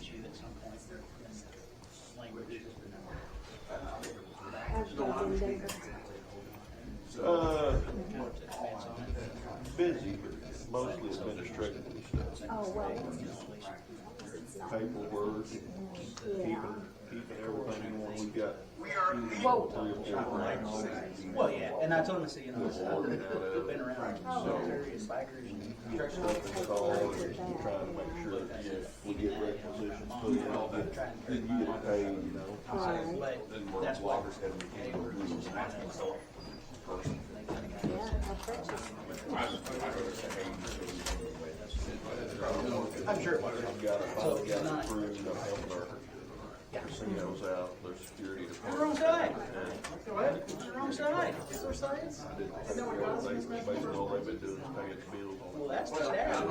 issue at some point. Language. Busy, but mostly administrative stuff. Oh, well. Paperwork, keeping everything on. We've got Whoa. 3 or 4 ranks. Well, yeah, and I told him, I said, you know, I've been around military and bikers and Get stuff installed and trying to make sure that we get requisitions put in, then you get paid, you know. but that's why I'm sure it was. I've got a crew, I'm helping our casinos out, their security You're wrong side. department. What? You're wrong side. Basically all they've been doing is paying the bills. Well, that's the staff.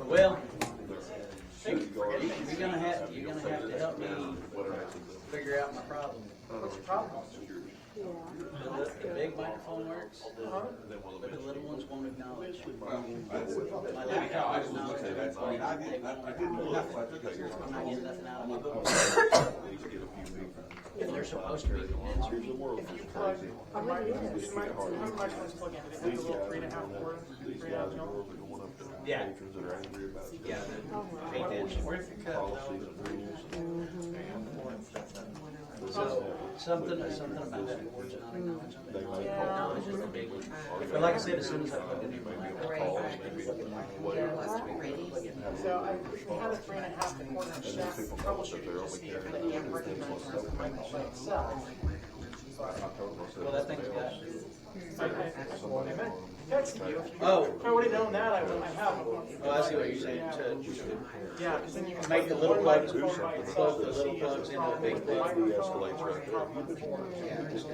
Well, you're gonna have to help me figure out my problem. What's the problem? The big microphone works, but the little ones won't acknowledge. My laptop won't acknowledge the recording. I'm not getting nothing out of it. If they're supposed to read the answers. If you plug the microphones, how many microphones plug in? Do they have the little 3.5 cord? These guys are going up to Yeah. patrons that are angry about Yeah, pay attention. policies and rules. So, something about that board's not acknowledging. Acknowledge is the big one. But like I said, as soon as I plug it in, my laptop. So I had a 3.5 cord shaft troubleshooting to see if any recognized the microphone itself. Well, that thing's got. Amen. That's you. Oh. If I would have known that, I would have. Oh, I see what you're saying. Yeah, because then you can Make the little plugs, plug plug the little plugs into the big the plug. microphone. Just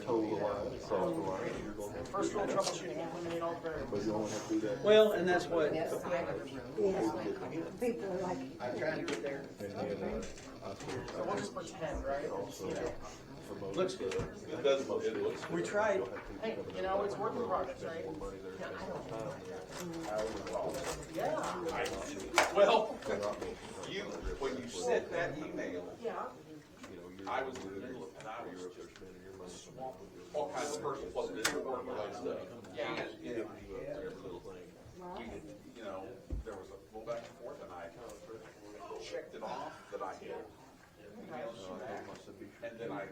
toe the line, cross the line, you're going to have to First rule troubleshooting, eliminate all the variables. but you only have to do that. Well, and that's what. People are like, I'm trying to get there. So we'll just pretend, right? Looks good. It does, it looks. We tried. Hey, you know, it's work in progress, right? Yeah. Well, when you sent that email, Yeah. I was in the middle of, and I was just swamped with all kinds of personal plus business work related stuff. Yeah. And every little thing. You know, there was a little back and forth, and I checked it off that I had emailed you back, and then I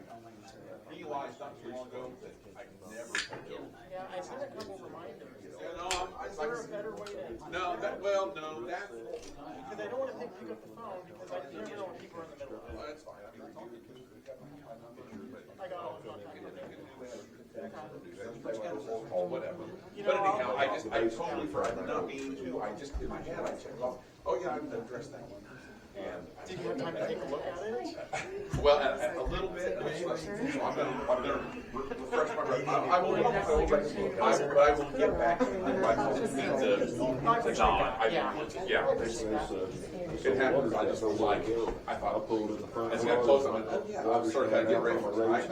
realized not too long ago that I never told you. Yeah, I sent a couple reminders. Yeah, no, Is there a better way to? no, that. Because I don't want to pick up the phone because I never know when people are in the middle of it. Well, that's fine. I mean, I got all the contact. or whatever. But anyhow, I totally forgot. I did not mean to. I just, in my head, I checked off, oh yeah, I've addressed that one. And Did you have time to take a look at it? well, a little bit. So I'm gonna refresh my memory. I will look over, but I will get back to you. I just need to nod. Yeah. It happens. I just was like, I thought, I pulled in the front. as I got close, I went, oh yeah, I'm sort of kind of getting ready for tonight.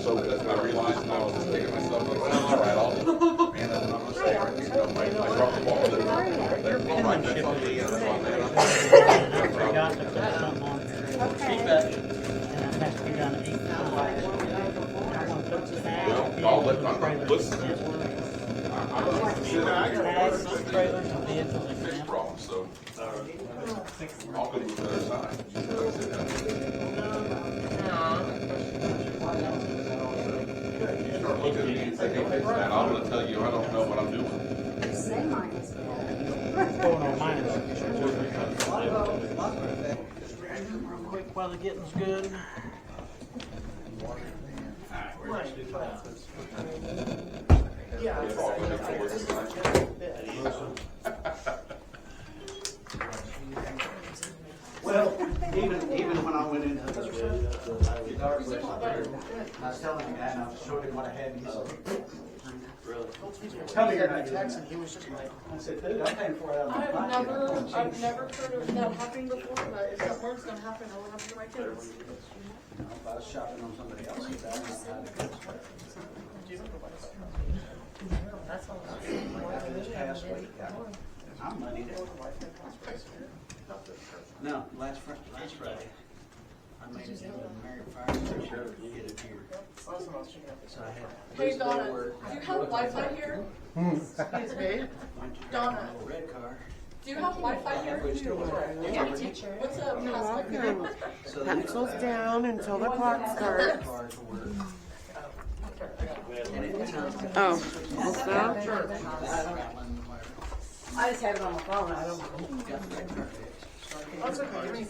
So I realized, and I was just thinking to myself, like, well, all right, I'll. Man, I'm gonna say, I dropped the ball. They're all right. That's on me. And that's on that. Forgot to put something on there. Keep that, and it has to be done at 8 Well, I'll let, listen. trailers and vehicles and Fixed problem, so I'll go to the other side. You start looking at me and say, hey, fix that. I'm gonna tell you, I don't know what I'm doing. say mine is bad. Oh, no, mine is. Real quick while the getting's good. Yeah. It's all good for us tonight. Well, even when I went into the guitar session there, I was telling the guy and I showed him what I had and he said, really? Tell me your text and he was just like, I said, dude, I'm paying for it out of my pocket. I've never heard of that happening before, but if that word's gonna happen, it will happen to my kids. If I was shopping on somebody else's back, I'd have I'm money No, last Friday. I made it into the American Fire Station to get it here. So I had. Hey Donna, do you have Wi-Fi here? Excuse me. Donna, Red car. do you have Wi-Fi here? Yeah, teacher. What's up? How's my Welcome. So Pencils down until the clock starts. car to work. And it took. Oh, also, I just have it on my phone, I don't. Got the red car fixed. That's okay.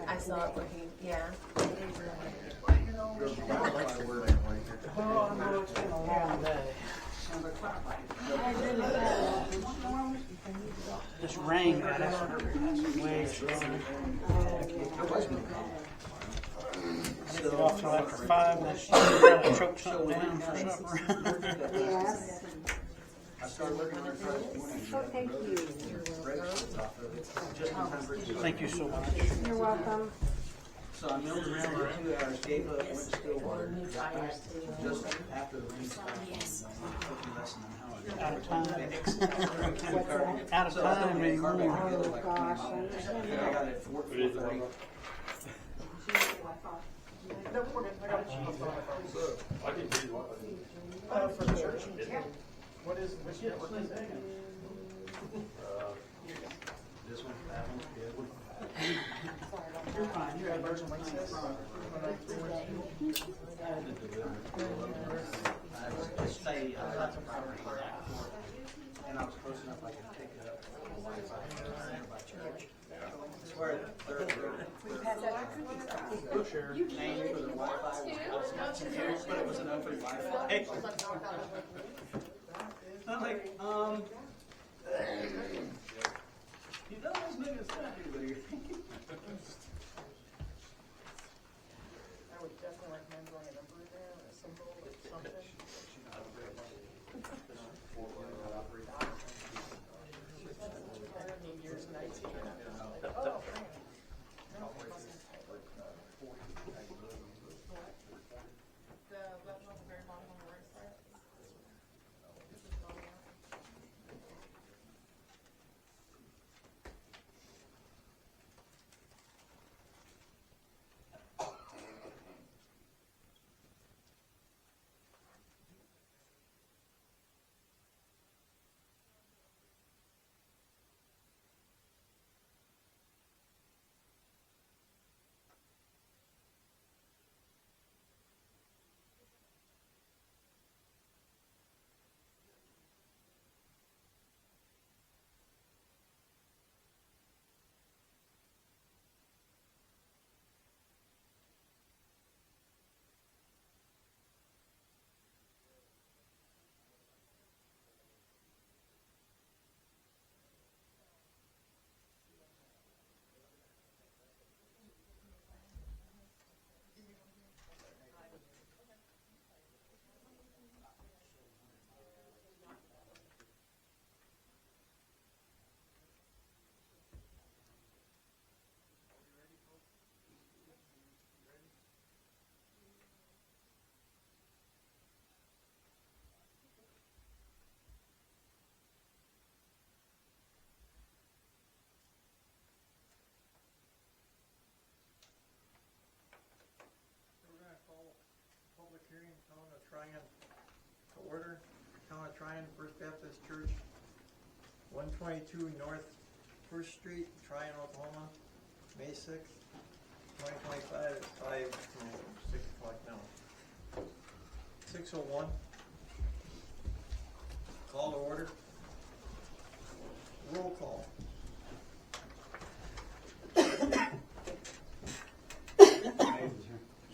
I saw it working, yeah. This rain got us way strong. Get off till after 5, and that's trying to choke something down for supper. Yes. I started working on it Friday morning. Oh, thank you. Thank you so much. You're welcome. So I milled around for 2 hours, gave up, went to Stillwater, got back just after the rain stopped. Took me less than an hour. Out of time. Out of time anymore. Oh, gosh. I got it at 4:30. No, we're good. I got it. I can do what? For the church? What is, which network is that? This one, that one's good. You're fine. You have Virgin Access? Just say, and I was close enough I could pick it up. By church. Swear that third grade. Name for the Wi-Fi was but it was an open Wi-Fi. I'm like, you know those niggas not anybody. I would definitely recommend going a number there, a symbol, or something. I need years in IT. Oh, The button on the very bottom on the right side. Public hearing, Town of Tryon to order. Town of Tryon First Baptist Church, 122 North First Street, Tryon, Oklahoma, May 6th, 2025. It's 6 o'clock now. 6:01. Call to order. Roll call.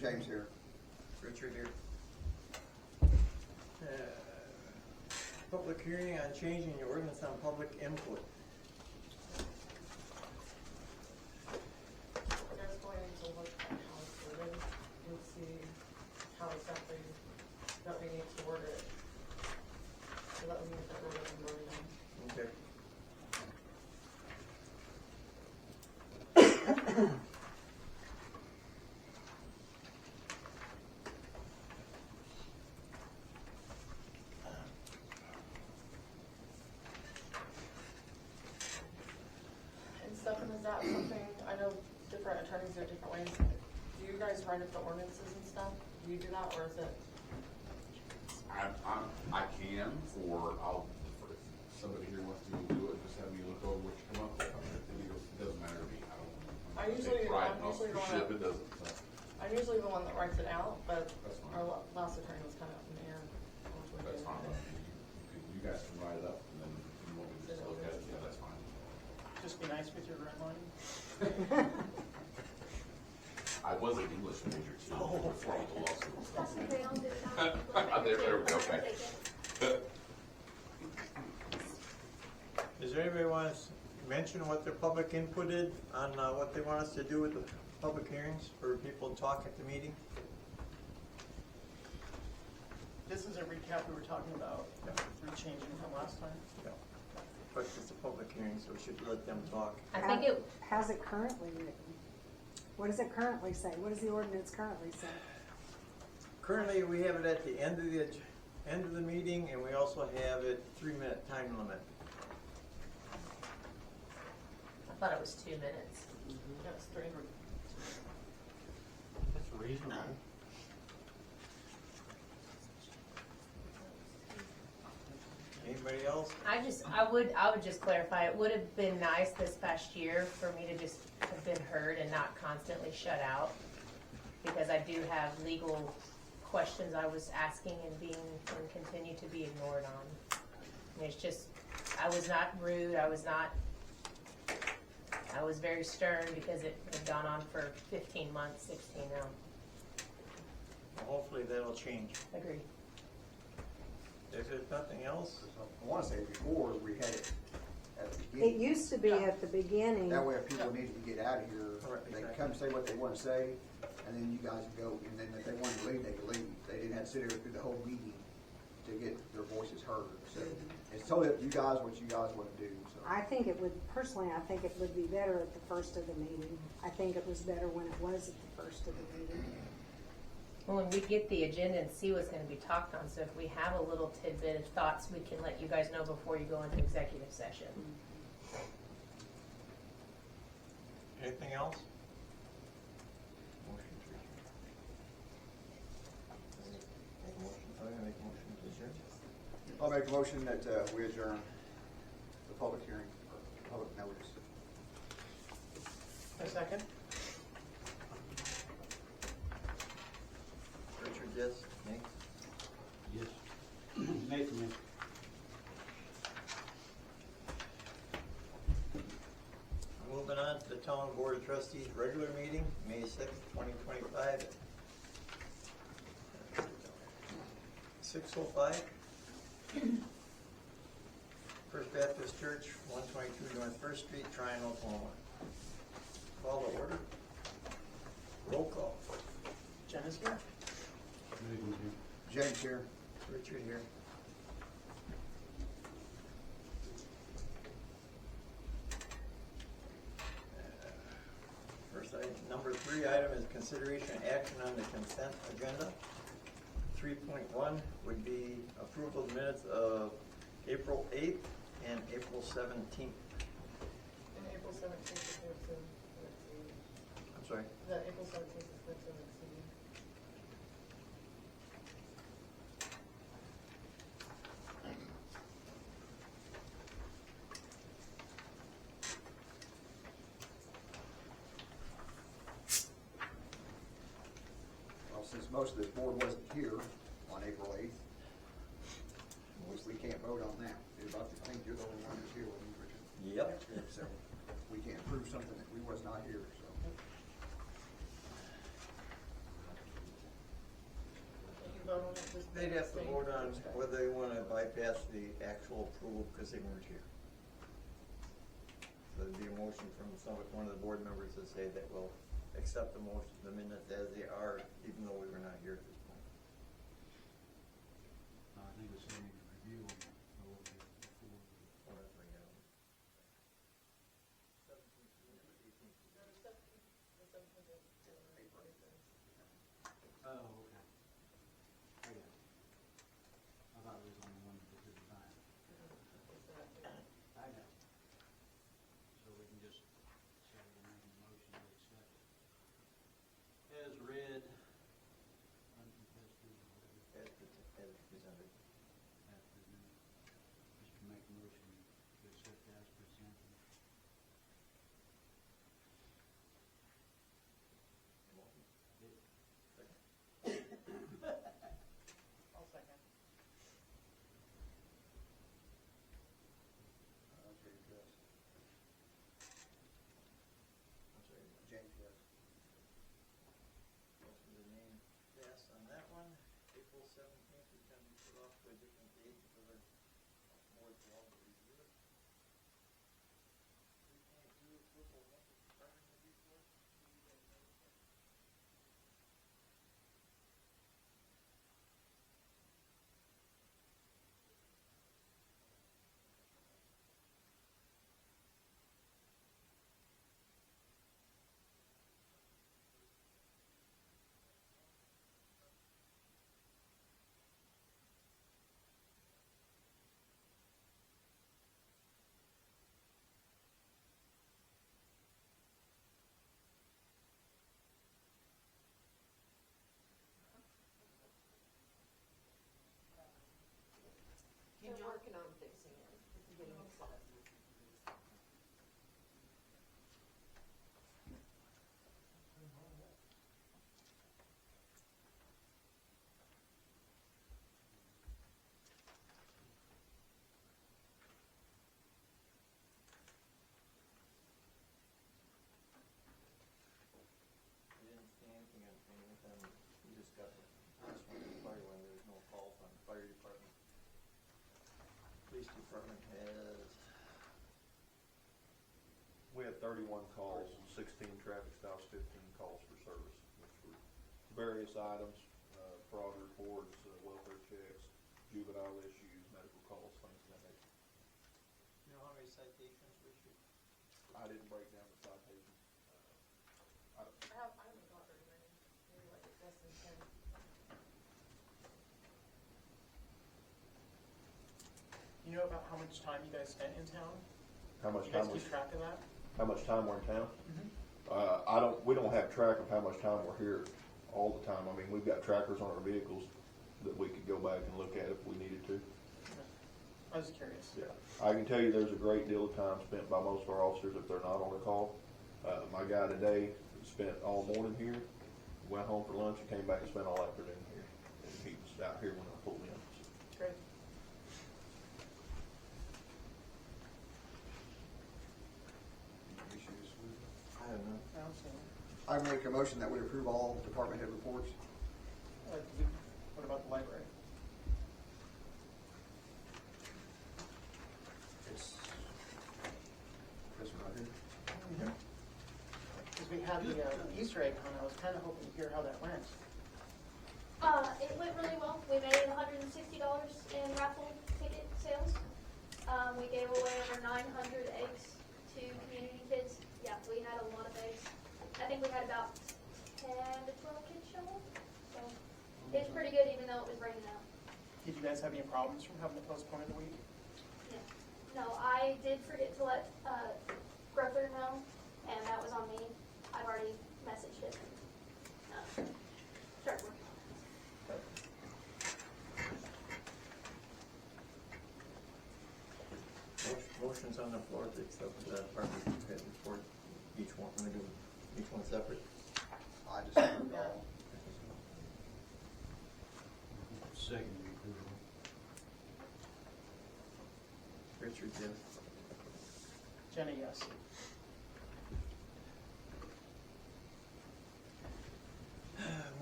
James here. Richard here. Public hearing on changing the ordinance on public input. we're just going to look at how it's worded and see how exactly that we need to word it. So that we get that worded and worded in. Okay. write up the ordinances and stuff? Do you do that, or is it? I can, for if somebody here wants to do it, just have me look over what you come up with. It doesn't matter to me, I'm usually the It doesn't, so. I'm usually the one that writes it out, but That's fine. our last attorney was kind of up in the air. That's fine. You guys can write it up, and then if you want me to just look at it, yeah, that's fine. Just be nice with your redlining. I was an English major too, before I went to law school. There we go, okay. Does anybody want to mention what their public input is on what they want us to do with the public hearings for people to talk at the meeting? This is a recap we were talking about, Yeah. we're changing from last time. No. But it's a public hearing, so we should let them talk. I think it. How's it currently written? What does it currently say? What does the ordinance currently say? Currently, we have it at the end of the meeting, and we also have it 3-minute time limit. I thought it was 2 minutes. That's 3. That's reasonable. Anybody else? I would just clarify, it would have been nice this past year for me to just have been heard and not constantly shut out, because I do have legal questions I was asking and continue to be ignored on. And it's just, I was not rude, I was very stern because it had gone on for 15 months, 16 now. Hopefully that'll change. Agreed. If there's nothing else, I want to say before, we had it at the It beginning. used to be at the beginning. That way if people needed to get out of here, Right, they could exactly. come say what they want to say, and then you guys would go, and then if they wanted to leave, they could leave. They didn't have to sit there through the whole meeting to get their voices heard. So it's totally up to you guys what you guys want to do, so. I think it would, personally, I think it would be better at the first of the meeting. I think it was better when it was at the first of the meeting. Well, when we get the agenda and see what's going to be talked on, so if we have a little tidbit of thoughts, we can let you guys know before you go into executive session. anything else? Motion to adjourn. I'm gonna make a motion to adjourn. I'll make a motion that we adjourn the public hearing, or public notice. A second? Richard, yes. Nate? Yes. Nathan, yes. Moving on to the Town Board of Trustees regular meeting, May 6th, 2025. 6:05. First Baptist Church, 122 North First Street, Tryon, Oklahoma. Call to order. Roll call. Jen is here. Nathan's here. James here. Richard here. First item, number 3 item is consideration and action on the consent agenda. 3.1 would be approval of minutes of April 8th and April 17th. And April 17th is good to next meeting. I'm sorry. The April 17th is good to next meeting. Well, since most of this board wasn't here on April 8th, we can't vote on that. I think you're the only one who's here, wasn't you, Richard? Yep. So we can't approve something that we was not here, so. You vote on it this. They'd have to same vote on Thursday. whether they want to bypass the actual approval because they weren't here. So there'd be a motion from one of the board members to say that we'll accept the motion, the minutes as they are, even though we were not here at this point. I think it's something to review a little bit before. Well, that's what I got. Oh, okay. I got it. I thought it was on the one that did the time. I know. So we can just say and make a motion to accept it. As read, presented. Just to make a motion to accept as presented. I'll second. James, yes. I'm sorry, James, yes. motion to name yes on that one. April 17th is going to be put off to a different date for the board to all review it. We can't do approval of the department report. They're working on fixing it. It's getting excited. We didn't see anything on anything. We just got this one in fire when there's no calls on the fire department. Police department has, We had 31 calls, 16 traffic stops, 15 calls for service, which were various items, fraud reports, welfare checks, juvenile issues, medical calls, things of that nature. you know how many citations we should? I didn't break down the citations. I don't, I haven't got very many, maybe like less than 10. You know about how much time you guys spent in town? how much You guys time keep track of that? how much time we're in town? We don't have track of how much time we're here all the time. I mean, we've got trackers on our vehicles that we could go back and look at if we needed to. I was curious. Yeah, I can tell you there's a great deal of time spent by most of our officers if they're not on a call. My guy today spent all morning here, went home for lunch and came back and spent all afternoon here. And he was out here when I pulled in. Great. I don't know. I don't see any. I make a motion that we approve all department head reports. What about the library? It's this one right here. Because we had the Easter egg hunt, I was kind of hoping to hear how that went. It went really well. We made $160 in raffle ticket sales. We gave away over 900 eggs to community kids. Yeah, we had a lot of eggs. I think we had about 10 to 12 kids show up. So it's pretty good even though it was raining out. Did you guys have any problems from having to postpone it a week? Yeah. No, I did forget to let Gruffer know, and that was on me. I've already messaged it. Start working on it. Motion's on the floor to accept the department head report. Each one, I'm gonna do each one separate. I just approved all. Second approval. Richard, yes. Jenny, yes.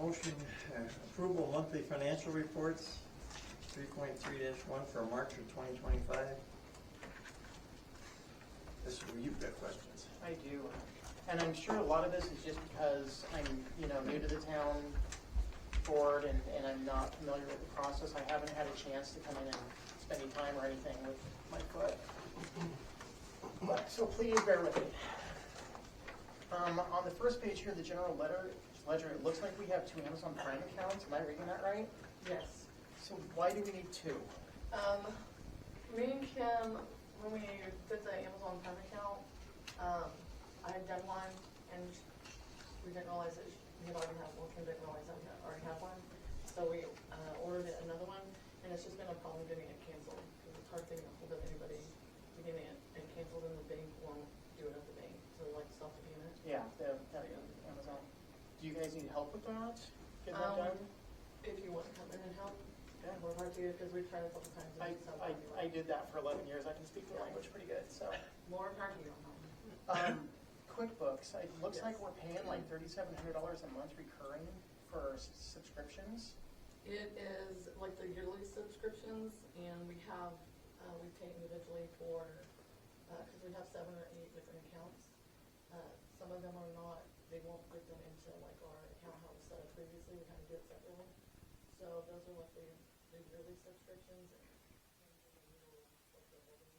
Motion, approval of monthly financial reports, 3.3-1 for March of 2025. This is where you've got questions. I do. And I'm sure a lot of this is just because I'm, new to the town board and I'm not familiar with the process. I haven't had a chance to come in and spend any time or anything with my foot. But, so please bear with me. On the first page here, the general ledger, it looks like we have 2 Amazon Prime accounts. Am I reading that right? Yes. So why do we need 2? Me and Kim, when we did the Amazon Prime account, I had done one, and we didn't realize that we had already had one. Kim didn't realize that we already had one, so we ordered another one. And And it's just been a problem getting it canceled, because it's hard getting a hold of anybody to get it canceled, and the bank won't do it at the bank, so like stop the payment. Yeah, Amazon. Do you guys need help with that? Get that done? If you want to come in and help, yeah, we're hard to, because we've tried a couple times. and it's not working I well. did that for 11 years. I can speak the language pretty good, so. More hard to you on that one. QuickBooks, it looks like Yes. we're paying like $3,700 a month recurring for subscriptions. It is like the yearly subscriptions, and we have, we pay individually for, because we have 7 or 8 different accounts. Some of them are not, they won't put them into like our account how it was set up previously, we kind of do it separately. So those are what the yearly subscriptions and the little, like the building.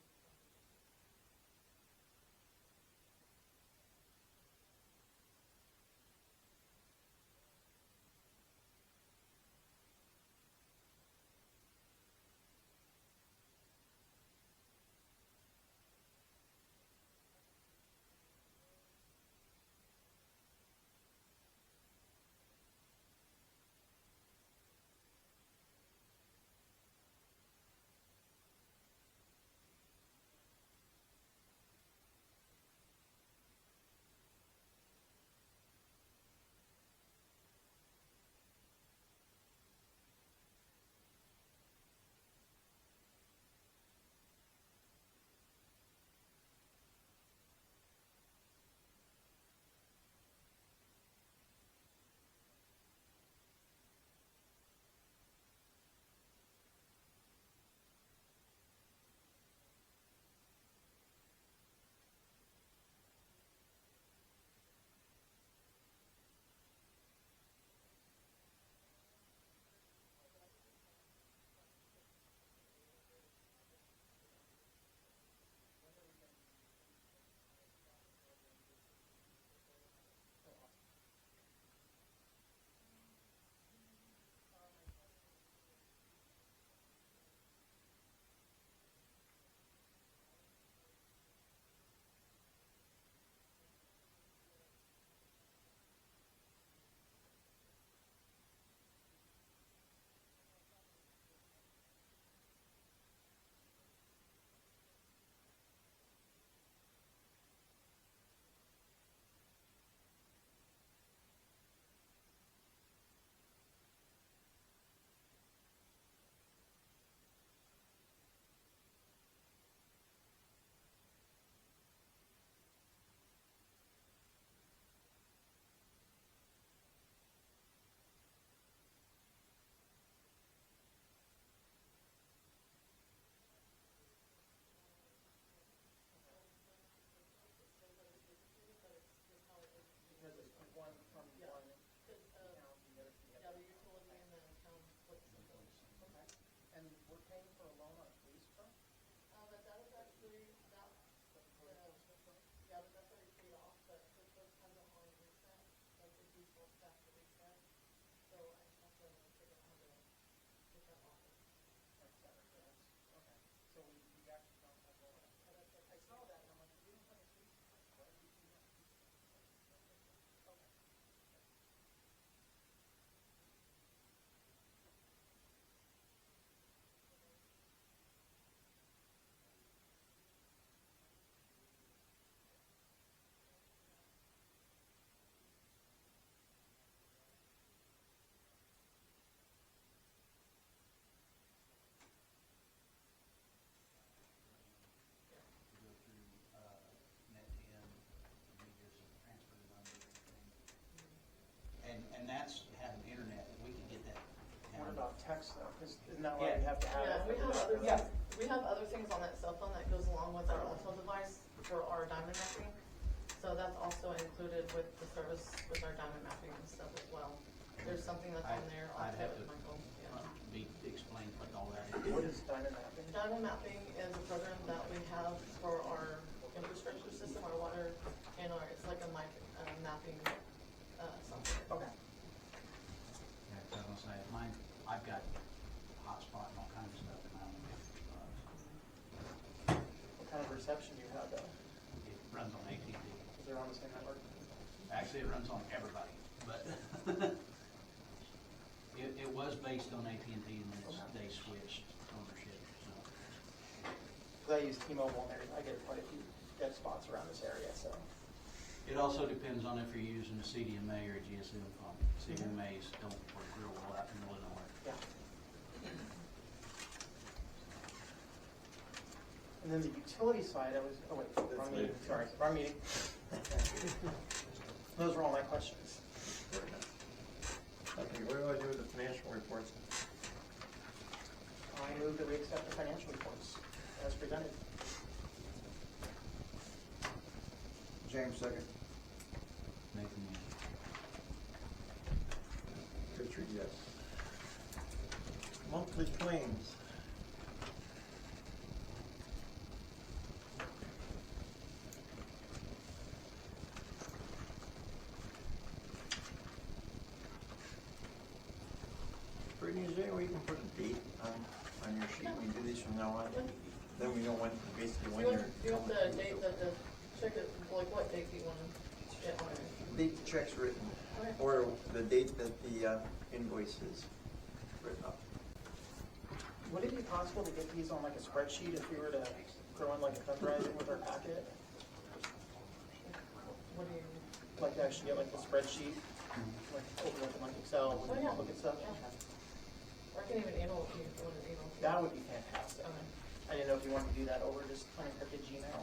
Because it's from one account to the other. Yeah, the utility and the account splits the bills. Okay. And we're paying for a loan on a police truck? But that is actually, that, yeah, but that's already paid off, but the first time the on reset, like if we still staff the reset, so I just have to figure out how to get that off. That's better, yes. Okay. So we actually don't have one. I saw that and I'm like, we don't have a police truck. Why are we doing that? Okay. Go through, net in, we just transfer the number and everything. And that's having internet, we can get that. What about text though? Because isn't that why we have to have Yeah, it? we have other things on that cell phone that goes along with our Ultra device for our diamond mapping. So that's also included with the service with our diamond mapping and stuff as well. There's something that's on there, I'll I'd tell have it, to Michael, yeah. be explained what all that is. What is diamond mapping? Diamond mapping is a program that we have for our infrastructure system, our water, and our, it's like a mapping, software. Okay. Yeah, 'cause I was gonna say, mine, I've got hotspot and all kinds of stuff, and I don't know if What kind of reception do you have though? it runs on AT&T. Is it on the same network? Actually, it runs on everybody, but it was was based on AT&T and then they switched ownership, so. Cause I use T-Mobile and I get quite a few dead spots around this area, so. It also depends on if you're using a CDMA or a GSM phone. CDMAs don't work real well out in Illinois. Yeah. And then the utility side, wrong meeting, sorry, wrong meeting. Those were all my questions. Okay, what do I do with the financial reports? I move that we accept the financial reports as presented. James, second. Nathan, Richard, yes. Monthly claims. Brittney, is there any way you can put a date on your sheet when you do these from now on? Then we know when, basically when you're. You want the date that the check is, like what date do you want to get on it? Date the check's written, Okay. or the date that the invoice is written up. Would it be possible to get these on like a spreadsheet if we were to throw in like a summarize it with our packet? What do you? Like to actually get like the spreadsheet, like open up in like Excel, Oh, yeah. look at stuff? Or I can even email it to you if you want an email. That would be fantastic. Okay. I didn't know if you wanted to do that over just unencrypted Gmail.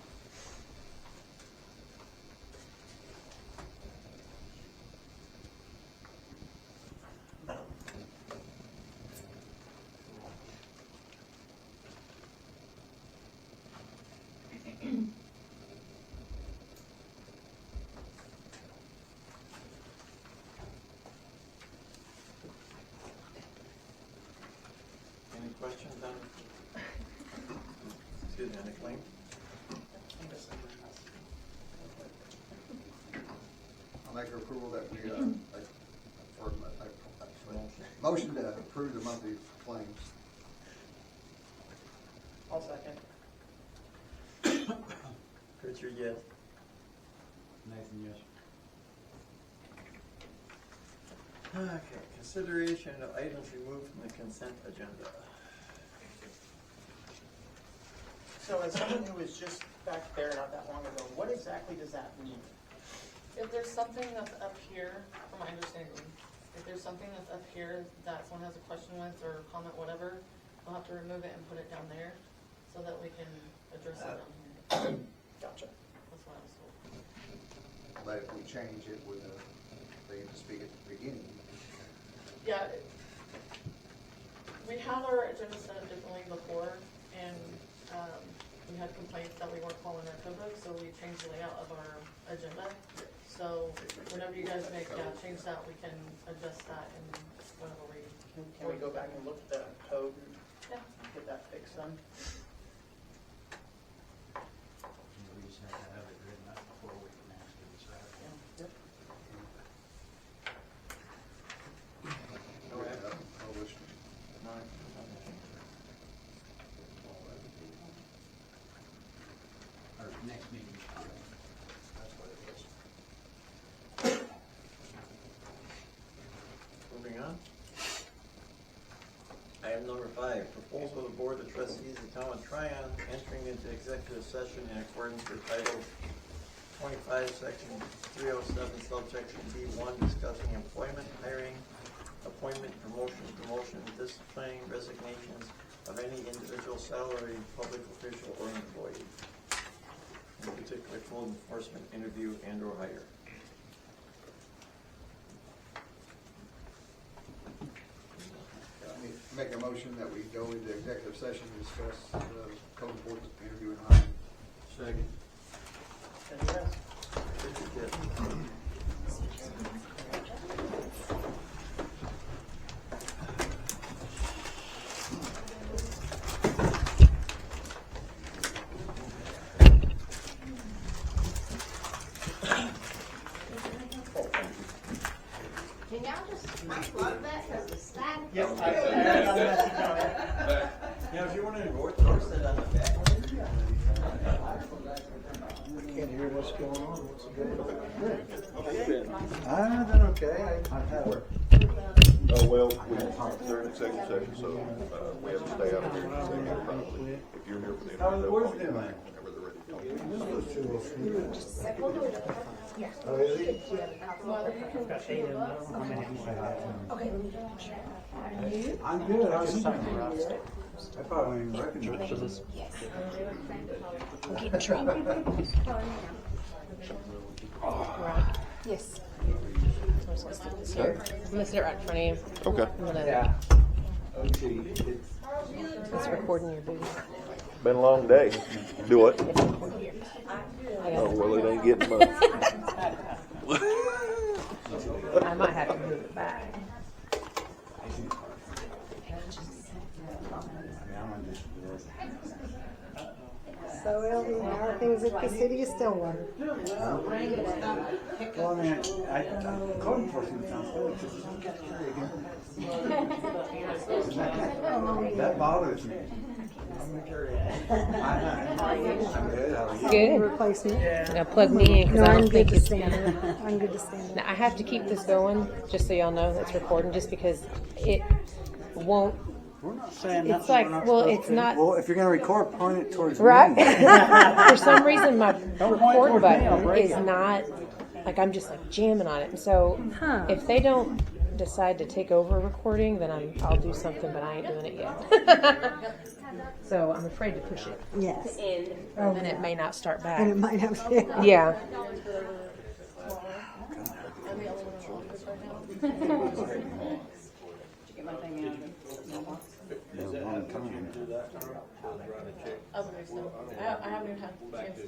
Any questions on, excuse me, on the claim? I'll make an approval that we, motion to approve the monthly claims. I'll second. Richard, yes. Nathan, yes. Okay, consideration of items removed from the consent agenda. So as someone who was just back there not that long ago, what exactly does that mean? If there's something that's up here, from my understanding, if there's something that's up here that someone has a question with or comment, whatever, we'll have to remove it and put it down there so that we can address it down here. Gotcha. That's what I was told. But if we change it with they have to speak at the beginning. Yeah, we had our agenda set up differently before, and we had complaints that we weren't following our code book, so we changed the layout of our agenda. So whenever you guys change that, we can adjust that in whenever we. Can we go back and look at the code Yeah. and get that fixed then? We just have to have it written up before we can actually decide. Yep. No action. Published. No. Or next meeting. That's what it is. Moving on. Item number 5, proposal of the Board of Trustees of the Town of Tryon entering into executive session in accordance with Title 25, Section 307, subsection B1, discussing employment, hiring, appointment, promotion, disciplining, resignations of any individual salaried public official or employee, in particular code enforcement, interview, and/or hire. Make a motion that we go into executive session to discuss the code enforcement interview and hiring. Second. And yes. Can y'all just unplug that, cause the static. Yep, I got a message on it. Yeah, if you want to post it on the back. Can't hear what's going on. What's going on? So, we have to stay out there. If you're here for the How are interview, the they'll boys call you doing? back whenever they're ready to talk to you. I'm good. I was just talking about I probably don't even recognize you. Get in trouble. Yes. So I'm supposed to do this here. I'm gonna sit right in front of you. Okay. I'm gonna, Yeah. it's recording your booty. Been a long day. Do it. I got Oh, well, it ain't getting much. I might have to move it back. So, Elvie, how are things at the city of Stillwater? Well, I mean, code enforcement sounds good. That bothers me. I'm good. How are you? Good. Replacement. Now plug me in because No, I I'm don't good think to it's. stand up. I'm good to stand Now up. I have to keep this going just so y'all know it's recording, just because it won't. We're not saying It's nothing like, we're not well, supposed it's to. not Well, if you're gonna record, point it towards right. me. For some reason, my Don't point record towards me, I'll button break is it. not like I'm just like jamming on it, and so if they don't decide to take over recording, then I'll do something, but I ain't doing it yet. So I'm afraid to push it Yes. in, and it may not start back. And it might have. Yeah. Okay, so I haven't even had a chance to,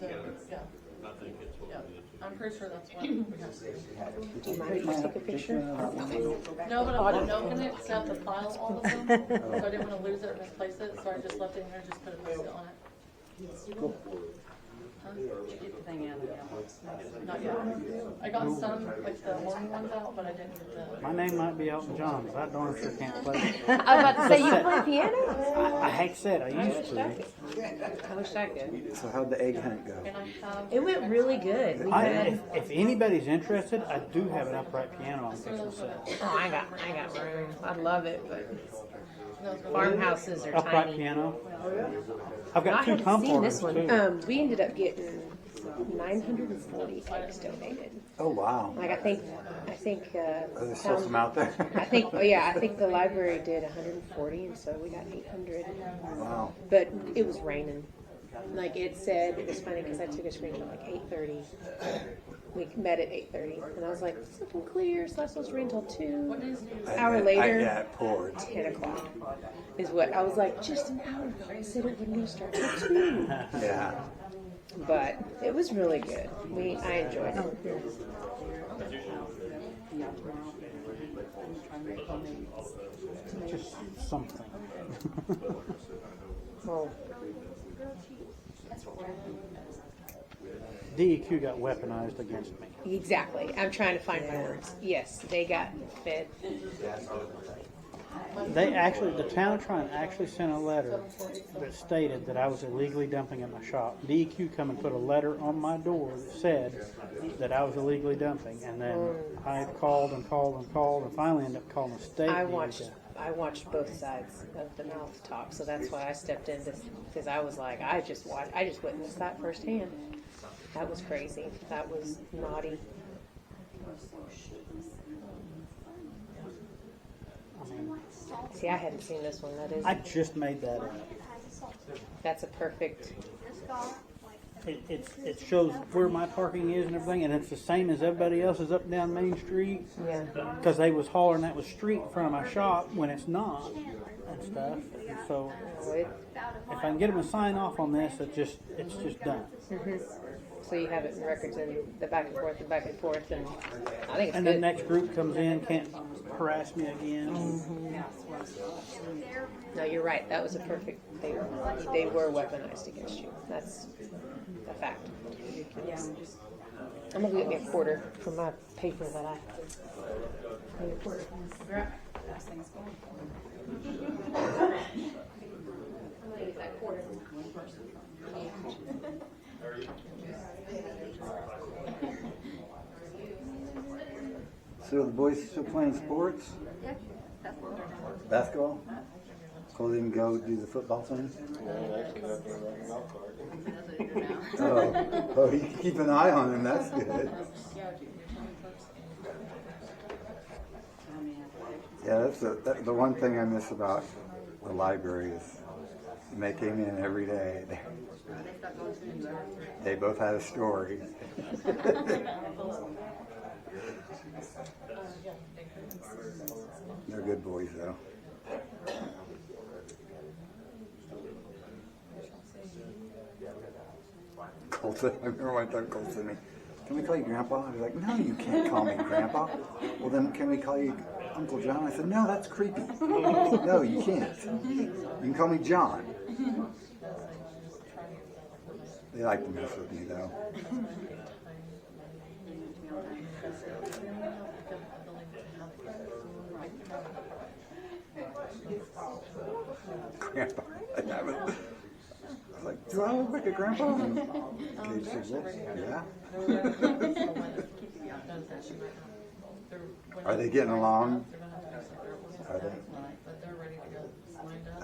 yeah. I'm pretty sure that's what we have to do. Do you mind if I just take a picture? No, but I'm not opening it, because I have to file all of them, so I didn't want to lose it or misplace it, so I just left it in there, just put a post-it on it. Huh? Not yet. I got some, like the morning ones out, but I didn't get the. My name might be Elton John, but I darn sure can't play it. I was about to say, you play piano? I hate said I used to. I wish I could. So how'd the egg hunt go? And I have. It went really good. We had, If anybody's interested, I do have an upright piano I'm fixing to set. oh, I got room. I'd love it, but farmhouses are Upright tiny. piano. I've I got two haven't pump seen organs this one. too. We ended up getting 940 eggs donated. Oh wow. Like I think Are there still some out there? I think the library did 140, and so we got 800. Wow. But it was raining. Like it said, it was funny because I took a screenshot like 8:30. We met at 8:30, and I was like, it's looking clear. It's not supposed to rain until 2. An hour later, Yeah, it poured. 10 o'clock is what I was like. Just an hour ago, I said it wouldn't start till 2. Yeah. But it was really good. I enjoyed it. Just something. Well, DEQ got weaponized against me. exactly. I'm trying to find my words. Yes, they got fed. The town of Tryon actually sent a letter that stated that I was illegally dumping at my shop. DEQ come and put a letter on my door that said that I was illegally dumping, and then I called and finally ended up calling the state. I watched both sides of the mouth talk, so that's why I stepped in because I was like, I just witnessed that firsthand. That was crazy. That was naughty. See, I hadn't seen this one. That is. I just made that up. That's a perfect. It shows where my parking is and everything, and it's the same as everybody else's up and down Main Street. Yeah. Because they was hollering that was street in front of my shop when it's not, and stuff. So if I can get them to sign off on this, it's just done. Mm-hmm. So you have it in records and the back and forth, and I think it's And good. the next group comes in, can't harass me again. Mm-hmm. No, you're right. That was a perfect. They were weaponized against you. That's a fact. I'm gonna go get me a quarter for my paper that I. Need a quarter. I'm gonna get that quarter. So the boys still playing sports? Basketball? Cole didn't go do the football thing? Oh, you can keep an eye on him, that's good. Yeah, that's the one thing I miss about the library is they came in every day. They both had a story. They're good boys, though. Colton, I remember one time Colton said to me, "Can we call you Grandpa?" I was like, "No, you can't call me Grandpa." "Well, then can we call you Uncle John?" I said, "No, that's creepy." "No, you can't. You can call me John." They like to mess with me, though. Grandpa. I was like, "Do I look like a grandpa?" Gage said, "Yes." Yeah. Are they getting along? Are they?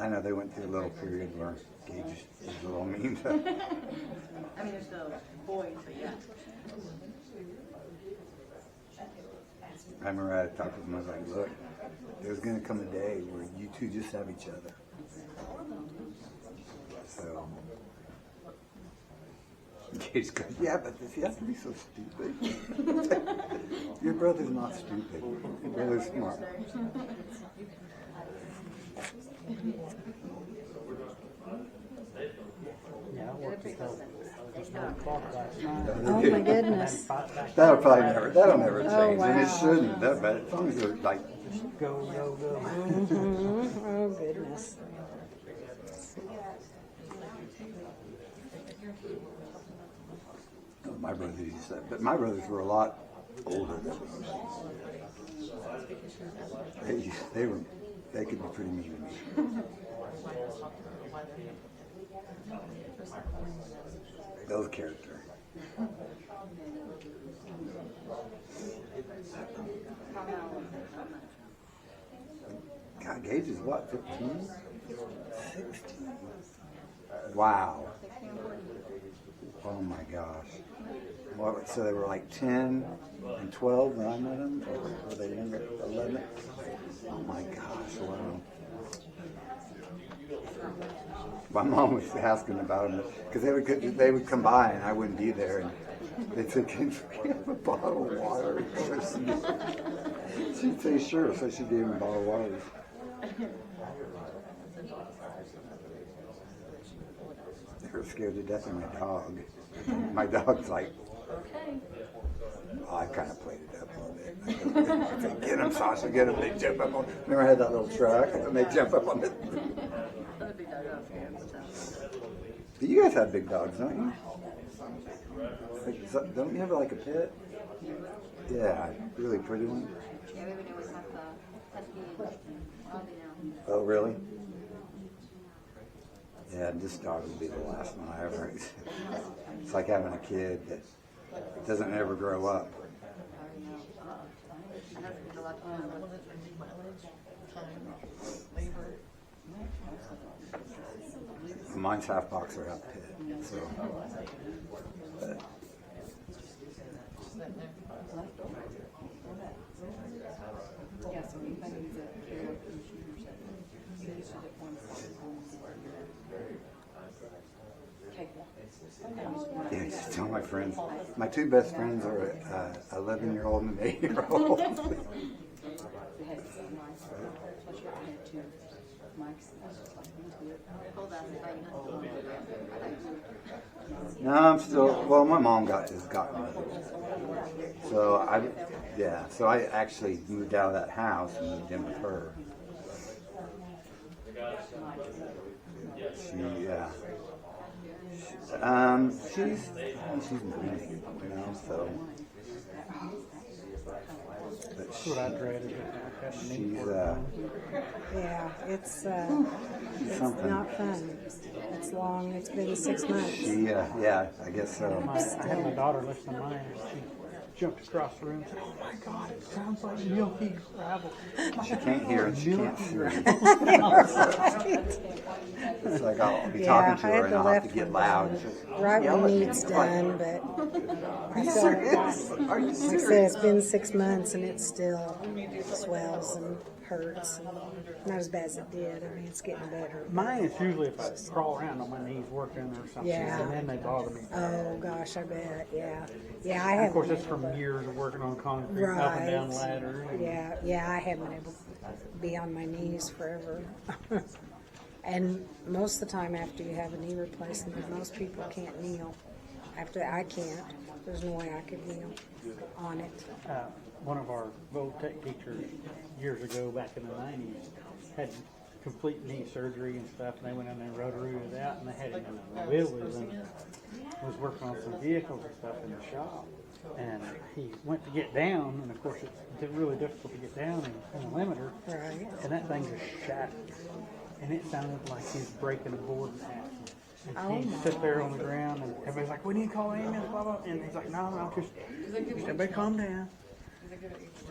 I know they went through a little period where Gage is a little mean to. I mean, there's the boys, but yeah. I remember I had talked with him. I was like, "Look, there's going to come a day where you two just have each other." So Gage goes, "Yeah, but does he have to be so stupid?" Your brother's not stupid. Your brother's smart. Oh my goodness. That'll never change, and it shouldn't. But as long as they're like, Go. Oh goodness. my brothers used to say, but my brothers were a lot older than me. They could be pretty mean to me. Those character. God, Gage is what, 15? 16? Wow. Oh my gosh. What, so they were like 10 and 12 when I met them? Or were they younger? 11? Oh my gosh, wow. My mom was asking about them because they would come by and I wouldn't be there, and they'd say, "Can we have a bottle of water?" So she'd say sure, so she gave them a bottle of water. They were scared to death of my dog. My dog's like, oh, I kind of played it up a little bit. I said, "Get him, Sasha, get him." They jump up on. Remember I had that little truck, and they jump up on it. But you guys have big dogs, don't you? Like, don't you have like a pet? Yeah, really pretty one. Yeah, we would always have the husky and Oh, really? Yeah, this dog will be the last one I ever. It's like having a kid that doesn't ever grow up. Mine's half boxer, half pit. So, but. Yeah, just tell my friends. My two best friends are 11-year-old and an 8-year-old. No, I'm still. Well, my mom has gotten me. So I actually moved out of that house and moved in with her. She's 90, you know, so. But Yeah, it's not fun. It's long. It's been 6 months. Yeah, I guess so. I had my daughter listen to mine. jumped across the room and said, "Oh my God, it sounds like milky gravel." She can't hear and she can't see. It's like I'll be Yeah, talking to I her had and the I'll have left to get one loud. done It's just, right yell when at me. needs It's like, done, but Are I you still got, serious? Are you like I said, serious? it's been 6 months and it still swells and hurts. And not as bad as it did. I mean, it's getting better. Mine is usually if I crawl around on my knees working or something, Yeah. and then they bother me. Oh gosh, I bet. Yeah, yeah. I And haven't. of course, been it's able from to- years of working on concrete, up and down ladders. and- Yeah, yeah. I haven't been able to be on my knees forever. And most of the time, after you have a knee replacement, most people can't kneel. After I can't. There's no way I could kneel on it. One of our voc tech teachers years ago, back in the 90s, had complete knee surgery and stuff, and they went in there and roto-rooted it out, and they had him in the wheels and was working on some vehicles and stuff in the shop. And he went to get down, and of course it's really difficult to get down in a limiter, Right. and that thing just shattered. And it sounded like he was breaking a board in half. And he'd sit there on the ground, and everybody's like, "We need to call an ambulance, blah, blah." And he's like, "No, just everybody calm down.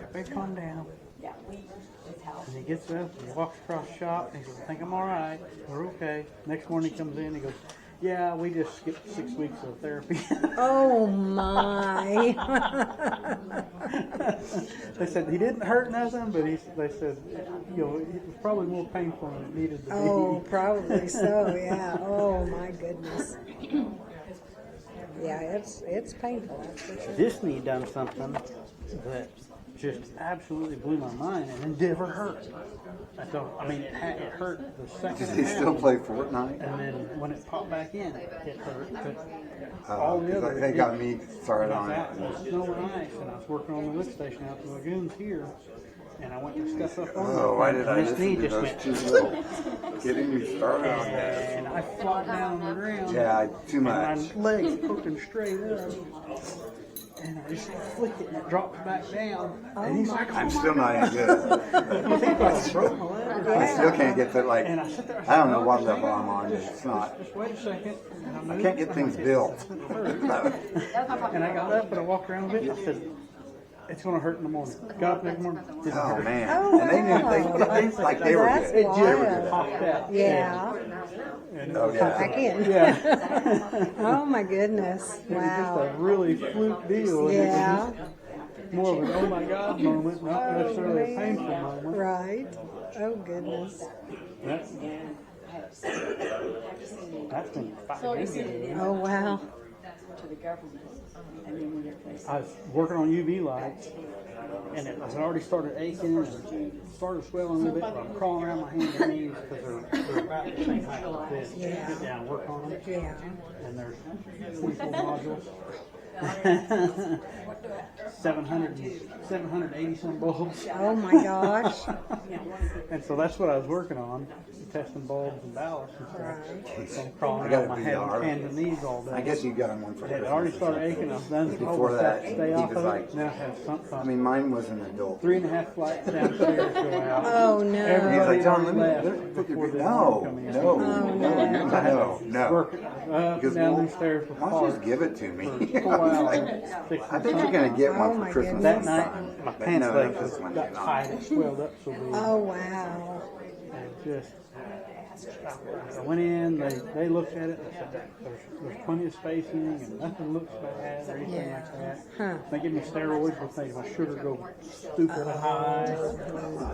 Everybody calm down." And he gets up, and he walks across the shop, and he says, "I think I'm all right. We're okay." Next morning he comes in, he goes, "Yeah, we just skipped 6 weeks of therapy." Oh my! They said he didn't hurt nothing, but they said, it was probably more painful than it needed to be. Oh, probably so. Yeah. Oh my goodness. Yeah, it's painful. That's for sure. Disney done something that just absolutely blew my mind, and it never hurt. I mean, it hurt the second. Does he still play Fortnite? And then when it popped back in, it hurt. But all the other, They got me started I on was it. out in the snow and ice, and I was working on the lift station out in the lagoons here, and I went to step up on Oh, why did I and this knee listen to just those went, two little getting me started on this? and I flopped down on the ground. Yeah, too much. And my legs poking straight up. And I just flicked it and it dropped back down. And he's like, I'm still not any good. "You think I broke my leg?" I still can't get that, like, And I sit there, I don't know what level I'm on, but it's not. Just wait a second. And I can't get things built. And I got up and I walked around a bit and I said, "It's going to hurt in the morning." Got up next morning. Didn't Oh hurt. man. Oh, And they knew, they like they were That's good. It just wild. popped out. Yeah. And Oh Back yeah. in. Yeah. Oh my goodness. It was just Wow. a really fluke deal. And Yeah. it was just more of an oh my God moment, not necessarily a painful moment. Right. Oh goodness. That's been 5 years ago. Oh wow. I was working on UV lights, and it had already started aching and started swelling a little bit, but I'm crawling around my hands and knees because they're about the same height like this. Yeah. Get down and work on them. Yeah. And there's 24 modules. 780 some bulbs. Oh my gosh. And so that's what I was working on, testing bulbs and ballasts and stuff. Right. So I'm crawling I got around my a head VR. hands and knees all day. I guess you got him one for It had Christmas. already or started something. aching. I was done. Before that, Stay he off was of like, it. Now I have something. I mean, mine was an adult. 3.5 flights downstairs go out. Oh no. He's like, John, let me left put before your the no, alarm come in. no, no. no. Working up Because, and down well, these stairs with why don't you just parts give it to me? for 4 hours. I think you're gonna get Oh one my for Christmas goodness. That this night, time. my But pants no, legs not this one. got you're not. tight and swelled up so big. Oh wow. And just, I went in, they looked at it, and said, there's plenty of spacing, and nothing looks bad or anything Yeah. like that. Huh. They give me steroids, which makes my sugar go stupid high.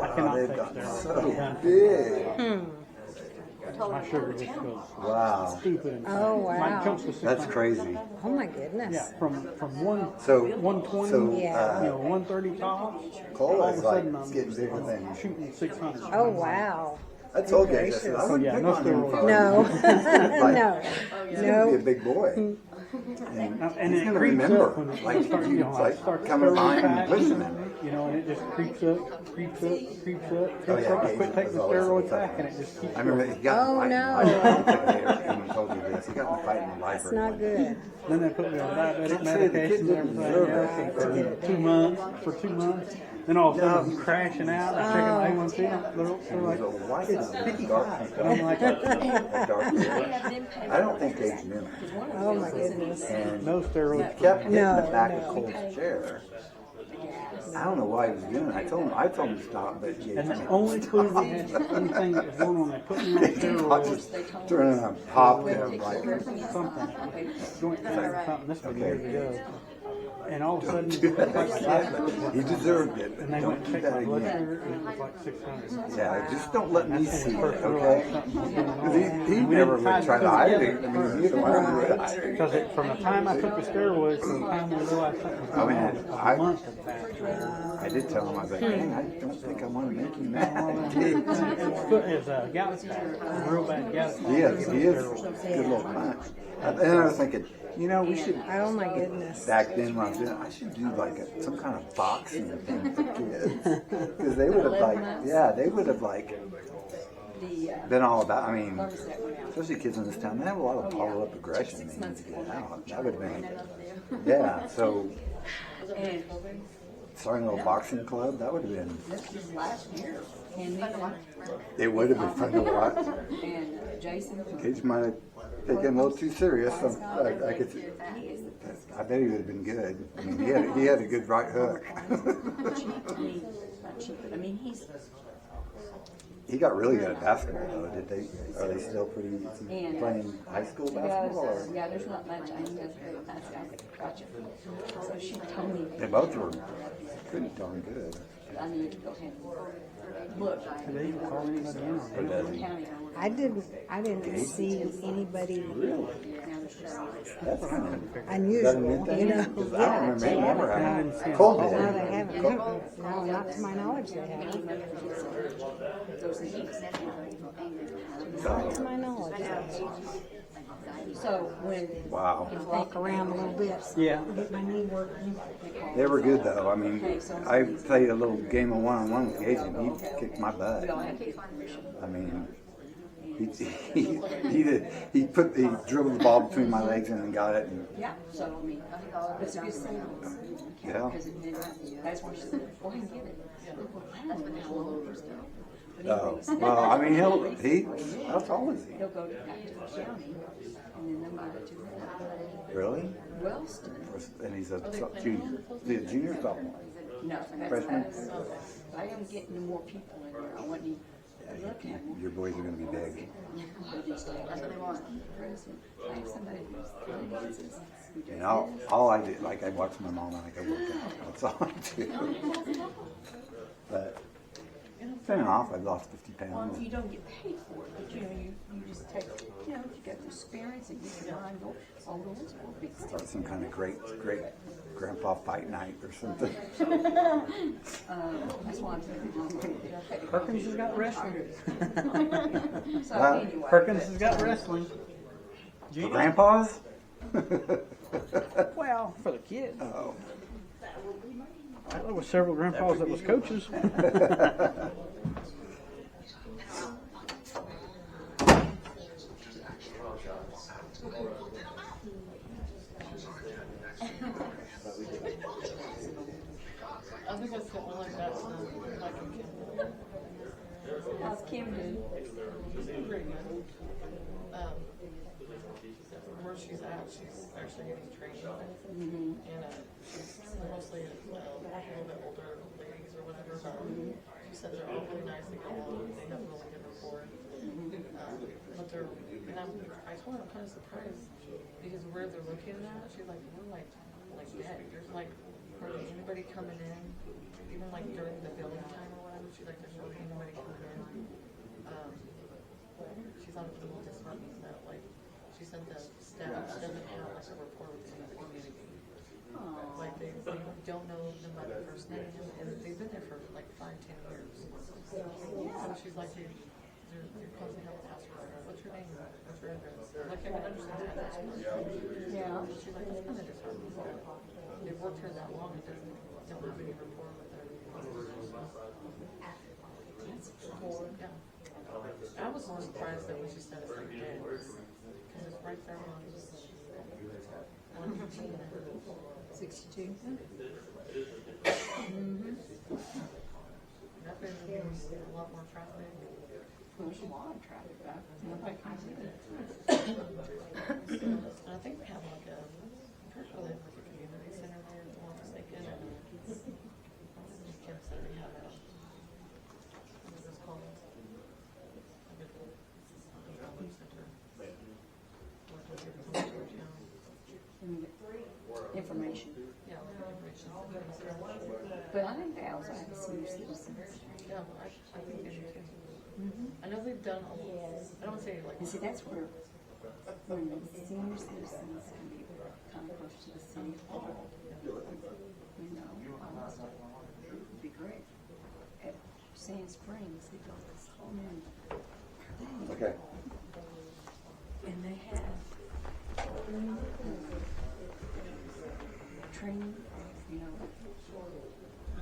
I cannot They've take got steroids. so I'm done. big. My sugar just goes Wow. stupid. And Oh, wow. Mine jumps to 600. That's crazy. Oh my goodness. Yeah, from So, 120, Yeah. 130 tops. Cole all is of a like sudden I'm getting bigger than you. shooting 600. Oh wow. I told you, I Gracious. said, I So, wouldn't yeah, pick no on him. steroids. No. Like, No. He's gonna be a No. big boy. And And he's it gonna creeps remember. up when it Like, starts, you I like start coming stirring behind him back. and pushing him. you know, and it just creeps up, creeps up, creeps up, Oh, creeps yeah, up. I Gabe quit taking the was always steroids like back, and it just keeps I remember going. he got Oh, in a no. fight in the library. I think he told you this. He got in a fight in the library. That's not good. Then they put me on diabetic Don't say the kid medication and didn't everything deserve else it. for 2 months. For 2 months. Then all of a sudden I'm crashing out. I'm checking my A1C. They're like, it's 55. And I'm like, I don't think age knew. Oh my goodness. And no he steroids. kept hitting the No, back no. of Cole's chair. I don't know why he was doing it. I told him to stop, but he And the only clue they had anything that was going on, they put me on steroids. turning on pop him like Something. Joint pain or something. This was years ago. And all of a sudden, it's like my life. he deserved it. And they went Don't and do checked that my blood again. sugar, and it was like 600. Yeah, just don't let me That's see when we it, first realized okay? something was going on. 'Cause he We never didn't would try to tie hide it it. I mean, either one of them would hide it. Because from the time I took the steroids to the time we realized something was going on, a month had passed. I did tell him, I was like, dang, I don't think I want to make you mad. It's a gout attack, a real bad gout attack. He is a good little punch. And I was thinking, you know, we should, Oh my goodness. back then when I was doing it, I should do like some kind of boxing thing for kids. Because they would have like, been all about, I mean, especially kids in this town, they have a lot of bottled up aggression they need to get out. That would make, yeah, so, starting a little boxing club, that would have been, This was last year. it would have been fun to watch. And Jason. Kids might have taken a little too serious. I could see. I bet he would have been good. I mean, he had a good right hook. I mean, he's. He got really good at basketball, though. Are they still playing high school basketball? Or? Yeah, there's not much. I know that's gotcha. So she told me. They both were pretty darn good. I need to go ahead and look. Did they even call anybody in on it? County. I didn't see anybody That's kind of unusual, you know. I don't remember they never I had. didn't see Cole No, did. they haven't. No, not to my knowledge, they haven't. Not to my knowledge. So when Wow. Walk around a little bit. Yeah. Get my knee working. They were good, though. I mean, I played a little game of one-on-one with Gage, and he kicked my butt. I mean, he dribbled the ball between my legs and then got it. And, yeah, so I mean, it's a good thing. Yeah. Because that's why she said, go ahead and get it. That's what how old it was going. oh, well, I mean, how tall is he? He'll go back to the county, and then they'll move it to Really? Wellston. And he's a junior. Is he a junior or sophomore? No, Freshman? I am getting more people in there. I want you to look at them. Your boys are going to be big. That's what they want. I have somebody who And all I do, like I watch my mom and I go work out. That's all I do. But fair enough, I've lost 50 Well, pounds. you don't get paid for it, but you know, you just take, you know, you got the experience and you can mind go, all those for big Start stuff. some kind of great grandpa fight night or something. That's why I'm thinking. Perkins has got wrestling. So anyway. Perkins has got wrestling. For grandpas? Well, for the kids. Oh. There was several grandpas that was coaches. I think that's something like that, like a kid. How's Kim doing? Pretty good. Where she's at, she's actually getting trained on it. And she's mostly a little bit older ladies or whatever, but she said they're all really nice to get along. They have really good rapport. But they're, and I told her I'm kind of surprised because where they're located at, she's like, we're like dead. There's like hardly anybody coming in, even like during the building time or whatever. She's like, there's hardly anybody coming in. She's on a little disheartened note. Like, she said the staff doesn't have like a rapport with the community. Like they don't know them by their first name, and they've been there for like 5-10 years. So she's like, they're constantly having to ask her, what's your name? What's your address? Like, I can understand that. Yeah. She's like, that's kind of disheartening. They've worked here that long, and don't have any rapport with their I was more surprised that we just had a free day, because it's right there on 62. that been a lot more traffic. There's a lot of traffic back. Nobody comes in. I think we have like a, like a community center there, the one that's like in, Kim said they have a, what is this called? Like a building center. Like a tour town. Information. Yeah, like an information center. But I think they also have senior citizens. Yeah, I think they do too. I know they've done a lot, I don't say like. And see, that's where, when the senior citizens can be kind of close to the city hall, you know, almost, it'd be great. At Sand Springs, they built this whole new thing. Okay. And they have training, you know,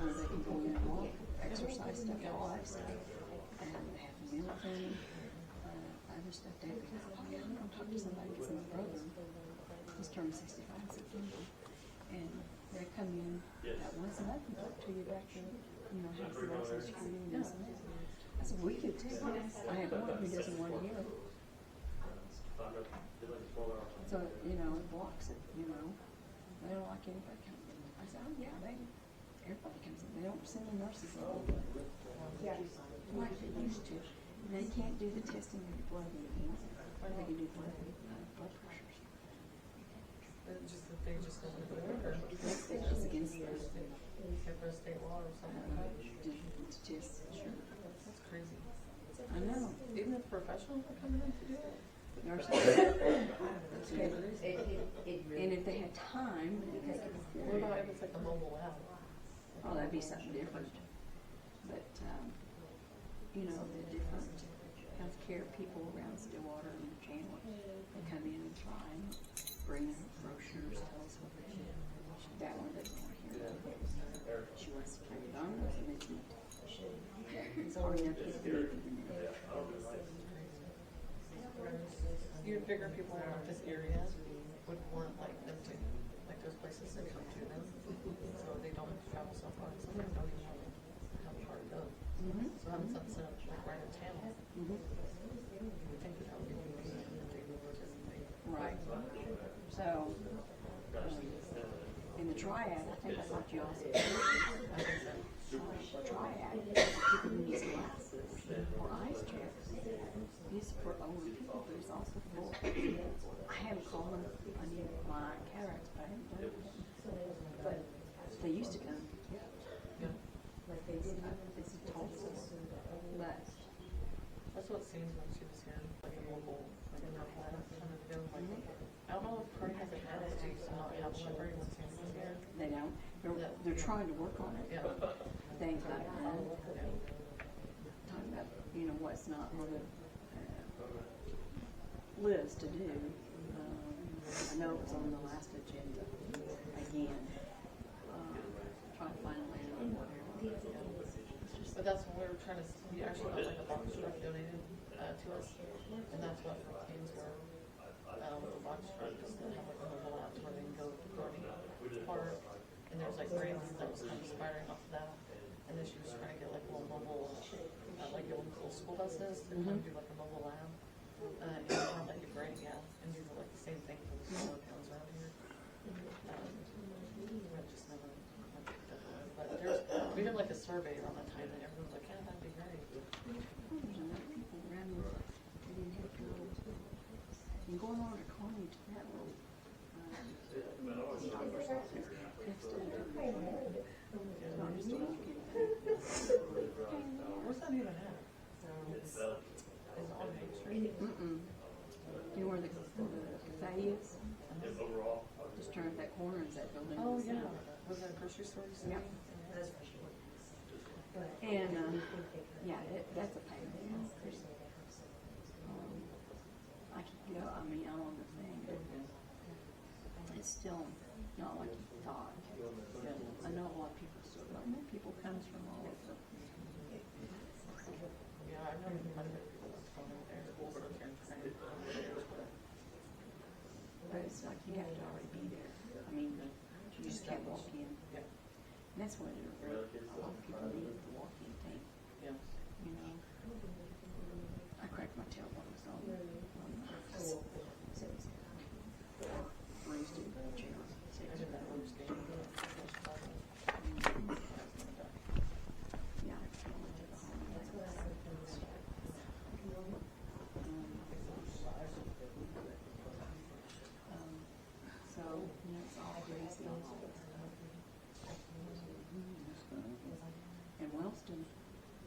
where they can go in and walk, exercise stuff, all that stuff. And they have meal training, other stuff. They have to talk to somebody that's my brother. He's turning 65 in September. And they come in once a month and talk to you about your, you know, how the license training and this and that. I said, we could too. I have one who doesn't want to hear it. So, you know, it blocks it, you know. They don't like anybody coming in. I said, oh yeah, everybody comes in. They don't send the nurses in. Like they used to. And they can't do the testing of your blood anymore. Or they can do blood pressures. It's just that they just don't do it. It's against the state law or something. It's just, sure. That's crazy. I know. Even if professionals are coming in to do it. And if they had time, what about if it's like a mobile app? Oh, that'd be something different. But, you know, the different healthcare people around Stillwater and Chandler, they come in and try and bring in brochures, tell us what they do. That one doesn't want to hear that. She wants to play with arms and it's not. It's hard enough to get them in there. You'd figure people around this area would want like them to, like those places to come to them, so they don't have to travel so far. Some of them don't even have a car to go. So having something set up like right in town, I think that would be convenient if they would participate. Right. So, in the triad, I think that's what you also do. I think so. Triad, people who use glasses or eyes checks. It's for older people, but it's also for, I haven't called them, I need my cataracts, but I haven't done it. But they used to come. Yeah. Like they did, it's a total less. That's what it seems when she was here, like a mobile, like in that lab kind of deal. Like, I don't know if Tryon has a tendency to not have a library when Sammy's here. They don't. They're trying to work on it. Yeah. Things like that. Talking about, you know, what's not on the list to do. I know it was on the last agenda again. Trying to find a way to But that's when we were trying to, we actually got like a box truck donated to us, and that's what things were, the box truck, just to have like a mobile app where they can go to Gurney Park, and there's like grants that was kind of inspiring off of that, and then she was trying to get like little mobile, like little school buses to kind of do like a mobile lab, and have like a grant, and do like the same thing for the smaller towns around here. Just never picked up on it. But there's, we did like a survey around that time, and everyone's like, yeah, that'd be great. There's enough people around here that didn't have to go. And going on to Coney to that road. Where's that even at? Is it on Main Street? You know where the cafe is? Just turn up that corner, is that building? Oh, yeah. Was that a grocery store? Yeah. And, yeah, that's a pain. I can go, I mean, I'm on the thing. It's still not like you thought. I know a lot of people still don't know. People comes from all over. Yeah, I know quite a bit of people that's going there, over there and trying to. But it's like you have to already be there. I mean, you just can't walk in. Yeah. And that's what a lot of people need, the walk-in thing. Yeah. You know, I cracked my tail when I was on raised in the chair. I did that one stage. Yeah, I went to the home. So, you know, it's all raised in. And Wellston,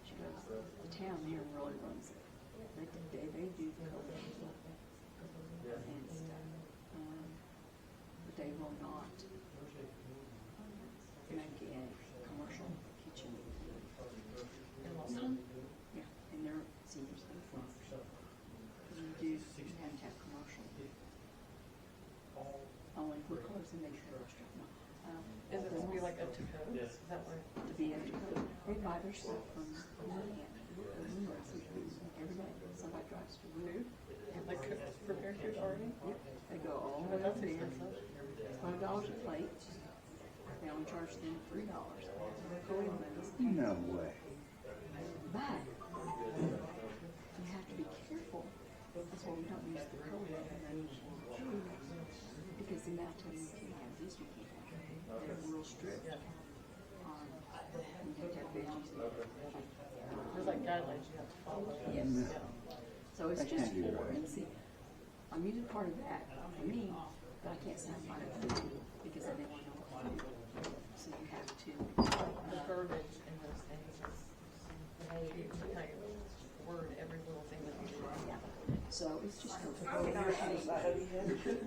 she goes, the town here really runs it. They do the coding and stuff. But they will not make a commercial kitchen. Yeah, and they're senior citizens. You have to have commercial. Only if we're closing, they should restaurant. Is it going to be like up to code? Is that where? To be able to cook. They buy their stuff from every day. Somebody drives to Wood. Like prepared food already? Yep. They go all the way up there. $5 a plate. They only charge them $3. Go in there. No way. But you have to be careful. That's why we don't use the code because the amount of time you can't have this, you can't have that. They're real strict on you have to have veggies. There's like guidelines you have to follow. Yes. Yeah. So it's just for, and see, I'm using part of that for me, but I can't sign by it because I didn't want to know what to do. So you have to. The verbiage in those things is, you kind of word every little thing that you do. Yeah. So it's just for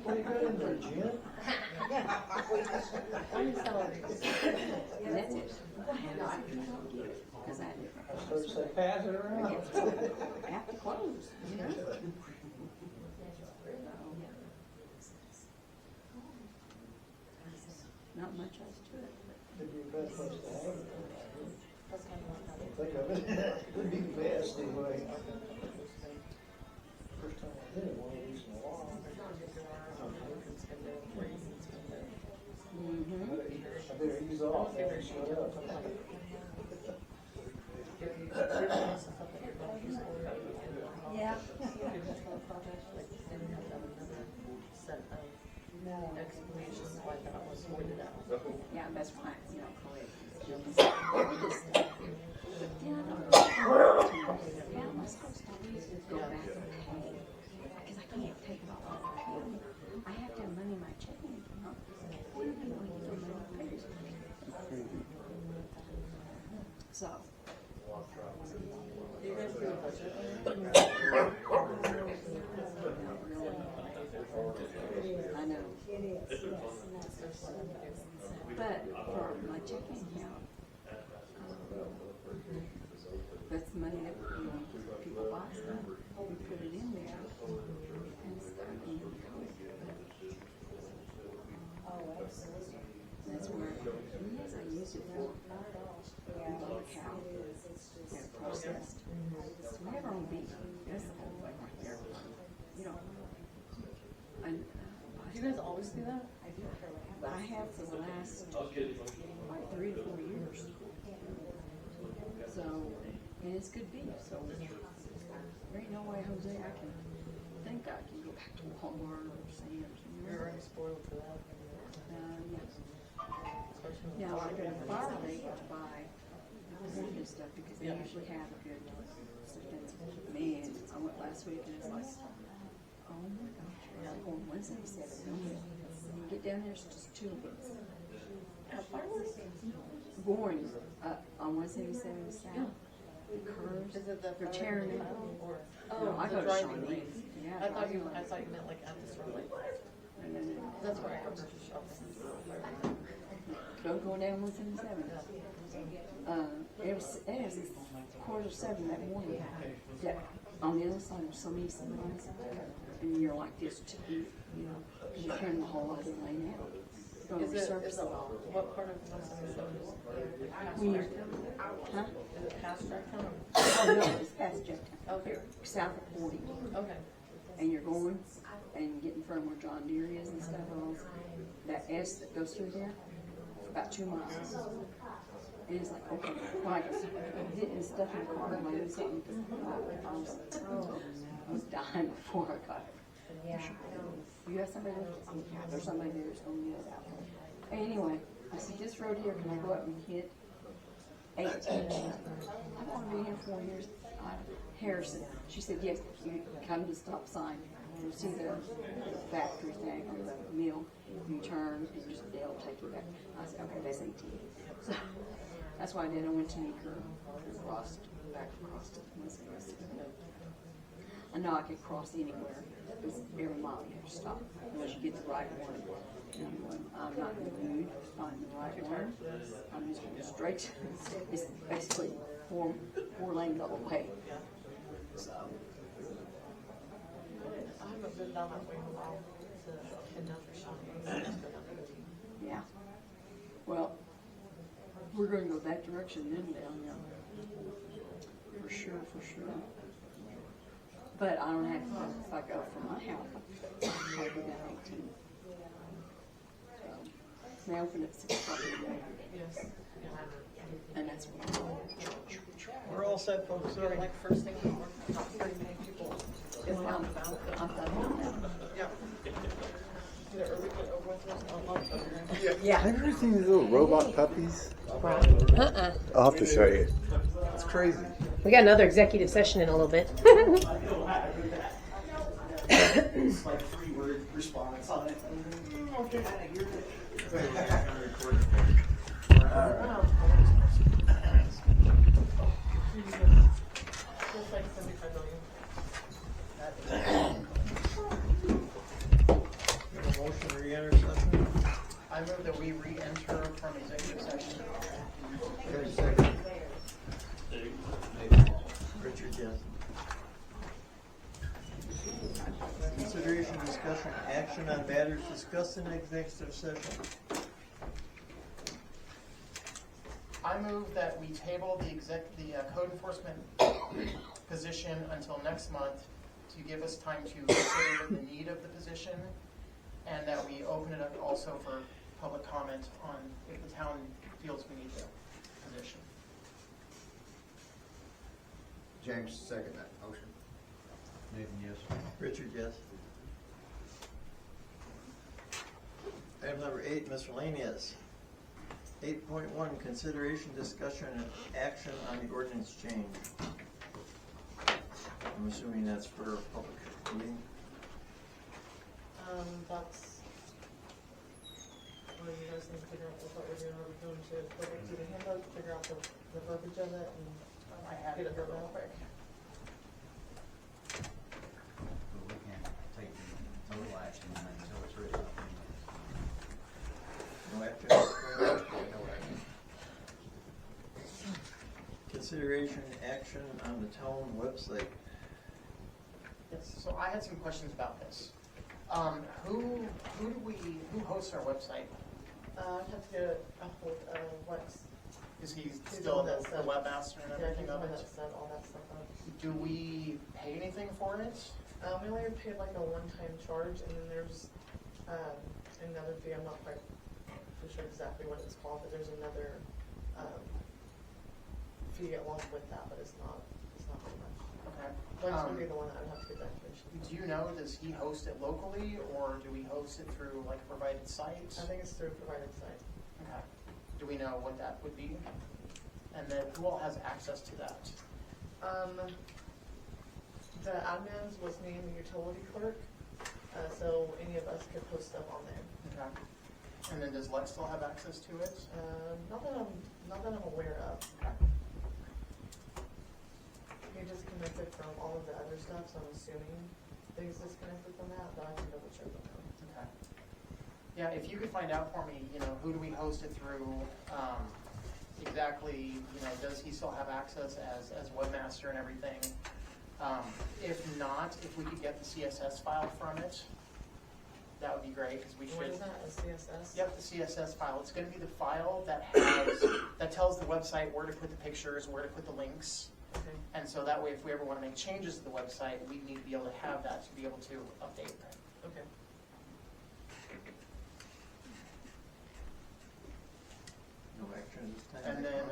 Pretty good in there, Jim. and that's it. And I don't get it because I had different. I started to say, pass it around. I have to close, you know? Not much else to it. It'd be the best place to have it. Think of it. It'd be the best anyway. First time I did it, one of these in a while. I better ease off and shut up. Yeah. Explanations why that was sorted out. Yeah, that's right, you know, correct. Yeah, am I supposed to go back and pay? Because I can't take it all out of him. I have to have money in my checking account. So. Do you guys do a budget? I know. But for my checking account, that's the money that people buy stuff. We put it in there and start in the code. That's where I use it for. We buy a cow. Get it processed. We have our own beef. That's the whole thing right there. You know. And, do you guys always do that? I have for the last like 3 to 4 years. So, and it's good beef. So there ain't no way, Jose, I can think I can go back to Walmart or Sam's. You're already spoiled for that. Yes. Now I go to the fire rate to buy this stuff because they usually have a good stuff. Man, I went last week and it's like, oh my gosh, I'm going 177. Get down there, it's just 2 of us. Going on 177 south. The curves, Is it the they're tearing it. or No, I the go to driving Shawnee. lanes? Yeah, I thought you driving meant like at the store lane. lanes. That's where I go to shopping. Don't go down 177. It was 7:15 that morning. That on the other side there's so many semis, and you're like this, you know, you're tearing the whole other lane out. going to Is it, resurface it all. what part of 177 is it? When you're, huh? Is it past Tryon? Oh, no, it's past Jefftown. Okay. South of 40. Okay. And you're going and getting from where John Deere is and stuff, all that S that goes through there, about 2 miles. And it's like, okay, well, I guess getting stuff in the car and I do something. I was dying before I got it. Yeah. You have somebody there? There's somebody there that's going to get it out. Anyway, I said, this road here, can I go up and hit 18? I've only been here 4 years. Harrison. She said, yes, you come to the stop sign. You see the factory thing or the mill. You turn and just they'll take you back. I said, okay, that's 18. So that's what I did. I went to Meeker and crossed back across to Mississippi. I know I could cross anywhere. It's every mile you have to stop unless you get the right one. And I'm not in the mood to find the right one. I'm just going straight. It's basically four lanes all the way. So. I haven't been down that way in a while to head down for shopping. Yeah. Well, we're going to go that direction then down there. For sure, for sure. But I don't have to, if I go from my house, I'll go down 18. So, they open at 6 o'clock in the day. Yes. And that's what We're all set, folks. Sorry, like first thing, we're not very many people. I'm done with that. Yeah. Get it over with, there's a lot of Have you ever seen these little robot puppies? I'll have to show you. It's crazy. We got another executive session in a little bit. It's like 3-word response on it. Okay. It's like 75 million. A motion to re-enter session? I move that we re-enter from executive session. Okay, second. Richard, yes. Consideration, discussion, action on matters discussed in executive session. I move that we table the code enforcement position until next month to give us time to consider the need of the position, and that we open it up also for public comment on if the town feels we need the position. James, second that motion. Nathan, yes. Richard, yes. Item number 8, miscellaneous. 8.1, consideration, discussion, and action on the ordinance change. I'm assuming that's for a public meeting. That's, well, you guys need to figure out what we're doing. Are we going to go back to the handbook, figure out the verbiage of it, and I have get it it here real real quick. We can't take total action until it's written. No action? No action. Consideration, action on the town website. Yes, so I had some questions about this. Who hosts our website? I'd have to get a hold of Lex. Is he He's still the one the that said- webmaster and Yeah, everything he's the of one it? that set all that stuff up. Do we pay anything for it? We only paid like a one-time charge, and then there's another fee. I'm not quite sure exactly what it's called, but there's another fee along with that, but it's not very much. Okay. Lex would be the one that I'd have to get that information. Do you know, does he host it locally, or do we host it through like a provided site? I think it's through a provided site. Okay. Do we know what that would be? And then who all has access to that? The admins was me and the utility clerk, so any of us could post stuff on there. Okay. And then does Lex still have access to it? Not that I'm aware of. Okay. He just connected from all of the other stuff, so I'm assuming that he's disconnected from that, but I can double check with him. Okay. Yeah, if you could find out for me, who do we host it through? Exactly, does he still have access as webmaster and everything? If not, if we could get the CSS file from it, that would be great, because we should. What is that, a CSS? Yep, the CSS file. It's gonna be the file that has, that tells the website where to put the pictures, where to put the links. Okay. And so that way, if we ever wanna make changes to the website, we need to be able to have that to be able to update that. Okay. No action this time. And then,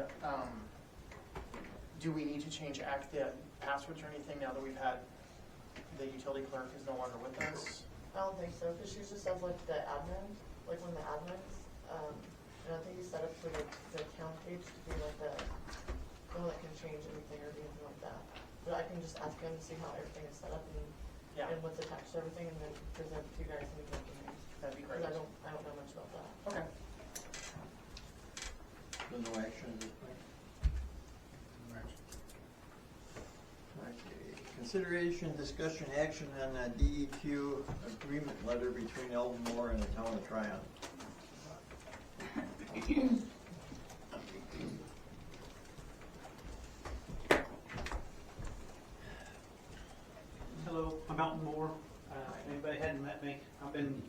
do we need to change active passwords or anything now that we've had, the utility clerk is no longer with us? I don't think so, because she just has like the admin, like one of the admins, and I think you set up for the account page to be like the one that can change anything or do anything like that. But I can just ask him to see how everything is set up and what's attached to everything, and then present to you guys and we can implement. That'd be great. Because I don't know much about that. Okay. So no action at this point? Okay, consideration, discussion, action on a DEQ agreement letter between Elmore and the town of Tryon. Hello, I'm Elton Moore. Anybody hadn't met me, I've been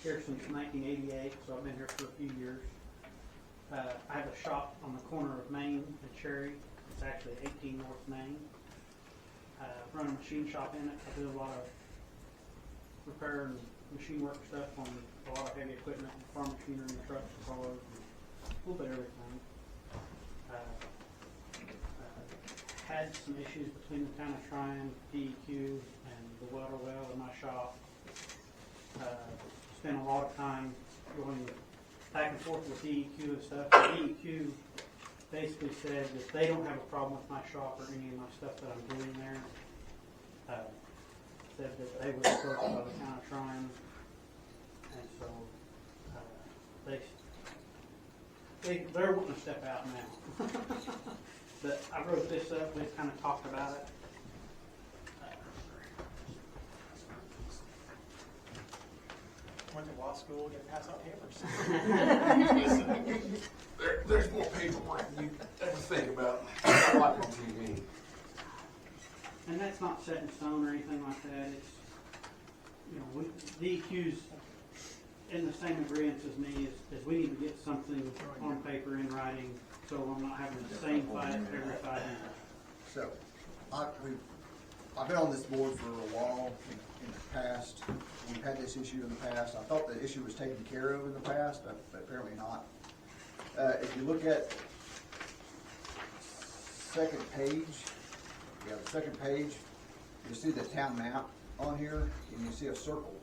here since 1988, so I've been here for a few years. I have a shop on the corner of Main and Cherry. It's actually 18 North Main. Run a machine shop in it. I do a lot of repair and machine work stuff on a lot of heavy equipment, farm machinery, trucks, cars, and a little bit of everything. Had some issues between the town of Tryon, DEQ, and the water well in my shop. Spent a lot of time going back and forth with DEQ and stuff. DEQ basically said that they don't have a problem with my shop or any of my stuff that I'm doing there. Said that they were approached by the town of Tryon, and so they're wanting to step out now. But I wrote this up. We kind of talked about it. Went to law school, get to pass out papers. There's more paperwork than you ever think about. I like on TV. And that's not set in stone or anything like that. It's, you know, DEQ's in the same agreement as me as we need to get something on paper in writing, so I'm not having the same fight every 5 years. So, I've been on this board for a while in the past. We've had this issue in the past. I thought the issue was taken care of in the past, but apparently not. If you look at second page, the second page, you see the town map on here, and you see a circle.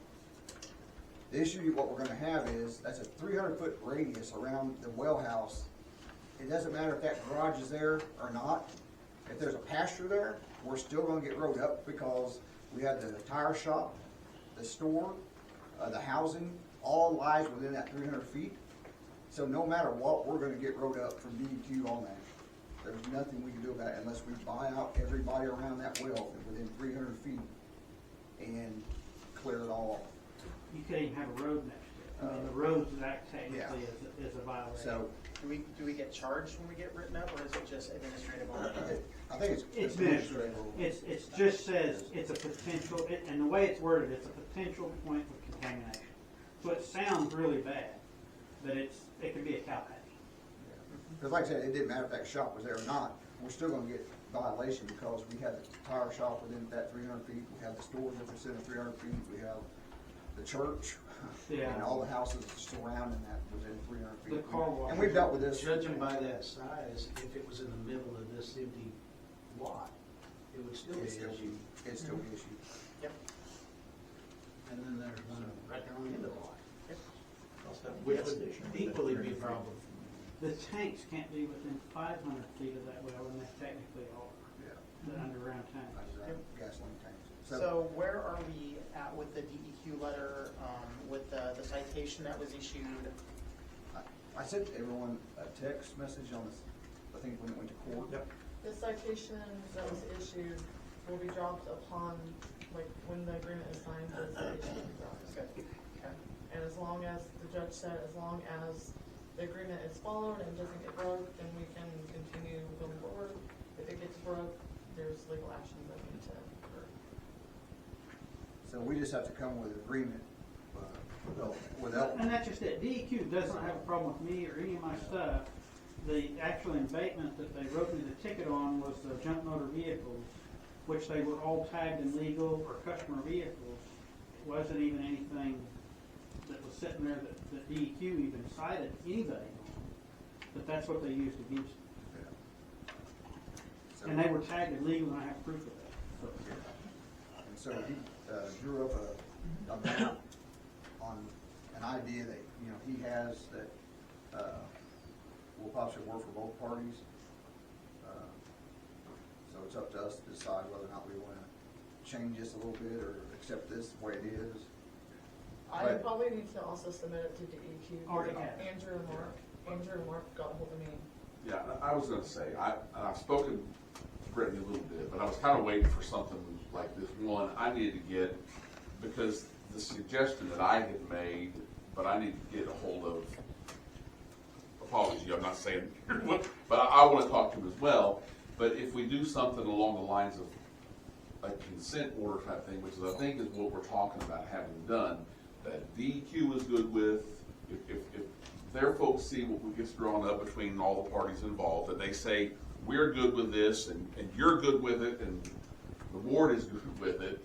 The issue, what we're gonna have is, that's a 300-foot radius around the well house. It doesn't matter if that garage is there or not. If there's a pasture there, we're still gonna get rode up because we have the tire shop, the store, the housing, all lies within that 300 feet. So no matter what, we're gonna get rode up from DEQ on that. There's nothing we can do about it unless we buy out everybody around that well within 300 feet and clear it all off. You can't even have a road next to it. I mean, the road's act technically is a violation. So, Do we get charged when we get written up, or is it just administrative only? I think it's administrative. It just says it's a potential, and the way it's worded, it's a potential point of contamination. So it sounds really bad, but it could be a cow patty. Because like I said, it didn't matter if that shop was there or not, we're still gonna get violation because we have the tire shop within that 300 feet, we have the stores within 300 feet, we have the church, and all the houses surrounding that within 300 feet. The car wash. And we've dealt with this. Judging by that size, if it was in the middle of this empty lot, it would still be It's an still, issue. it's still an issue. Yep. And then there's one right there on the end of the lot, Also, which would equally be a problem. The tanks can't be within 500 feet of that well, and they technically are. Yeah. The underground tanks. Gasoline tanks. So where are we at with the DEQ letter, with the citation that was issued? I sent everyone a text message on this, I think when it went to court. Yep. The citation that was issued will be dropped upon, like, when the agreement is signed, the citation will be dropped. Okay. And as long as, the judge said, as long as the agreement is followed and doesn't get broke, then we can continue going forward. If it gets broke, there's legal action that we need to occur. So we just have to come with an agreement No, without, And that's just it. DEQ does not have a problem with me or any of my stuff. The actual embankment that they wrote me the ticket on was the junk motor vehicles, which they were all tagged in legal or customer vehicles. It wasn't even anything that was sitting there that DEQ even cited anybody on. But that's what they used against me. so, And they were tagged in legal, and I have proof of that. and so he drew up a map on an idea that, you know, he has that will possibly work for both parties. So it's up to us to decide whether or not we want to change this a little bit or accept this the way it is. I But- probably need to also submit it to DEQ. Already have. Andrew and Mark got ahold of me. Yeah, I was gonna say, I've spoken to Brittney a little bit, but I was kind of waiting for something like this. One, I needed to get, because the suggestion that I had made, but I need to get a hold of, apology, I'm not saying, but I want to talk to him as well. But if we do something along the lines of a consent order type thing, which is, I think, is what we're talking about having done, that DEQ is good with, if their folks see what gets drawn up between all the parties involved, and they say, we're good with this, and you're good with it, and the board is good with it,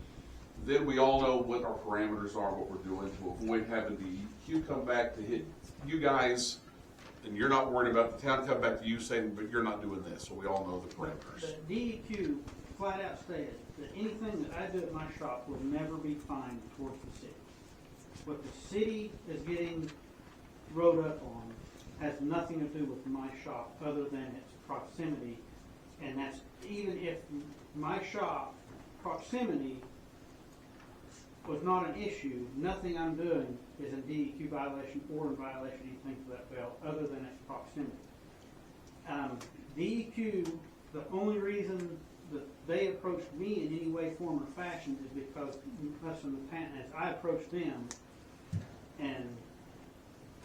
then we all know what our parameters are, what we're doing to avoid having DEQ come back to hit you guys, and you're not worried about the town come back to you saying, but you're not doing this, so we all know the parameters. The DEQ flat out stated that anything that I do at my shop will never be fined towards the city. What the city is getting wrote up on has nothing to do with my shop other than its proximity. And that's even if my shop proximity was not an issue, nothing I'm doing is a DEQ violation or in violation of anything to that belt other than its proximity. DEQ, the only reason that they approached me in any way, form, or fashion is because us in the town, as I approached them, and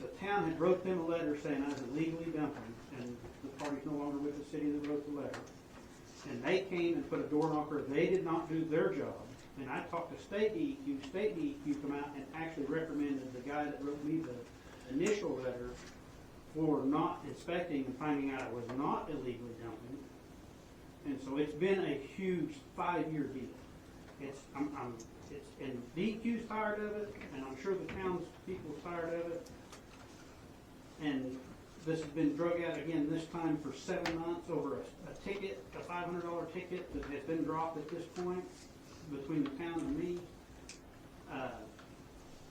the town had wrote them a letter saying I was illegally dumping, and the party's no longer with the city that wrote the letter. And they came and put a door knocker. They did not do their job. And I talked to state DEQ. State DEQ come out and actually reprimanded the guy that wrote me the initial letter for not inspecting and finding out I was not illegally dumping. And so it's been a huge 5-year deal. And DEQ's tired of it, and I'm sure the town's people's tired of it. And this has been drug out again this time for 7 months over a ticket, a $500 ticket that has been dropped at this point between the town and me.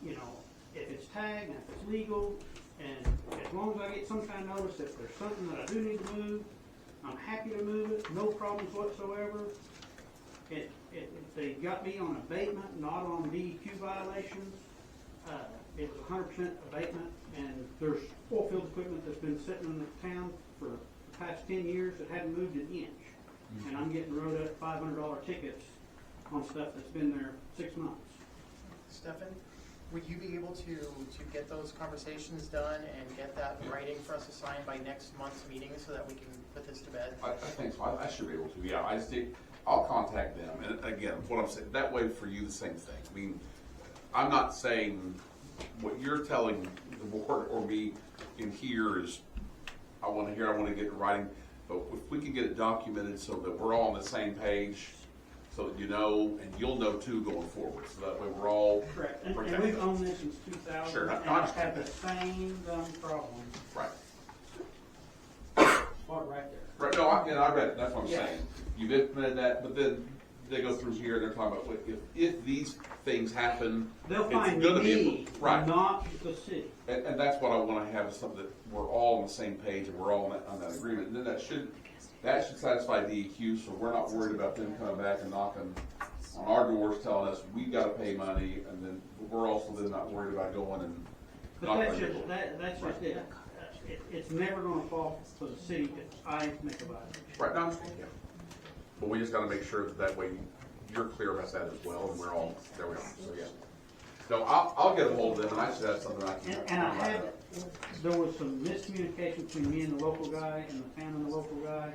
You know, if it's tagged and if it's legal, and as long as I get some kind of notice if there's something that I do need to move, I'm happy to move it, no problems whatsoever. They got me on abatement, not on DEQ violations. It was 100% abatement, and there's oil field equipment that's been sitting in the town for the past 10 years that hadn't moved an inch. And I'm getting wrote up $500 tickets on stuff that's been there 6 months. Stefan, would you be able to get those conversations done and get that in writing for us to sign by next month's meeting so that we can put this to bed? I think so. I should be able to. Yeah, I just think I'll contact them. And again, what I'm saying, that way for you, the same thing. I mean, I'm not saying what you're telling the board or me in here is I want to hear, I want to get it in writing. But if we can get it documented so that we're all on the same page, so that you know, and you'll know too going forward. So that way we're all Correct. And protected. we've owned this since 2000. Sure, I and I've understand had the same dumb problem. Right. Spot right there. Right, no, I read it, that's what I'm Yeah. saying. You've implemented that, but then they go through here, and they're talking about, if these things happen, They'll it's find gonna me, be, right. not the city. And that's what I wanna have, is something that we're all on the same page, and we're all on that agreement, and then that should satisfy DEQ, so we're not worried about them coming back and knocking on our doors, telling us we gotta pay money, and then we're also then not worried about going and But knocking that's on your just, door. that's just it. It's never gonna fall to the city if I make a violation. Right, no, I understand, yeah. But we just gotta make sure that way you're clear about that as well, and we're all, there we are, so yeah. No, I'll get a hold of them, and I should have something I can. And I had, there was some miscommunication between me and the local guy and the town and the local guy,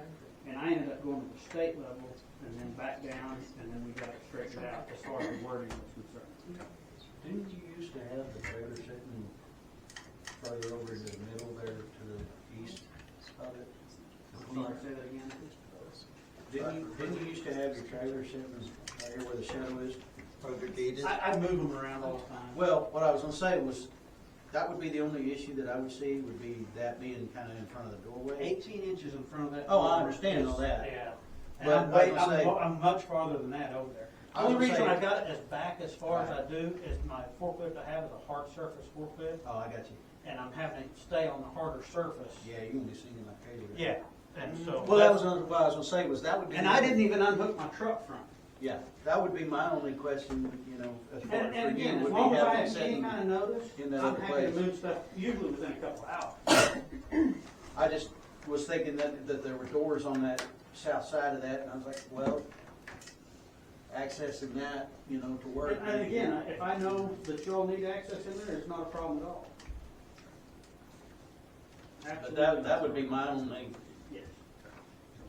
and I ended up going to the state level and then back down, and then we got it straightened out as far as the wording was concerned. Didn't you used to have the trailer sitting further over in the middle there to the east of it? Sorry, say that again? Didn't you used to have your trailer sitting right here where the shadow is? Or the gated? I move them around all the time. Well, what I was gonna say was, that would be the only issue that I would see, would be that being kinda in front of the doorway. 18 inches in front of that. Oh, I door understand all is- that. Yeah. And But I'm, I was gonna say- I'm much farther than that over there. The I was only gonna reason say- I got it as back as far as I do is my forklift I have is a hard surface forklift, Oh, I got you. and I'm having to stay on the harder surface. Yeah, you won't be seeing my trailer. Yeah, and so. Well, that was what I was gonna say, was that would be. And I didn't even unhook my truck from it. Yeah, that would be my only question, you know, as far as And for you, again, as would long be as I having have any sitting kind of notice, in that I'm other happy to place. move stuff, usually within a couple of hours. I just was thinking that there were doors on that south side of that, and I was like, well, accessing that, you know, to work. And again, if I know that you all need access in there, it's not a problem at all. But that would be my only Yes.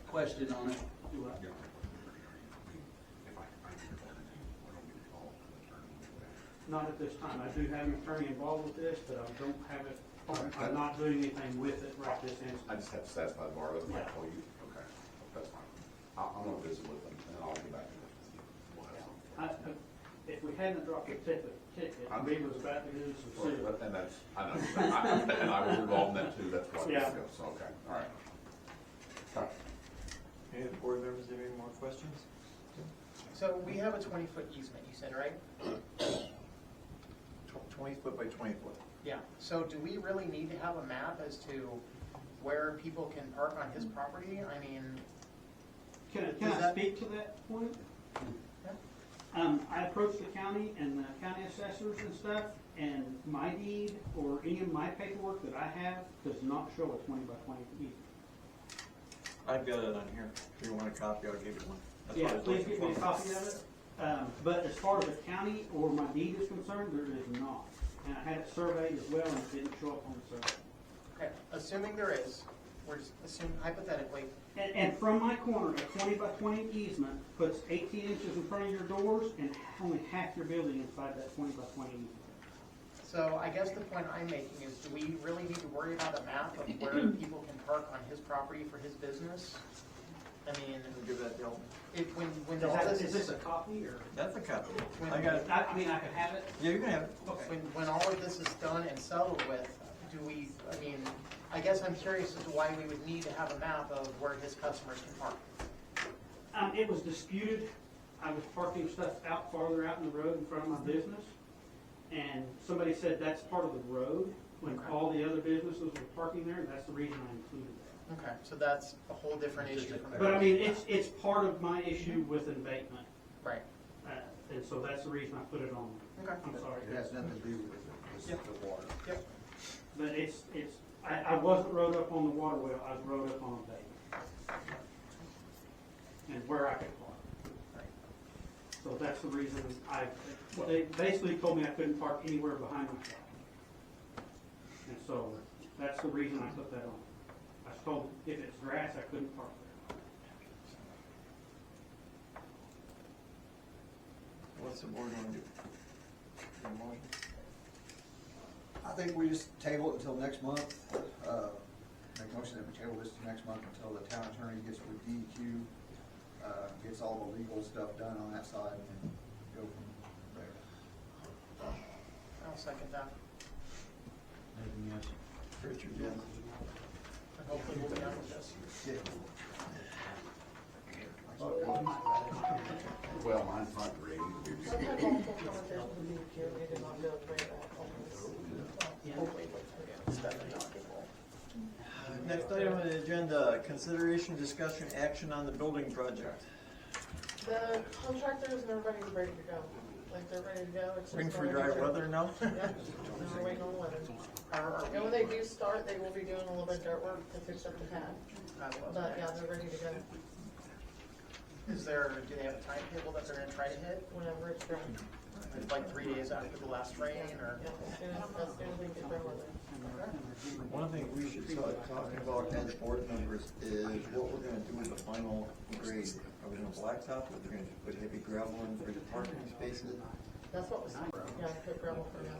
question on it. Do what? Not at this time. I do have an attorney involved with this, but I don't have it, I'm not doing anything with it right this instant. I just have to satisfy the bar, that's my Yeah. call you, okay, that's fine. I'm gonna visit with them, and I'll get back to you. We'll have some. If we hadn't dropped the ticket, we was about to do some soup. And that's, I know, and I was involved in that too, that's why, Yeah. so, okay, all right. Okay. Any of the board members have any more questions? So we have a 20-foot easement, you said, right? 20 foot by 20 foot. Yeah. So do we really need to have a map as to where people can park on his property? I mean, Can Is I that- speak to that point? Yeah. I approached the county and the county assessors and stuff, and my deed or any of my paperwork that I have does not show a 20 by 20 easement. I've got it on here. If you want a copy, I'll give you one. That's what I Yeah, was please looking give me a for. copy of it. But as far as the county or my deed is concerned, there is not. And I had it surveyed as well, and it didn't show up on the survey. okay, assuming there is, we're just assuming hypothetically, And from my corner, a 20 by 20 easement puts 18 inches in front of your doors and only half your building inside that 20 by 20 easement. so I guess the point I'm making is, do we really need to worry about a map of where people can park on his property for his business? I mean, I'll give that to Elton. when all this Is this a copy or? That's a copy. When- I got it. I mean, I could have it. Yeah, you can have it. Okay. when all of this is done and settled with, do we, I mean, I guess I'm curious as to why we would need to have a map of where his customers can park. It was disputed. I was parking stuff farther out in the road in front of my business. And somebody said that's part of the road when Okay. all the other businesses were parking there, and that's the reason I included that. Okay, so that's a whole different issue from. But I mean, it's part of my issue with embankment. Right. And so that's the reason I put it on. Okay. I'm sorry. It has nothing to do with it, it's the water. Yep. But I wasn't rode up on the water wheel, I was rode up on embankment. And where I could park. So that's the reason they basically told me I couldn't park anywhere behind my shop. And so that's the reason I put that on. I was told if it's grass, I couldn't park there. What's the board want to do? Got a motion? I think we just table it until next month. Make a motion that we table this to next month until the town attorney gets with DEQ, gets all the legal stuff done on that side, and then go from there. I'll second that. Anything else? Richard, yes. And hopefully we'll be done with this. Well, mine's not great. Sometimes I'll talk conversations with DEQ, and they did not go away that Hopefully, it's definitely not good. Next item on the agenda, consideration, discussion, action on the building project. The contractors and everybody's ready to go. Like, they're ready to go. It's just Spring for gonna dry be- weather now? Yeah, now we're waiting on the weather. And when they do start, they will be doing a little bit of dirt work to fix up the pad. But yeah, they're ready to go Do they have a timetable that they're gonna try to hit? whenever it's done. It's like 3 days after the last rain, or? Yeah, as soon as they get their weather. One thing we should start talking about as board members is what we're gonna do with the final grade. Are we gonna blacktop, are we gonna put heavy gravel in for the parking spaces? That's what was, yeah, put gravel for now.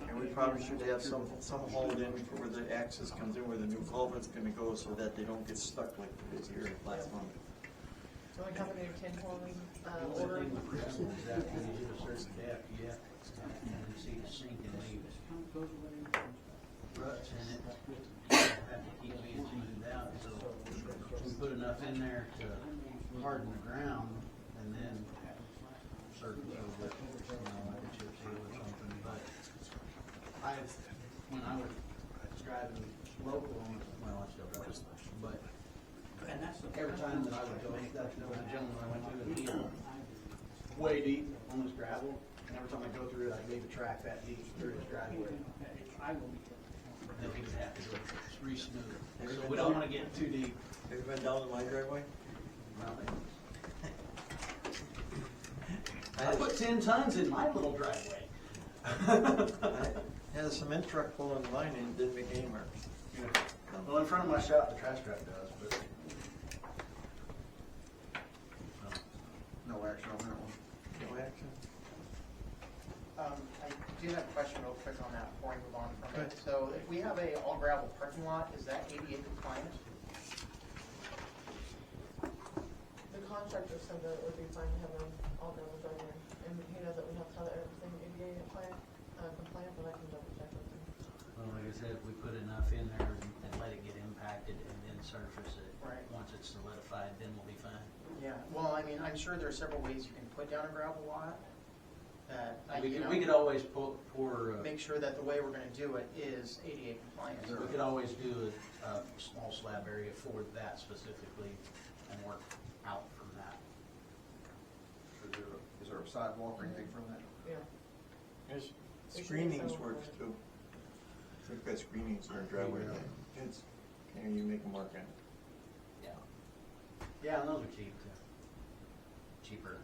And we probably should have some hauled in before the access comes in where the new culvert's gonna go so that they don't get stuck like this year last month. So we have a new 10-horn, order. Is that when you hit a certain depth, you see the sink and leaves ruts in it. You have to keep being smoothed out, so we put enough in there to harden the ground and then surface over it, like a chip seal or something. But when I was driving local, well, I still drive, but every time that I would go, that's the gentleman I went to, and he was way deep on this gravel, and every time I go through it, I gave a track that deep through his driveway. Then he would have to go re-smooth it. So we don't want to get too deep. Have you been down to my driveway? I put 10 tons in my little driveway. I had a cement truck pulling the line and it didn't make any marks. Well, in front of my shop, the trash truck does, but. No action on that one. No action. I do have a question real quick on that before I move on from it. So if we have a all gravel parking lot, is that ADA compliant? The contractor said that it would be fine to have an all gravel driveway, and he knows that we have to have everything ADA compliant, but I can double check with him. Well, like I said, if we put enough in there and let it get impacted and then surface it, Right. once it's solidified, then we'll be fine. Yeah, well, I mean, I'm sure there are several ways you can put down a gravel lot. That, We could always pour make sure that the way we're gonna do it is ADA compliant. we could always do a small slab area for that specifically and work out from that. Is there a sidewalk or anything from that? Yeah. There's screenings works too. We've got screenings in our driveway. It's, can you make them work in? Yeah. Yeah, and those are cheap too. Cheaper.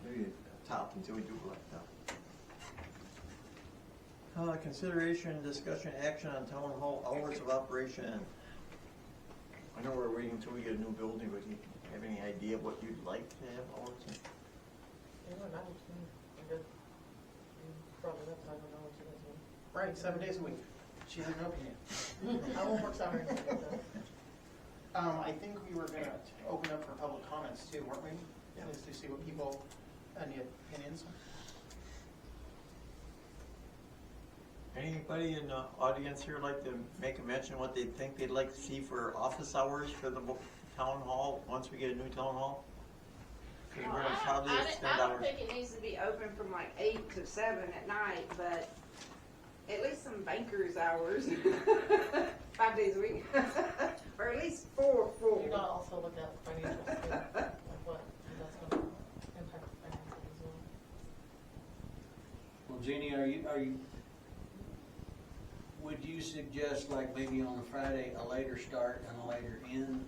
Maybe top until we do blacktop. Consideration, discussion, action on town hall hours of operation. I know we're waiting until we get a new building, but you have any idea of what you'd like to have hours in? It doesn't matter to me. I'm good. You brought it up, so I don't know what you guys want. Right, 7 days a week. She has no opinion. I won't work Saturdays. I think we were gonna open up for public comments too, weren't we? Yeah. Just to see what people, any opinions? Anybody in the audience here like to make a mention what they think they'd like to see for office hours for the town hall, once we get a new town hall? Okay, we're gonna probably extend I don't hours. think it needs to be open from like 8 to 7 at night, but at least some banker's hours, 5 days a week, or at least 4 full. You gotta also look at financials too, like what, that's gonna impact the finances as well. Well, Jeannie, are you, would you suggest like maybe on a Friday, a later start and a later end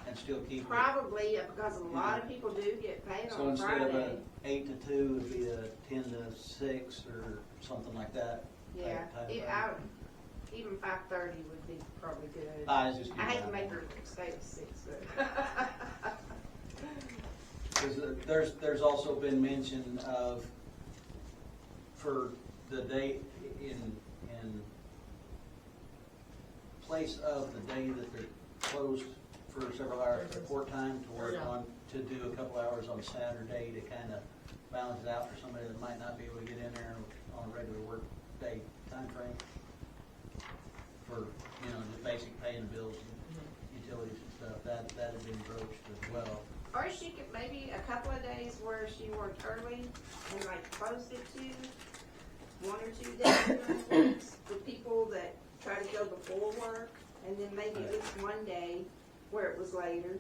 and still keep it? Probably, because a lot of people do get paid So on instead of Friday. a 8 to 2, it'd be a 10 to 6 or something like that? Yeah, type it, thing? even 5:30 would be probably good. I was just I hate to kidding. make her stay to 6, but. Because there's also been mention of, for the date in place of the day that they're closed for several hours for court time, to work on, to do a couple hours on Saturday to kind of balance it out for somebody that might not be able to get in there on a regular work day time frame. For, the basic paying bills and utilities and stuff, that had been broached as well. Or she could maybe a couple of days where she worked early and like closed at 2, 1 or 2 days for people that try to go before work, and then maybe at least one day where it was later.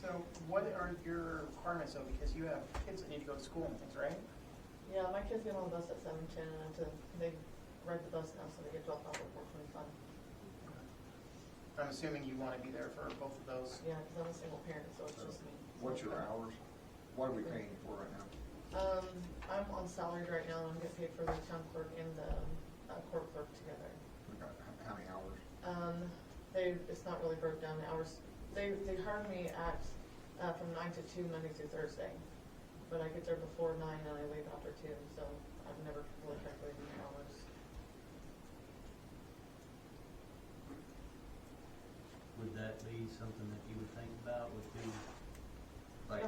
So what are your requirements though, because you have kids that need to go to school and things, right? Yeah, my kids get on the bus at 7:10, and they ride the bus now, so they get dropped off at 4:25. I'm assuming you want to be there for both of those. Yeah, because I'm a single parent, so it's just me. What's your hours? What are we paying for right now? I'm on salary right now, and I'm getting paid for the town clerk and the court clerk together. How many hours? It's not really broke down the hours. They hired me at from 9 to 2 Monday through Thursday, but I get there before 9 and I leave after 2, so I've never really calculated the hours. Would that be something that you would think about, would be, like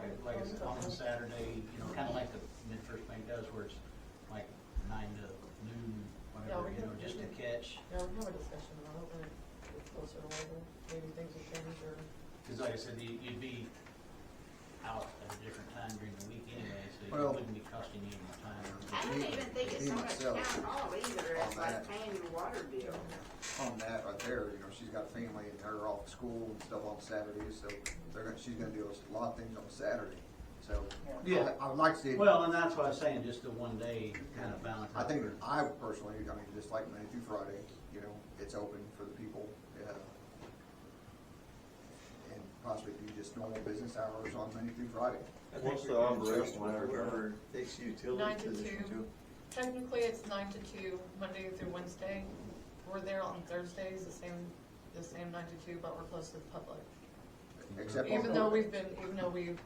on a Saturday, you know, kinda like the Mid-First Bank does, where it's like 9 to noon, whatever, you know, just to catch? Yeah, we can have a discussion about it when it gets closer to later, maybe things will change or. Cause like I said, you'd be out at a different time during the week anyway, so it Well- wouldn't be costing you any more time. I don't even think it's so much town hall either, it's like paying your water bill. On that right there, you know, she's got family and her off school and stuff on Saturdays, so she's gonna do a lot of things on Saturday. So, Yeah. I would like to see. Well, and that's why I was saying, just the one day kind of balance. I think I personally, I mean, just like Monday through Friday, you know, it's open for the people. And possibly do just normal business hours on Monday through Friday. What's the operation hours? Takes 9 utility to position 2. too. Technically, it's 9 to 2, Monday through Wednesday. We're there on Thursdays, the same 9 to 2, but we're closed to the public. Except Even though we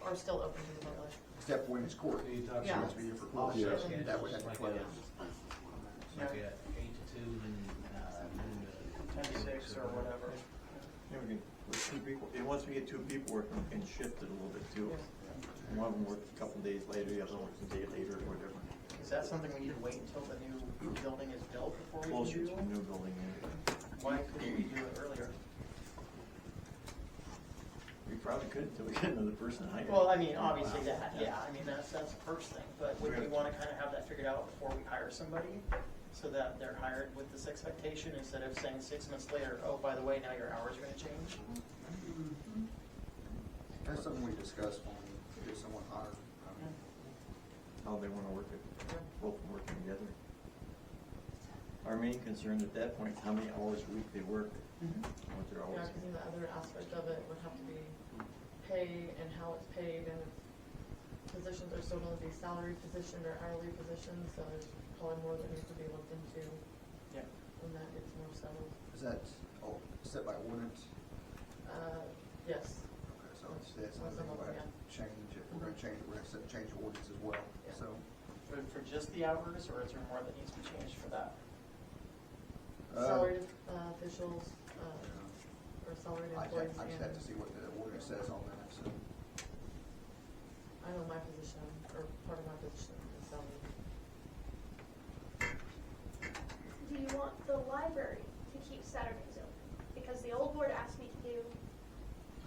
are still open to the public. Except when it's court. She Yeah. has to be here for court. Yeah. That would have to Like close. Like a 8 to 2 and noon to 10 to 6 or whatever. Yeah, we can, with two people, and once we get two people working, we can shift it a little bit too. One of them works a couple days later, the other one works a day later or whatever. Is that something we need to wait until the new building is built before we Closer can to do? the new building, yeah. Why couldn't we do it earlier? We probably could until we get another person hired. Well, I mean, obviously that, yeah, I mean, that's the first thing, but would we wanna kinda have that figured out before we hire somebody? So that they're hired with this expectation instead of saying 6 months later, oh, by the way, now your hours are gonna change? That's something we discussed when we get someone hired. How they wanna work it, both working together. Our main concern at that point is how many hours a week they work, what their Yeah, hours. because the other aspect of it would have to be pay and how it's paid, and if positions are still going to be salary position or hourly positions, so there's probably more that needs to be looked into Yeah. when that gets more settled. Is that set by ordinance? Yes. Okay, so that's something we'll have to change. If we're gonna change it, we're gonna change the ordinance as well, so. For just the hours, or is there more that needs to be changed for that? Salaried officials, or salaried I employees. just have to see what the ordinance says on that, so. I know my position, or part of my position is salaried. Do you want the library to keep Saturdays open? Because the old board asked me to do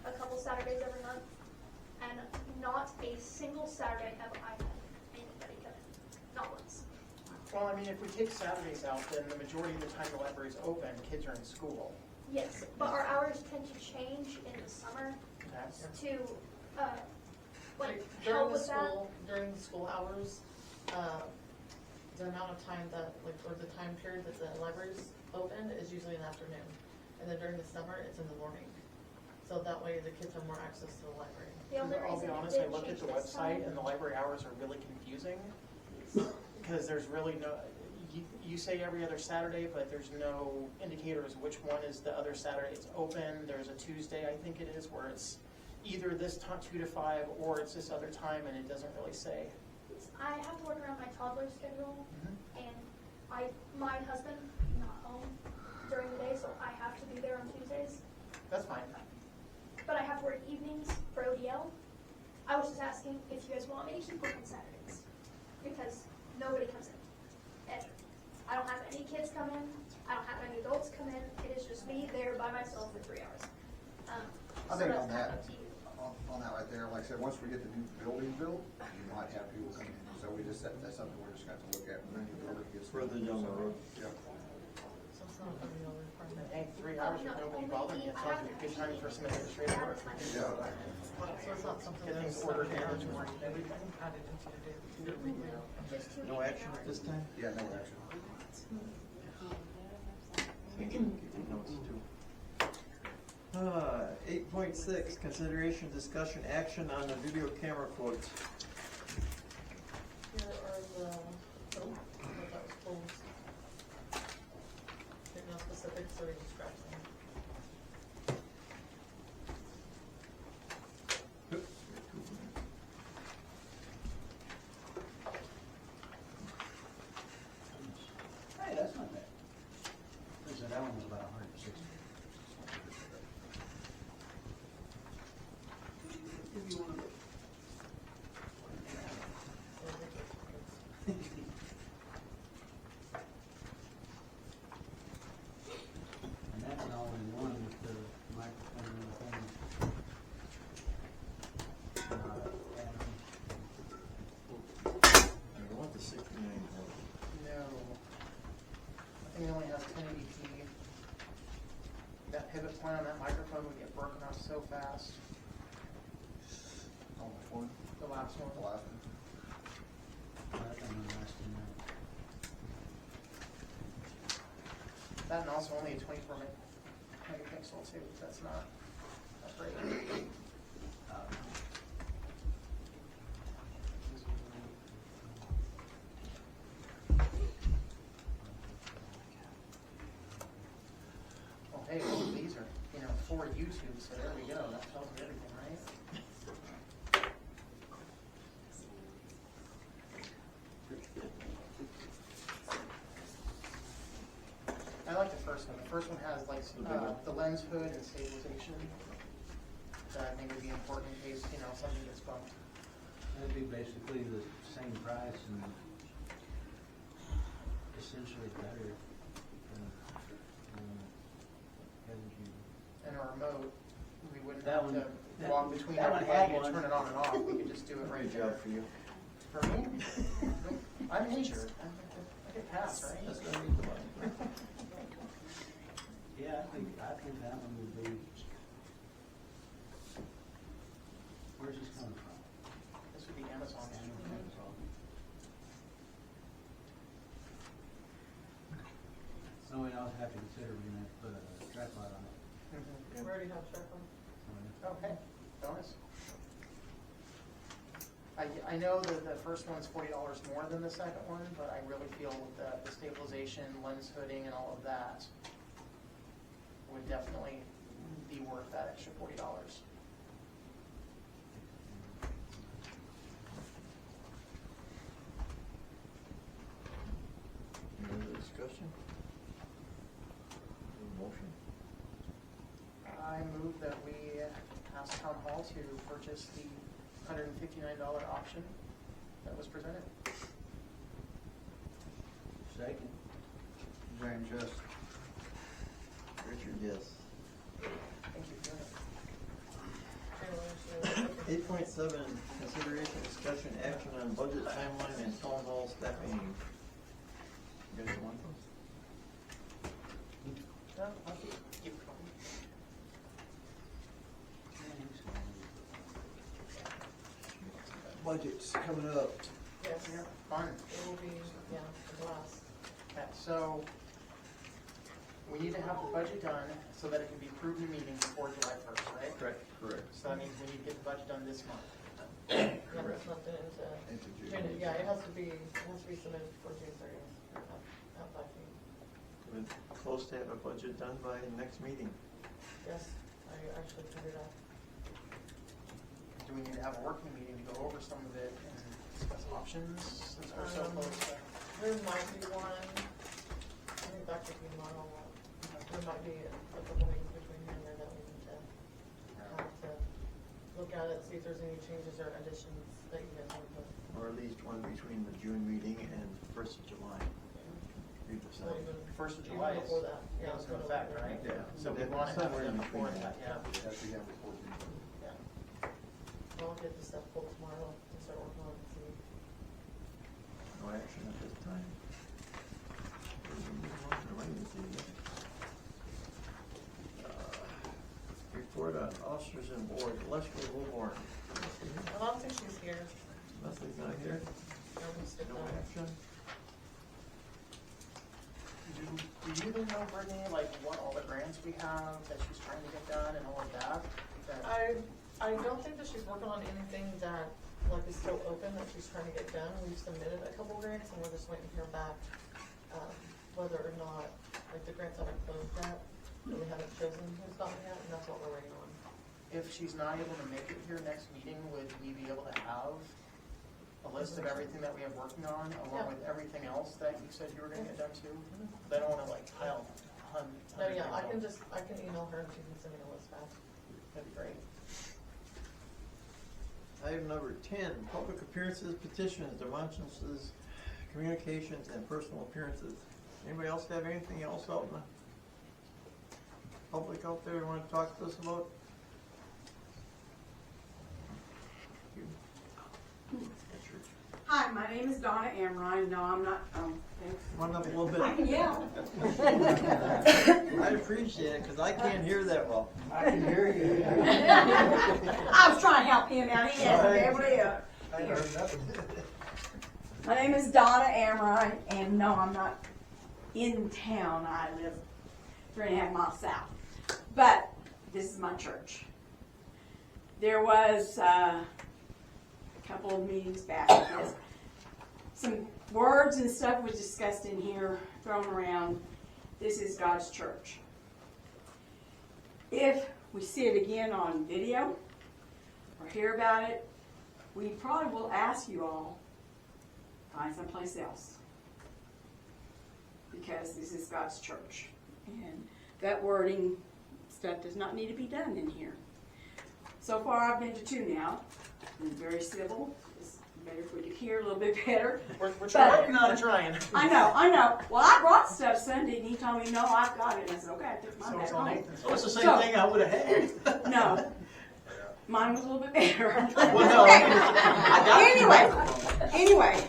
a couple Saturdays every month, and not a single Saturday have I had anybody come in, not once. Well, I mean, if we take Saturdays out, then the majority of the time the library's open, kids are in school. Yes, but our hours tend to change in the summer That's, to, like, During help the with that. school, during the school hours, the amount of time that, like, or the time period that the library's open is usually in the afternoon. And then during the summer, it's in the morning. So that way the kids have more access to the library. The only I'll be reason it honest, I did looked at change the this time. website and the library hours are really confusing. Because there's really no, you say every other Saturday, but there's no indicators which one is the other Saturday it's open. There's a Tuesday, I think it is, where it's either this time 2 to 5 or it's this other time, and it doesn't really say. I have to work around my toddler schedule, and my husband not home during the day, so I have to be there on Tuesdays. That's fine. But I have to work evenings for ODL. I was just asking if you guys want me to keep working Saturdays, because nobody comes in. And I don't have any kids come in. I don't have any adults come in. It is just me there by myself for 3 hours. I So think that's on kind of that, up to you. on that right there, like I said, once we get the new building built, you might have people come in. So we just, that's something we're just gonna have to look at when the building gets. Further down the road. Yeah. So it's not a real requirement. Hey, 3 hours with nobody bothering you, it sounds like a good time for some administrative work. So it's not something Get that's things ordered in. added into your day. No action at this time? Yeah, no action. Get the notes too. 8.6, consideration, discussion, action on the video camera quotes. Here are the, that was closed. There's no specifics, so we just scratch them. thing only has 1080p. That pivot point on that microphone would get broken up so fast. Oh, which one? The last one. The last one. That and also only a 24 megapixel too. That's not great. Well, hey, all of these are, for YouTube, so there we go. That tells me everything, right? I like the first one. The first one has like the lens hood and stabilization. That I think would be important in case, something gets bumped. That'd be basically the same price and essentially better than And a remote, we wouldn't That have one- to walk between that one everybody had and one. turn it on and off. We could just do it right there. for you. For me? I'm injured. I get passed, right? That's gonna need the money. Yeah, I think that one would be. Where's this coming from? This would be Amazon. No, we also have to consider we have to put a tripod on it. Mm-hmm. We already have Tryon. Okay, bonus. I know that the first one's $40 more than the second one, but I really feel that the stabilization, lens hooding, and all of that would definitely be worth that extra $40. Any other discussion? Motion? I move that we ask Town Hall to purchase the $159 option that was presented. Second. James, yes. Richard, yes. Thank you for doing it. 8.7, consideration, discussion, action on budget timeline and town hall staff meeting. You guys want those? No, I'll keep going. Budget's coming up. Yes, Fun. it will be, the last. Okay, so we need to have the budget done so that it can be approved in meeting before July 1st, right? Correct. So that means we need to get the budget done this month. Yeah, it's not into Into June. June. Yeah, it has to be submitted before June 30th. Not by June. We're close to have a budget done by next meeting. Yes, I actually figured out. Do we need to have a working meeting to go over some of it and discuss options since we're so close to? There might be one. I think back with you tomorrow. There might be a couple meetings between here and there that we need to have to look at it, see if there's any changes or additions that you guys want to put. Or at least one between the June meeting and 1st of July. Either So side. even- 1st of even July is before that. Yeah, goes it's into gonna effect, look right? Yeah. So we want to have it done before that, yeah. That's the before June. Yeah. I'll get the stuff pulled tomorrow and start working on it and see. No action at this time. Report on officers and board, Leslie Wilborn. I don't think she's here. Leslie's not here? No action? Do you even know, Brittany, like what all the grants we have that she's trying to get done and all of that? I don't think that she's working on anything that is still open that she's trying to get done. We've submitted a couple grants and we're just waiting to hear back whether or not the grants haven't closed yet. We haven't chosen who's gotten yet, and that's what we're waiting on. If she's not able to make it here next meeting, would we be able to have a list of everything that we have working on, along with everything else that you said you were gonna get done too? I don't wanna pile No, yeah, I can email her and she can send me a list back. That'd be great. Item number 10, public appearances, petitions, demonstrances, communications, and personal appearances. Anybody else have anything else out in the public out there you want to talk to us about? Hi, my name is Donna Amrine. No, I'm not, thanks. Run up a little bit. I can yell. I appreciate it, because I can't hear that well. I can hear you. I was trying to help him out. He hasn't been able to hear. I heard nothing. My name is Donna Amrine, and no, I'm not in town. I live 3.5 miles south. But this is my church. There was a couple of meetings back. Some words and stuff was discussed in here, thrown around. This is God's church. If we see it again on video or hear about it, we probably will ask you all, find someplace else. Because this is God's church. And that wording stuff does not need to be done in here. So far I've been to 2 now. Been very civil. It's better if we could hear a little bit better. We're trying. Not trying. I know. Well, I brought stuff Sunday and he told me, no, I've got it. And I said, okay, I took mine So back it's on home. Nathan's. So it's the same thing I would have had. No. Mine was a little bit better. Well, no, I got Anyway,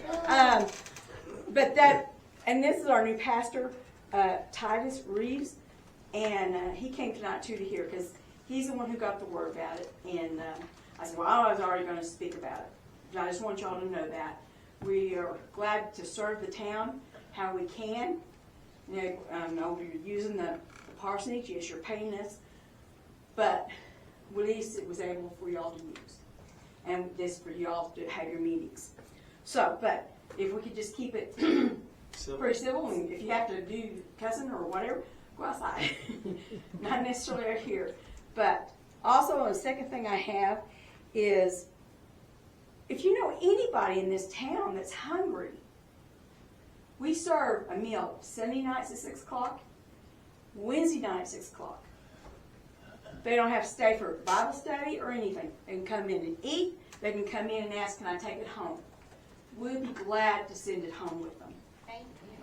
but that, and this is our new pastor, Titus Reeves, and he came tonight too to hear, because he's the one who got the word about it, and I said, well, I was already going to speak about it, but I just want y'all to know that. We are glad to serve the town how we can. You know, you're using the parsonage, yes, you're paying us, but at least it was able for y'all to use. And this for y'all to have your meetings. So, but if we could just keep it pretty civil, and if you have to do cussing or whatever, go outside. Not necessarily out here. But also, the second thing I have is, if you know anybody in this town that's hungry, we serve a meal Sunday nights at 6 o'clock, Wednesday nights at 6 o'clock. They don't have to stay for Bible study or anything. They can come in and eat. They can come in and ask, can I take it home? We'll be glad to send it home with them.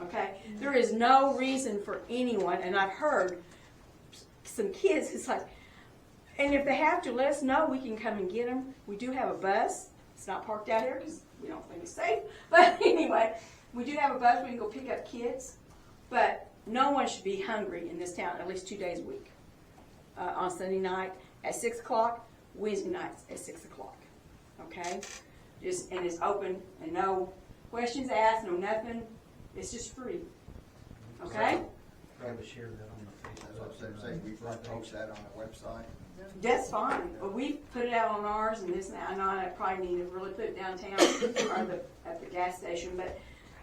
Okay? There is no reason for anyone, and I've heard some kids, it's like, and if they have to, let us know. We can come and get them. We do have a bus. It's not parked out here because we don't think it's safe. But anyway, we do have a bus. We can go pick up kids. But no one should be hungry in this town at least 2 days a week. On Sunday night at 6 o'clock, Wednesday nights at 6 o'clock. Okay? And it's open and no questions asked, no nothing. It's just free. Okay? Probably share that on the Facebook. That's what I'm saying, we post that on the website. That's fine, but we put it out on ours and this and that. I know I probably need to really put it downtown or at the gas station, but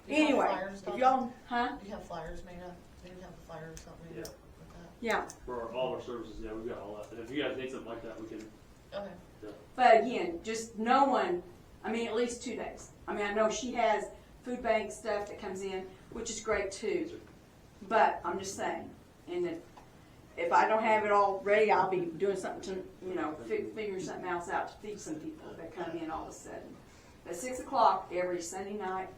anyway, if y'all, huh? Do you have flyers made up? Do you have the flyers something made up with that? Yeah. For all our services, yeah, we've got all that. And if you guys need something like that, we can. Okay. Yeah. But again, just no one, I mean, at least 2 days. I mean, I know she has food bank stuff that comes in, which is great too. But I'm just saying, and if I don't have it all ready, I'll be doing something to, you know, figuring something else out to feed some people that come in all of a sudden. At 6 o'clock every Sunday night,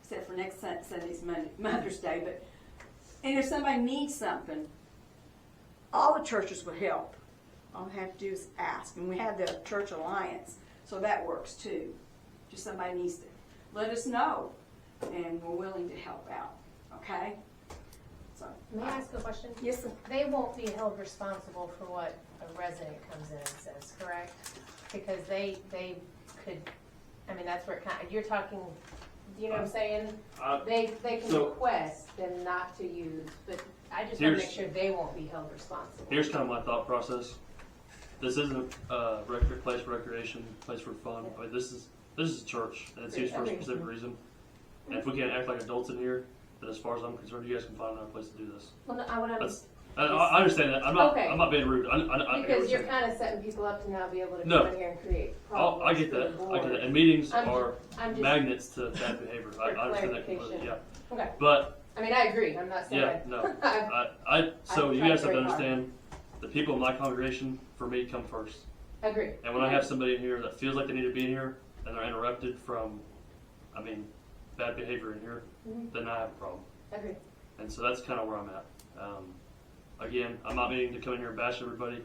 except for next Sunday's Mother's Day. But and if somebody needs something, all the churches would help. All they have to do is ask. And we have the Church Alliance, so that works too. Just somebody needs to let us know, and we're willing to help out. Okay? So. May I ask a question? Yes, sir. They won't be held responsible for what a resident comes in and says, correct? Because they could, I mean, that's where it kind of, you're talking, you know what I'm saying? They can request them not to use, but I just want to make sure they won't be held responsible. Here's kind of my thought process. This isn't a place for recreation, place for fun. I mean, this is a church, and it's used for a specific reason. And if we can't act like adults in here, then as far as I'm concerned, you guys can find another place to do this. Well, no, I understand that. I'm not being rude. Because you're kind of setting people up to not be able to come in here and create problems. I get that. I get that. And meetings are magnets to bad behavior. I understand that completely. Yeah. Okay. But I mean, I agree. I'm not saying. Yeah. No. So you guys have to understand, the people in my congregation, for me, come first. Agree. And when I have somebody in here that feels like they need to be in here, and they're interrupted from, bad behavior in here, then I have a problem. Agree. And so that's kind of where I'm at. Again, I'm not meaning to come in here and bash everybody,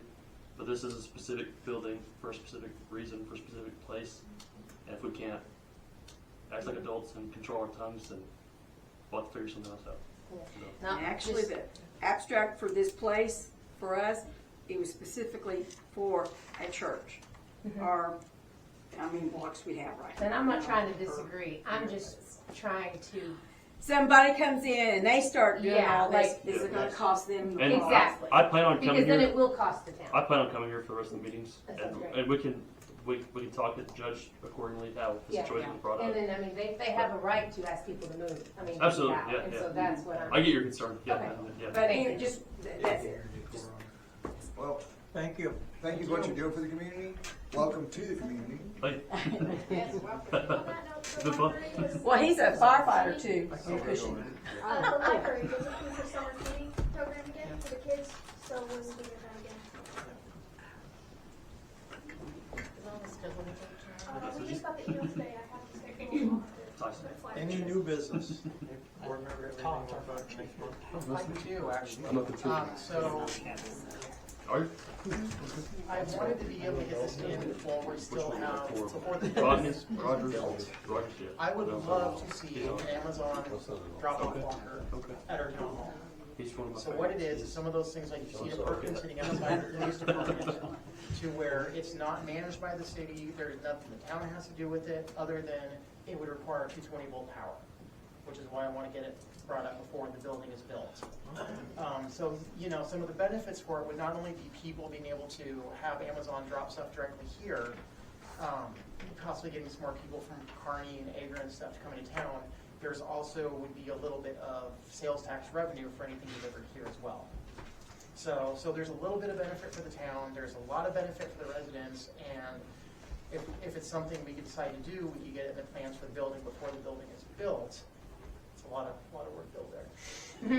but this is a specific building for a specific reason, for a specific place. And if we can't act like adults and control our tongues, then we'll have to figure something else out. So. And actually, the abstract for this place, for us, it was specifically for a church. Or, I mean, blocks we have right now. And I'm not trying to disagree. I'm just trying to. Somebody comes in and they start doing Yeah, all this, like- is it gonna cost them? And Exactly. I plan on coming Because then here. it will cost the town. I plan on coming here for the rest of the meetings, That sounds great. and we can talk and judge accordingly how the Yeah, situation is brought up. And then, I mean, they have a right to ask people to move. I mean, Absolutely, out. yeah, And yeah. so that's what I'm. I get your concern. Yeah, Okay. yeah. But anyway, just, that's it. Just- Well, Thank you. thank you for what you're doing for the community. Welcome to the community. Hey. Yes, welcome. On that note, the Good fun. library is- Well, he's a firefighter too. in Cushing. The library is looking for summer cleaning program again for the kids, so we'll be doing that again. Is that on the schedule? We just got the email today, I have to schedule on it. Any new business? Board member, everything more about next month? I do, actually. I'm not the two. So, Are you? I wanted to be able to get this in while we still have, before the Rodney's? building is Rogers? built. Rogers, yeah. I would love to see an Amazon drop-off locker Okay. at our town hall. He's one of my So what it is some of those things like you see the Perkins sitting outside the police department, to where it's not managed by the city, there's nothing the town has to do with it, other than it would require 220-volt power, which is why I want to get it brought up before the building is built. So, you know, some of the benefits for it would not only be people being able to have Amazon drop stuff directly here, possibly getting some more people from Kearney and Agra and stuff to come into town. There's also would be a little bit of sales tax revenue for anything delivered here as well. So there's a little bit of benefit for the town, there's a lot of benefit for the residents, and if it's something we could decide to do, we could get it in the plans for the building before the building is built. It's a lot of work built there.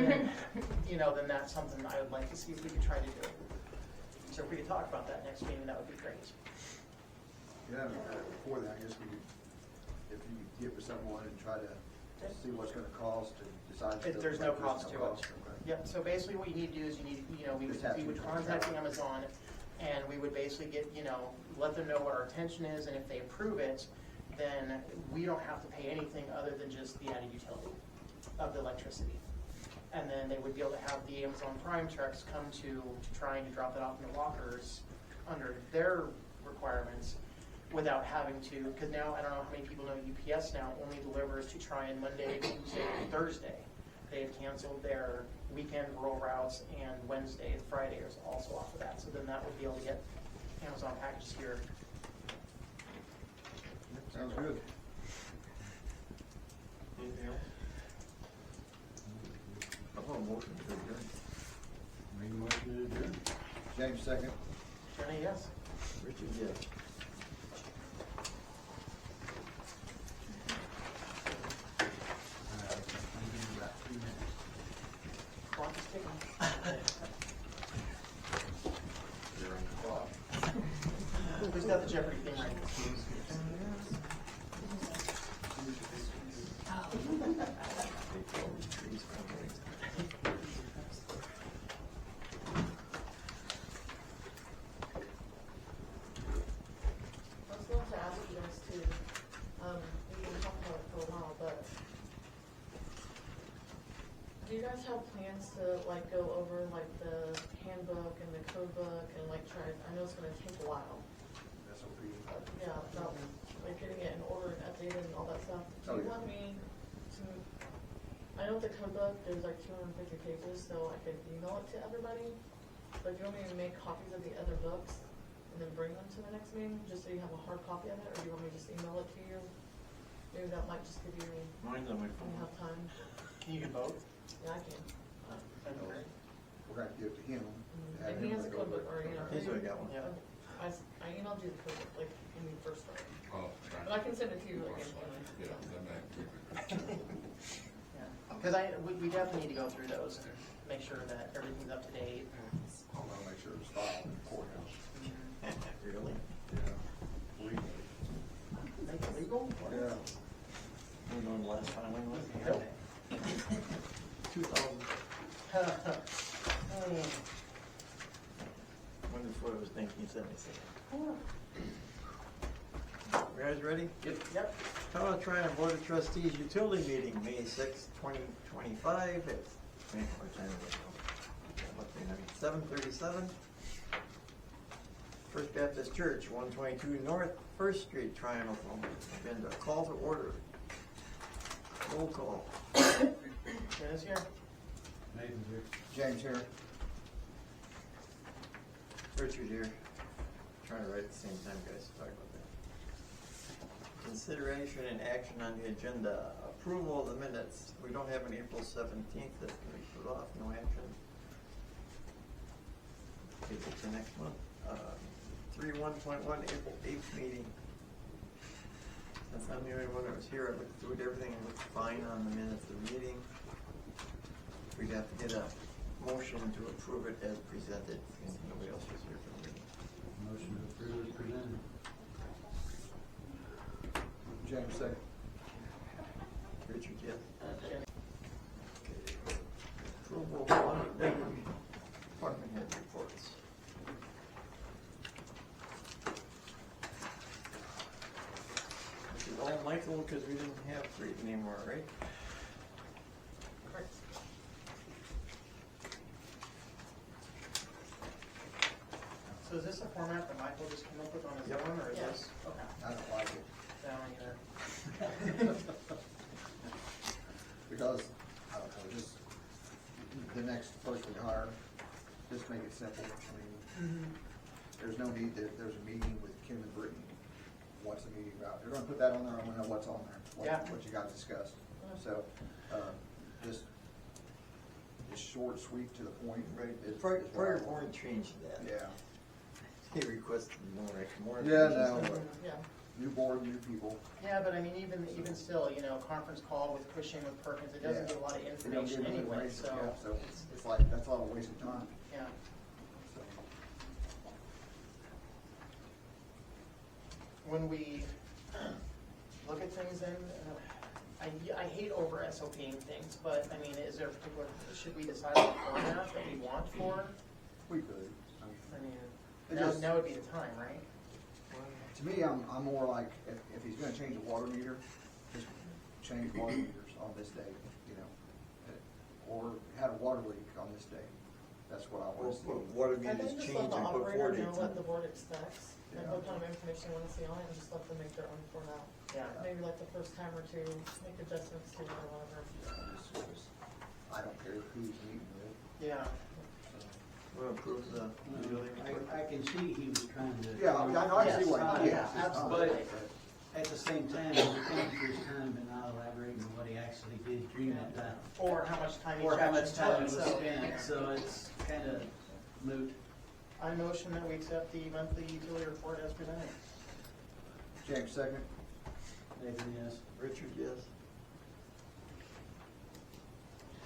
Then, you know, then that's something I would like to see if we could try to do. So if we could talk about that next meeting, that would be great. Yeah, before that, I guess we could, if you could get with someone and try to see what's gonna cost and decide. There's no cost to it. Okay. Yep, so basically what you need to do is we would contact Amazon, and we would basically get, let them know what our intention is, and if they approve it, then we don't have to pay anything other than just the added utility of the electricity. And then they would be able to have the Amazon Prime trucks come to trying to drop it off in the lockers under their requirements without having to, because now, I don't know how many people know UPS now only delivers to Tryon Monday, Tuesday, and Thursday. They have canceled their weekend rural routes, and Wednesday and Friday is also off of that. So then that would be able to get Amazon packages here. Sounds good. Anything else? I want a motion to adjourn. Make a motion to adjourn. James, second. Jenny, yes? Richard, yes. Clock is ticking. You're on the clock. Who's got the Jeopardy thing ready? I was going to ask you guys too, we've been talking about it for a while, but do you guys have plans to like go over like the handbook and the code book and like try, I know it's gonna take a while. Yeah, about like getting it in order and updated and all that stuff. Do you want me to, I know the code book, there's like 250 pages, so I could email it to everybody. But do you want me to make copies of the other books and then bring them to the next meeting, just so you have a hard copy of it, or do you want me to just email it to you? Maybe that might just give you, Mine's on my when phone. you have time. Can you get both? Yeah, I can. That'd be great. We're gonna give it to him. And he has a code book, or, He's already got one. Yeah. I emailed you the code book, like, when you first started. Oh, But I can send it to you again. yeah, that might. Because we definitely need to go through those and make sure that everything's up to date. I wanna make sure it's filed in the courthouse. Really? Yeah. Legally. Make it legal? Yeah. We're going the last time, when was it? Yep. 2000. Hmm. When before it was 1976. You guys ready? Yep. Town of Tryon Board of Trustees Utility Meeting, May 6th, 2025. It's, what time is it? 7:37. First Baptist Church, 122 North First Street, Tryon, Oklahoma. Agenda, call to order. Roll call. Dennis here. Nathan's here. James here. Richard here. Trying to write at the same time, guys. Sorry about that. Consideration and action on the agenda. Approval of the minutes. We don't have an April 17th that can be put off. No action. Okay, what's the next one? 3.1.1 April 8th meeting. Since I'm the only one that was here, I looked through it, everything looked fine on the minutes of the meeting. We'd have to get a motion to approve it as presented, since nobody else was here for the meeting. Motion to approve as presented. James second. Richard, yes. Okay. Approval of department head reports. This is all Michael, because we didn't have three anymore, right? Correct. So is this a format that Michael just came up with on his own, or is Yes. this? Okay. I don't like it. Down here. Because, I don't know, just the next person we hire, just make it simple. I mean, there's no need that if there's a meeting with Kim and Brittney, what's the meeting about? They're gonna put that on there, I wanna know what's on there, what you guys discussed. So, just short, sweet, to the point. Right. is Prior what I want. board changed that. Yeah. He requested more. Yeah, no. Yeah. New board, new people. Yeah, but I mean, even still, you know, conference call with Cushing, with Perkins, it doesn't Yeah. give a lot of They don't information give anyway, information, so. yeah, so it's like, that's a lot of waste of time. Yeah. So, When we look at things then, I hate over SOPing things, but I mean, is there a particular, should we decide on the format that we want for? We could. I mean, It now, just- now would be the time, right? To me, I'm more like, if he's gonna change a water meter, just change water meters on this day, you know? Or had a water leak on this day. That's what I want to see. Water I meters think just change let the and put operator forward know in what time. the board expects, and Yeah. what kind of information they wanna see on it, and just let them make their own format. Yeah. Maybe like the first time or two, make adjustments to it or whatever. I don't care who's meeting with. Yeah. We'll approve the utility report. I can see he was trying to. Yeah, I know, I see what, Yes. yes. Yeah, absolutely. But at the same time, he thanks for his time and not elaborating on what he actually did during that time. Or how much time each Or how much action time took, was so. spent, so it's kind of moot. I motion that we accept the monthly utility report as presented. James second. Nathan, yes. Richard, yes.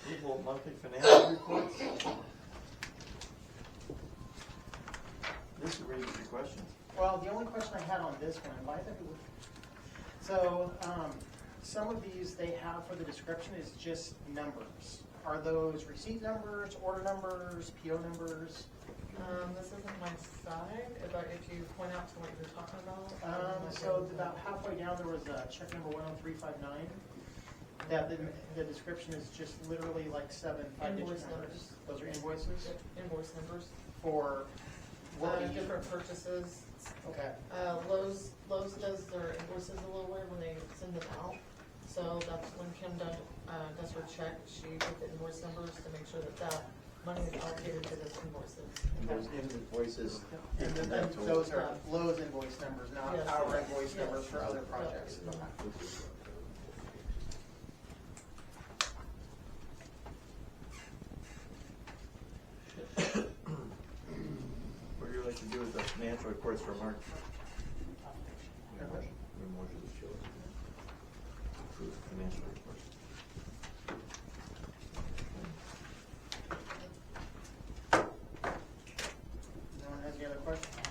Approval of monthly financial reports. This will read your questions. Well, the only question I had on this one, why is it? So, some of these they have for the description is just numbers. Are those receipt numbers, order numbers, PO numbers? This isn't my side, if you point out to what you're talking about. So about halfway down, there was a check number 10359. That the description is just literally like 7 5-digit Invoice numbers. numbers. Those are invoices Invoice numbers. for what we Different purchases. Okay. Lowe's does their invoices a little weird when they send them out. So that's when Kim does her check, she puts the invoice numbers to make sure that money is allocated to those invoices. And those invoices, And then incremental. those are Lowe's invoice numbers, not Yes. our invoice Yes. numbers for other projects. Yeah. What do you like to do with the financial reports for March? We motion to show approve financial reports. No one has any other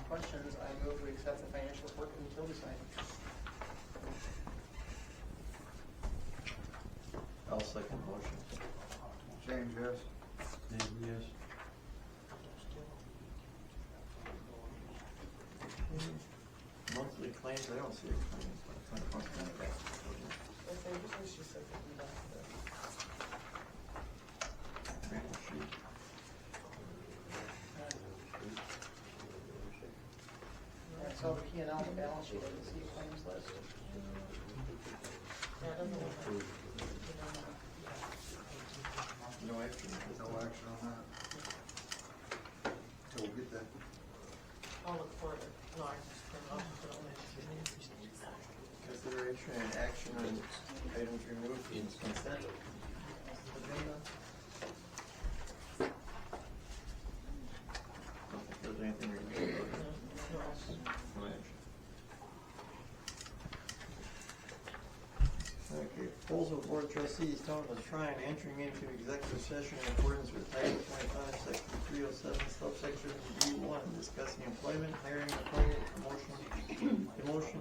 questions, I move we accept the financial report from the utility side. I'll second the motion. James, yes. Nathan, yes. Monthly claims, I don't see a claim. Alright, so the P&L, the balance sheet, and the C claims list. Yeah, it doesn't look like. No action on that. Till we get that. I'll look for it. No, I just turned it off. Put it on my screen. Consideration and action on items removed from consent agenda. I don't think there's anything removed. No action. Okay, proposal of Board of Trustees, Town of Tryon, entering into executive session in accordance with Title 25, Section 307, subsection B1, discussing employment, hiring, appointment, promotion, demotion,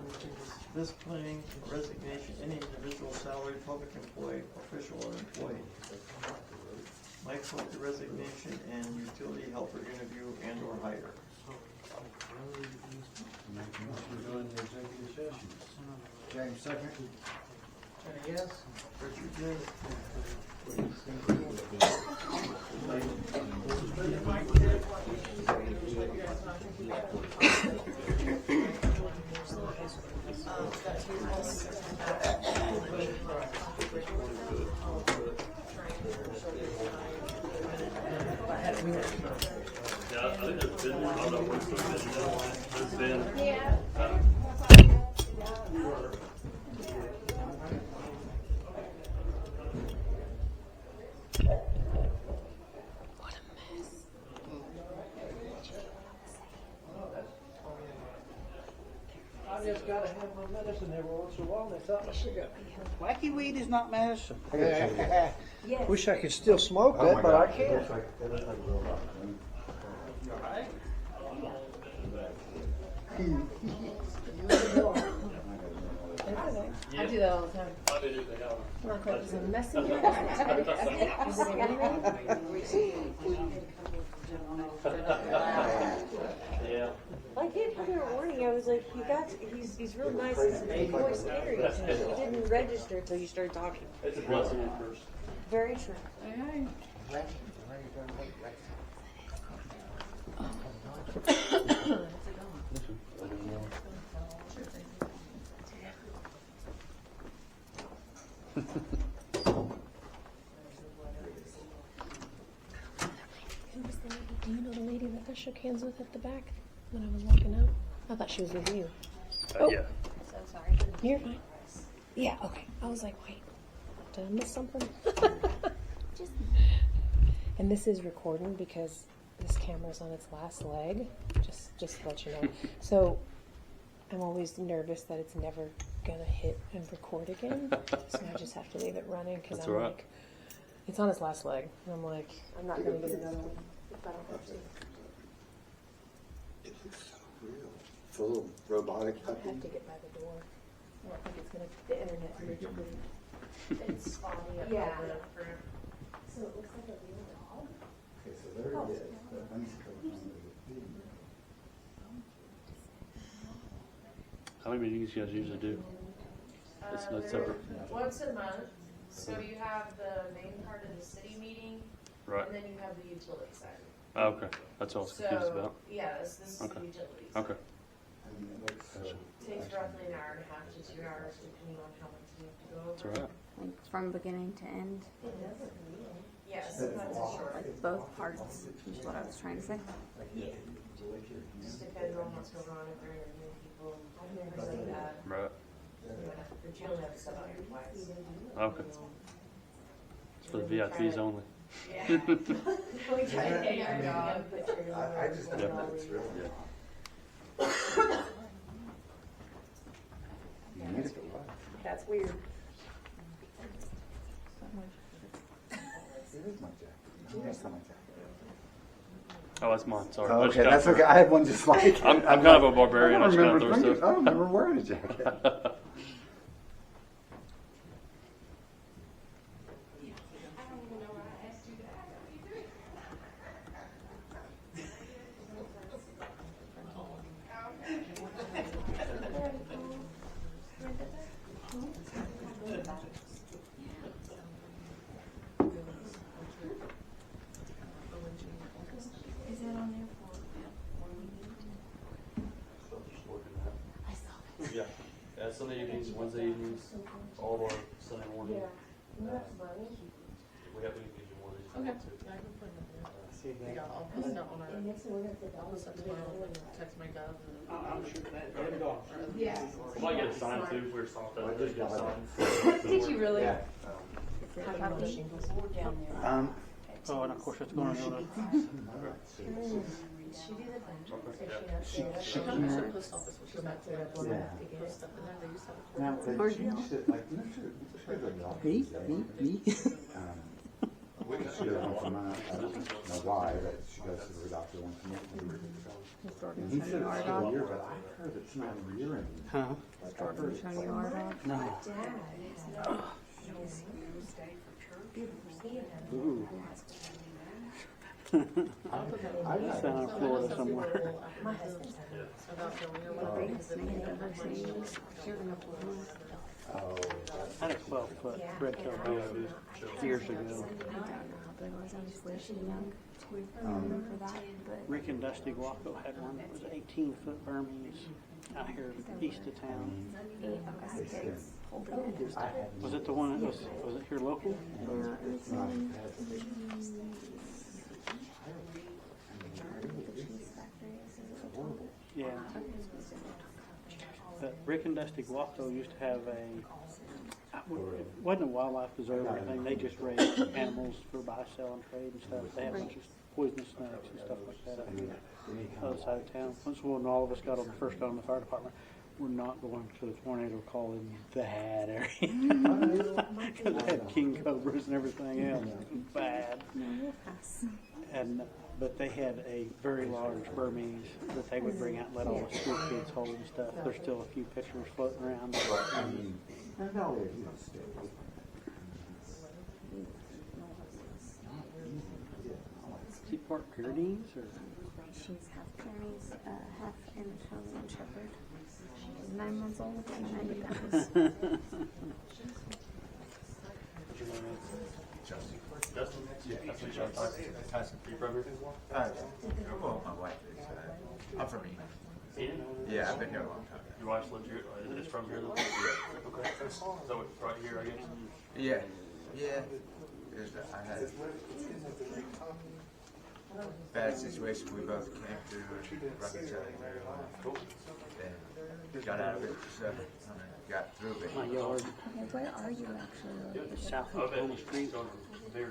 disciplining, resignation, any individual salaried public employee, official, or employee. Mike Hope, resignation, and utility helper interview and or hire. Make a motion to go into executive session. James, second. Jenny, yes? Richard, yes? Yeah, I think there's been, I don't know what's there's been. Yeah. I just gotta have my medicine every once in a while. They thought wacky weed is not medicine. Yes. Wish I could still smoke that, but I can't. I do that all the time. Look, it was a messy. Yeah. I gave him a warning. I was like, he's real nice. His voice scary. He didn't register until you started talking. It's a blessing at first. Very true. Do you know the lady that I shook hands with at the back when I was walking out? I thought she was with you. Yeah. So sorry. You're fine. Yeah, okay. I was like, wait, did I miss something? And this is recording because this camera's on its last leg, just to let you know. So I'm always nervous that it's never gonna hit and record again. So I just have to leave it running because I'm like, it's on its last leg. And I'm like, I'm not gonna get another one if I don't have to. It looks so real. Full of robotic I have to get by the door. I don't think it's gonna, the internet's really good. It's spawning up. Yeah. So it looks like a real dog. Okay, so there it is. The honeycomb under the feet. How many meetings you guys usually do? It's not separate. Once a month. So you have the main part of the city meeting, Right. and then you have the utility side. Oh, okay. That's all I was confused So, about. yeah, this is Okay. the utilities. Okay. Takes roughly an hour and a half to 2 hours, depending on how much you have to go over. That's all right. Like from beginning to end. Yeah, sometimes it's short. Like both parts is what I was trying to say. Yeah. Just depends on what's going on, if they're interviewing people, and things like that. Right. But you only have to sub out your twice. Okay. It's for the VIPs only. Yeah. We try to get your dog, but you're I just think that it's real. That's weird. It is my jacket. That's not my jacket. Oh, that's mine. Sorry. Oh, I just okay, got that's it. okay. I have one just like it. I'm kind of a barbarian. I I just don't kind of remember, throw stuff. I don't remember wearing a jacket. evenings, Wednesday evenings, all of our Sunday morning. We have to give you more of these. Okay. too. Yeah, I can put it in there. Yeah, I'll post it on our, I'll post it tomorrow and text my gov. I'm sure that dog. Yeah. We might get a sign too, if we're stopped at, just get a sign. Did you really? Yeah. How about the shingles down there? Oh, and of course it's going to go to. She Come to the post office, which is back to that. Yeah. Post stuff in there, they used to have. Now, they should, like, Me? she goes home from I don't know why, but she goes to the doctor once a month. And he said it's still a year, but I heard it's not a year anymore. Huh? No. Ooh. I just found out Florida somewhere. I had a 12-foot red-tailed dog years ago. Rick and Dusty Waco had one that was 18-foot Burmese out here east of town. Was it the one that was it here local? Yeah. But Rick and Dusty Waco used to have it wasn't a wildlife preserve or anything, they just raised animals for buy, sell, and trade and stuff. They had a bunch of poisonous snakes and stuff like that up here on the other side of town. Once when all of us first got on the fire department, we're not going to the tornado call in that area. Because they had king cobras and everything else. Bad. And but they had a very large Burmese that they would bring out and let all the school kids hold and stuff. There's still a few pictures floating around. Is he part Pyrenees or? She's half Pyrenees, half Anatolian Shepherd. She's 9 months old and 90 pounds. Justin? Yeah. That's what you're Tyson. You from here? Well, my wife is, I'm from Eden. Eden? Yeah, I've been here a long time. Your wife's lived here, is from here though? Yeah. Okay. So right here, I guess? Yeah, yeah. I had a bad situation we both came through and run each other through. Then got out of it, so got through it. My yard. Okay, where are you actually? South of Oklahoma Street,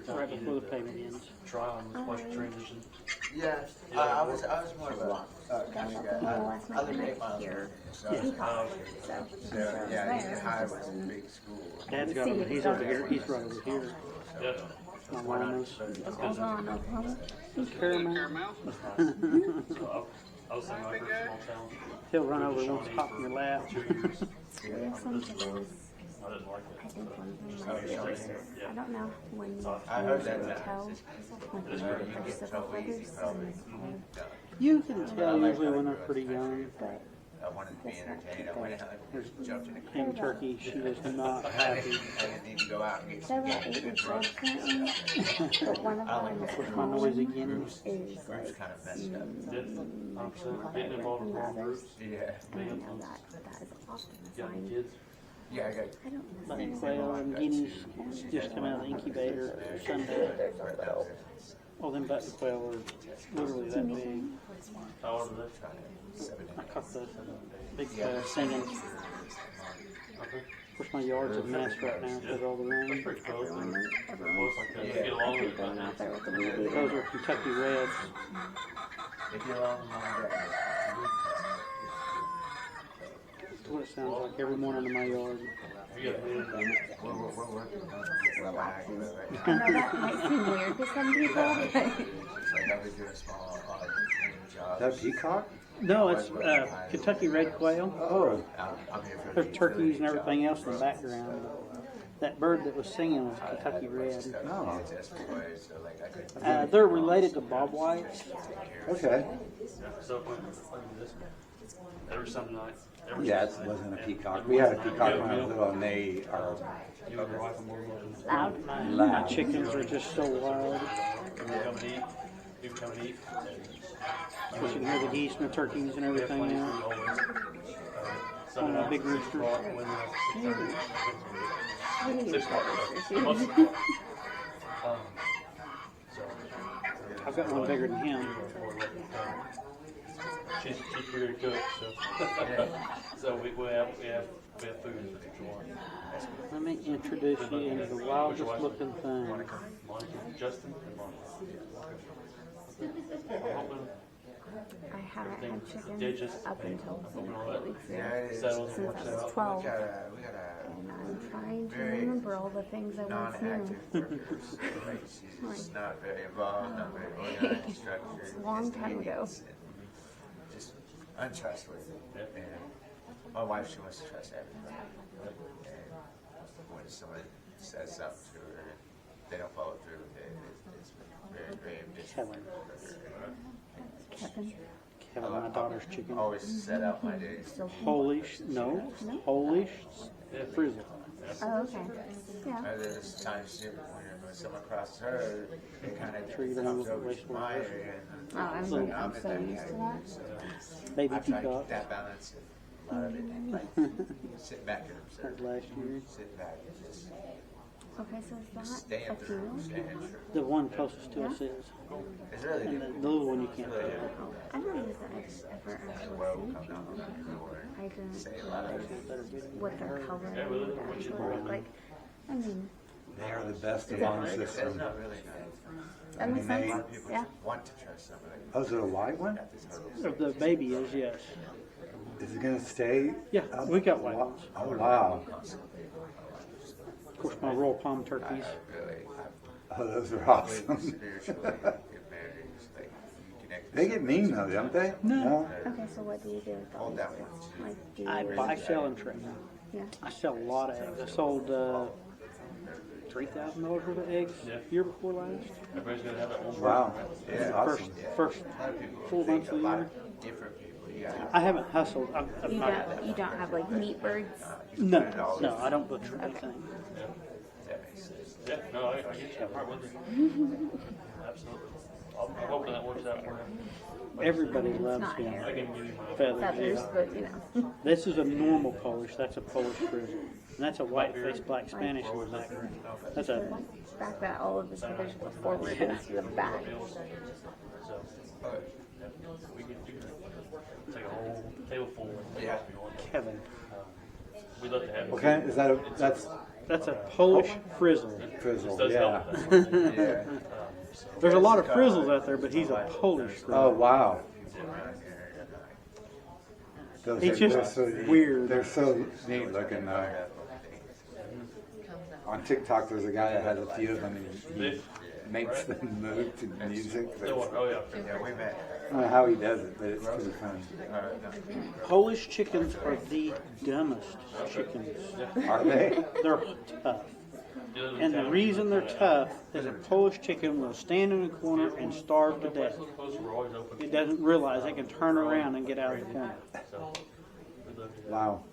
right before the payment ends. Tryon was quite a transition. Yeah, I was more of a country guy. I lived 8 miles here, so yeah, Eaton High was a big school. Dad's got him. He's over here. He's right over here. Yeah. My mom is. Oklahoma. Caramel. I was saying like a small town. He'll run over and wants to hop in your lap. 2 years. I didn't like it. I don't know when you I heard that tell You can tell usually when they're pretty young. I wanted to be entertained. I went out and jumped in a car. Kentucky, she is not happy. I didn't need to go out and get They're about 8 years old currently, but one of them Of course, my noisy guineas. is kind of messed up. Yeah, 100%. Getting involved in wrong groups. Yeah. and I know that is often a Got any sign. kids? Yeah, I got. I don't Like necessarily quail and guineas just come out of the incubator Sunday. Well, them button quail are literally that big. How old are they? I caught the big quail singing. Okay. Of course, my yard's a mess right now because of all the rain. That's pretty close. Close like that. They get along with going out there with the weed. Those are Kentucky Reds. They get along with my dad. That's what it sounds like every morning in my yard. We're working on Relaxes. I know that might seem weird to some people, but it's like I've been doing small jobs. Is that peacock? No, it's Kentucky Red Quail. Oh. I'm here for There's turkeys and everything else in the background. That bird that was singing was Kentucky Red. Oh. They're related to bobwhites. Okay. So, every Sunday night. Yeah, it wasn't a peacock. We had a peacock when I was little, and they are loud. My loud. chickens are just so wild. You come and eat. You can hear the geese and the turkeys and everything else. Sunday night, big 6 rooster. o'clock, Wednesday night, 6:30. We need 6 to o'clock. start So, this most of year. the- so, I've got one bigger than him. She's pretty good cook, so. So we have food for each one. Let me introduce you into the wildest looking thing. Monica, Justin, and Monica. I'm hoping I haven't had chicken digits up until hoping all 4 that weeks ago. settles and Since works I was out. 12. We got And I'm trying to very remember all the things I once knew. non-active workers. Like, she's not very involved, not very organized, structured. It's a long time ago. Just untrustworthy. And my wife, she wants to trust everybody. And when someone says something to her, they don't follow through with it. It's very, very difficult for her. Kevin? Kevin, my daughter's chicken. Always set out my days. Polish, no, Polish frizzle. Oh, okay. Yeah. There's times when someone crosses her, it kind of Sure you don't comes know over what to the my wastewater area. Oh, I'm so used to that. So Baby I try to peacock. keep that balance. A lot of it, like, sit back and observe. That last year. Sit back and just Okay, so is stay that a up there, funeral? stand true. The one closest to us is. It's really And good. the little one you can't Really tell. good. I don't know if I've ever actually Well, seen come down people before. I didn't say a lot of it. realize what their color would actually look like. I mean, They are the best Is it alarm hard? That's system. not really nice. that makes I mean, sense. People Yeah. want to trust somebody. Oh, is it a white one? Got this hurdle. Of the baby is, yes. Is it gonna stay? Yeah, we got white ones. Oh, wow. Of course, my Royal Palm turkeys. Really, Oh, those are awesome. spiritually, get married, it's like you connect. They get mean though, don't they? No. Okay, so what do you do with all Hold these that things? one. Like, do you... I buy, sell, and trade. Yeah. I sell a lot of eggs. I sold $3,000 worth of eggs year before last. Everybody's gonna have that one. Wow. That's Yeah. awesome. First A lot of people 4 think months a of the lot year. of different people. You got I haven't hustled. I'm You not, don't have like meat birds? no, I don't butcher anything. that makes sense. Yeah, no, I get you. I'm right with you. Absolutely. I'm hoping that works out for him. Everybody loves not him. hair. I can give you my Feathers. Feathers, but you know. This is a normal Polish. That's a Polish frizzle. And that's a white-faced black Spanish in the background. That's a Back that all of his feathers go forward into the back. So, we can do that. Take a whole table full. Yeah. Kevin. We'd love to have it. Okay, is that a, That's a Polish frizzle. frizzle? Does Yeah. help. Yeah. There's a lot of frizzles out there, but he's a Polish frizzle. Oh, wow. Those He's are, just they're so weird. They're so neat looking though. On TikTok, there's a guy that has a few of them and he makes them move to music. Oh, yeah. Yeah, we met. I don't know how he does it, but it's pretty funny. Polish chickens are the dumbest chickens. Are they? They're tough. And the reason they're tough is a Polish chicken will stand in the corner and starve to death. It doesn't realize it can turn around and get out of the corner. Wow.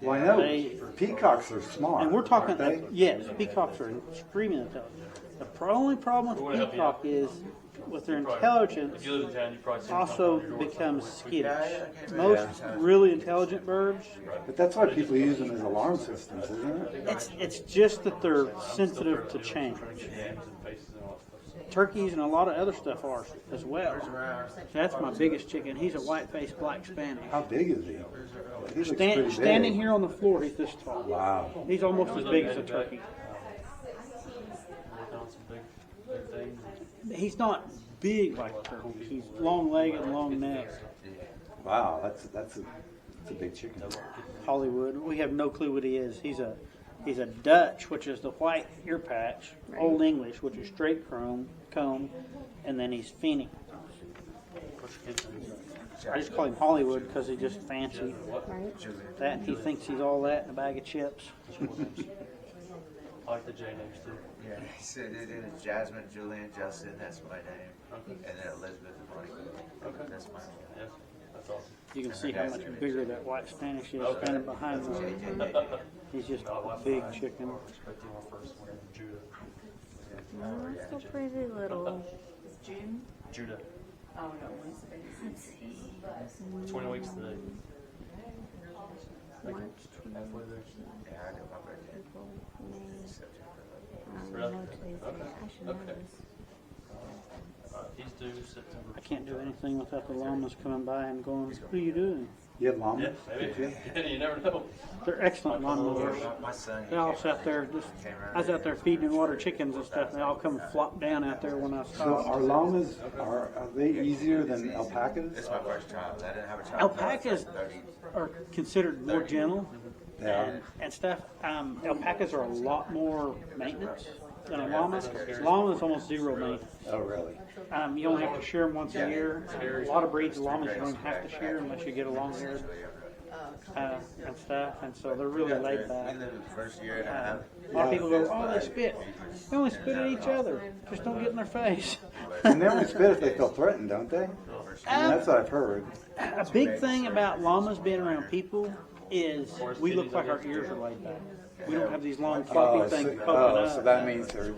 Well, I know peacocks are smart. And we're talking, aren't they? yes, peacocks are extremely intelligent. The only problem with peacock is, with their intelligence, If you live in town, you probably see them also knocking on your door. becomes skittish. Most really intelligent birds, But that's why people use them as alarm systems, isn't it? it's just that they're sensitive to change. Turkeys and a lot of other stuff are as well. So that's my biggest chicken. He's a white-faced black Spanish. How big is he? He looks pretty big. Standing here on the floor, he's this tall. Wow. He's almost as big as a turkey. He's not big like a turkey. He's long-legged and long-necked. Wow, that's a big chicken. Hollywood. We have no clue what he is. He's a Dutch, which is the white ear patch. Old English, which is straight comb, and then he's Phoenix. I just call him Hollywood because he's just fancy. That he thinks he's all that in a bag of chips. I like the J names too. Yeah, he said it is Jasmine, Julian, Justin, that's my name. And then Elizabeth and Monica. Okay. That's my name. Yeah, that's awesome. You can see how much bigger that white Spanish is standing behind him. He's just a big chicken. Oh, that's so pretty little. June? Judah. Oh, no, Wednesday. Let's see. 20 weeks today. March, Halfway there. Yeah, I know my birthday. April, May. Really? No, today's date. I should know this. He's due September. I can't do anything without the llamas coming by and going, what are you doing? You had llamas? Yeah, maybe. You never know. They're excellent lawnmowers. My son, They all sat there, I was out there feeding and water chickens and stuff, and they all come flop down out there when I So stopped. are llamas, are they easier than alpacas? This is my first child. I didn't have a child. Alpacas are considered more gentle and stuff. Alpacas are a lot more maintenance than a llama. Llama's almost zero maintenance. Oh, really? You only have to shear them once a year. A lot of breeds of llamas you don't even have to shear unless you get a long haired and stuff, and so they're really laid back. A lot of people go, oh, they spit. They only spit at each other. Just don't get in their face. And they only spit if they feel threatened, don't they? I mean, that's what I've heard. A big thing about llamas being around people is we look like our ears are laid back. We don't have these long floppy things poking up. So that means they're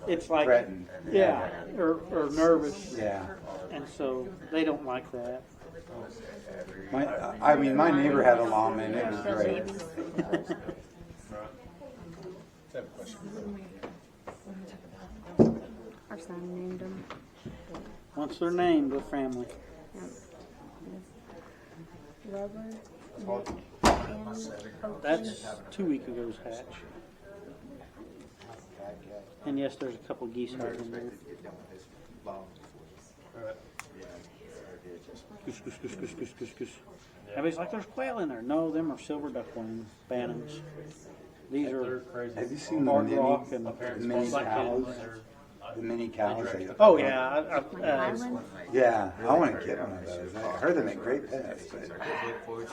it's like threatened. Yeah, or nervous. Yeah. And so they don't like that. I mean, my neighbor had a llama and it was great. Our son named him. Once they're named, they're family. Rubber. That's 2 weeks ago's hatch. And yes, there's a couple geese out in there. Goose, goose, goose, goose, goose, goose, goose. Everybody's like, there's quail in there. No, them are silver duckling bantams. These are crazy. Have you seen the bark rock and mini cows? The mini cows. Oh yeah, Yeah, I want to get one of those. I heard they make great pets. But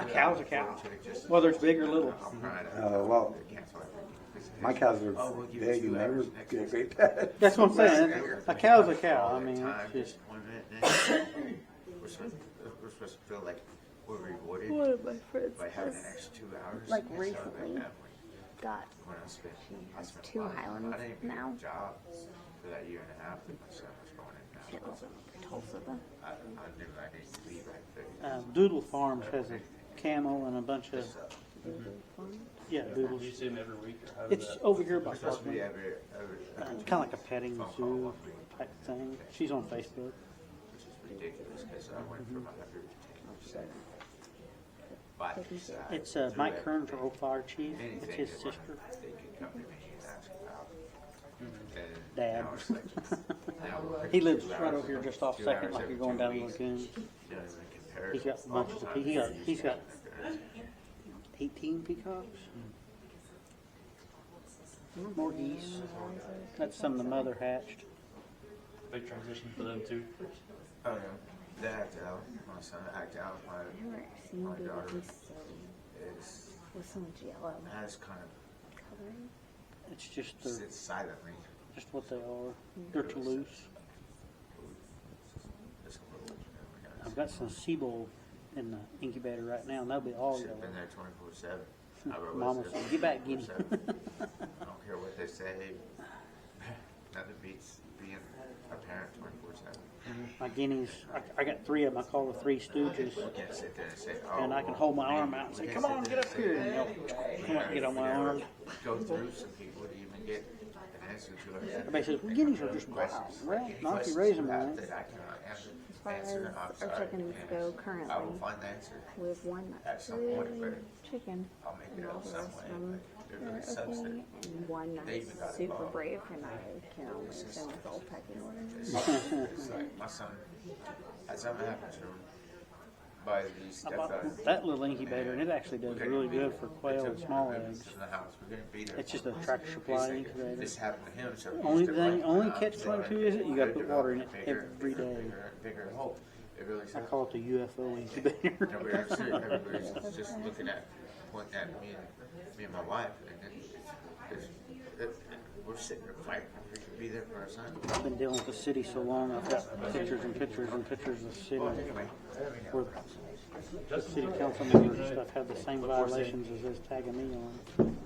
a cow's a cow. Whether it's big or little. Well, my cows are big and they were great pets. That's what I'm saying. A cow's a cow. I mean, it's just. We're supposed to feel like we're rewarded One of my friends by having an extra 2 hours. like recently got two Highlands now. Job for that year and a half that my son was going in now. She lives in Tulsa though. I knew I needed to leave right there. Doodle Farms has a camel and a bunch of. Yeah, doodles. You see them every week? Or how does It's that? over here by It's supposed to be Parkland. every Kind of like a petting zoo type thing. She's on Facebook. which is ridiculous because I went from 100 to 10%. But It's Mike Kern's our old fire chief. It's his sister. they could come to me and ask about. And Dad. now it's like, He lives right over here just off Second, like you're going down the lagoon. you know, compare He's got bunches of he's got 18 peacocks. More geese. That's some of the mother hatched. Big transition for them too. Oh yeah, they act out. My son act out. My daughter is with so much yellow has kind of coloring. It's just sits silently. just what they are. They're Toulouse. I've got some Seabold in the incubator right now, and they'll be all She's yellow. been there 24/7. Mama said, "Get back, Guinea." I don't care what they say. Nothing beats being a parent 24/7. My guineas, I got 3 of them. I call the 3 Stooges. You can't sit there and say, oh, And I can hold my arm out and say, "Come on, get up here," and they'll come up and get on my arm. Go through some people to even get an answer to it. Everybody says, "Well, guineas are just wild." Well, not if you raise them right. That I cannot answer. As far as our chickens go currently, I will find the answer. we have one At some that's point, really but chicken, I'll make and it all up the some rest of way. them They're are really sensitive. okay, and one They that's even got super involved. brave, and I can only send with old pecking orders. It's like my son had something happen to him by these I bought that little incubator, and it actually does really good for quail and small eggs. It's just a Tractor Supply incubator. This happened to him, so Only catch-22 is it? You got to put water in it every day. bigger hole. It really I call it the UFO incubator. Everybody's just looking at, pointing at me and my wife, and we're sitting there fighting. We could be there for our son. I've been dealing with the city so long, I've got pictures and pictures and pictures of the city where the city council members and stuff have the same violations as is tagging me on.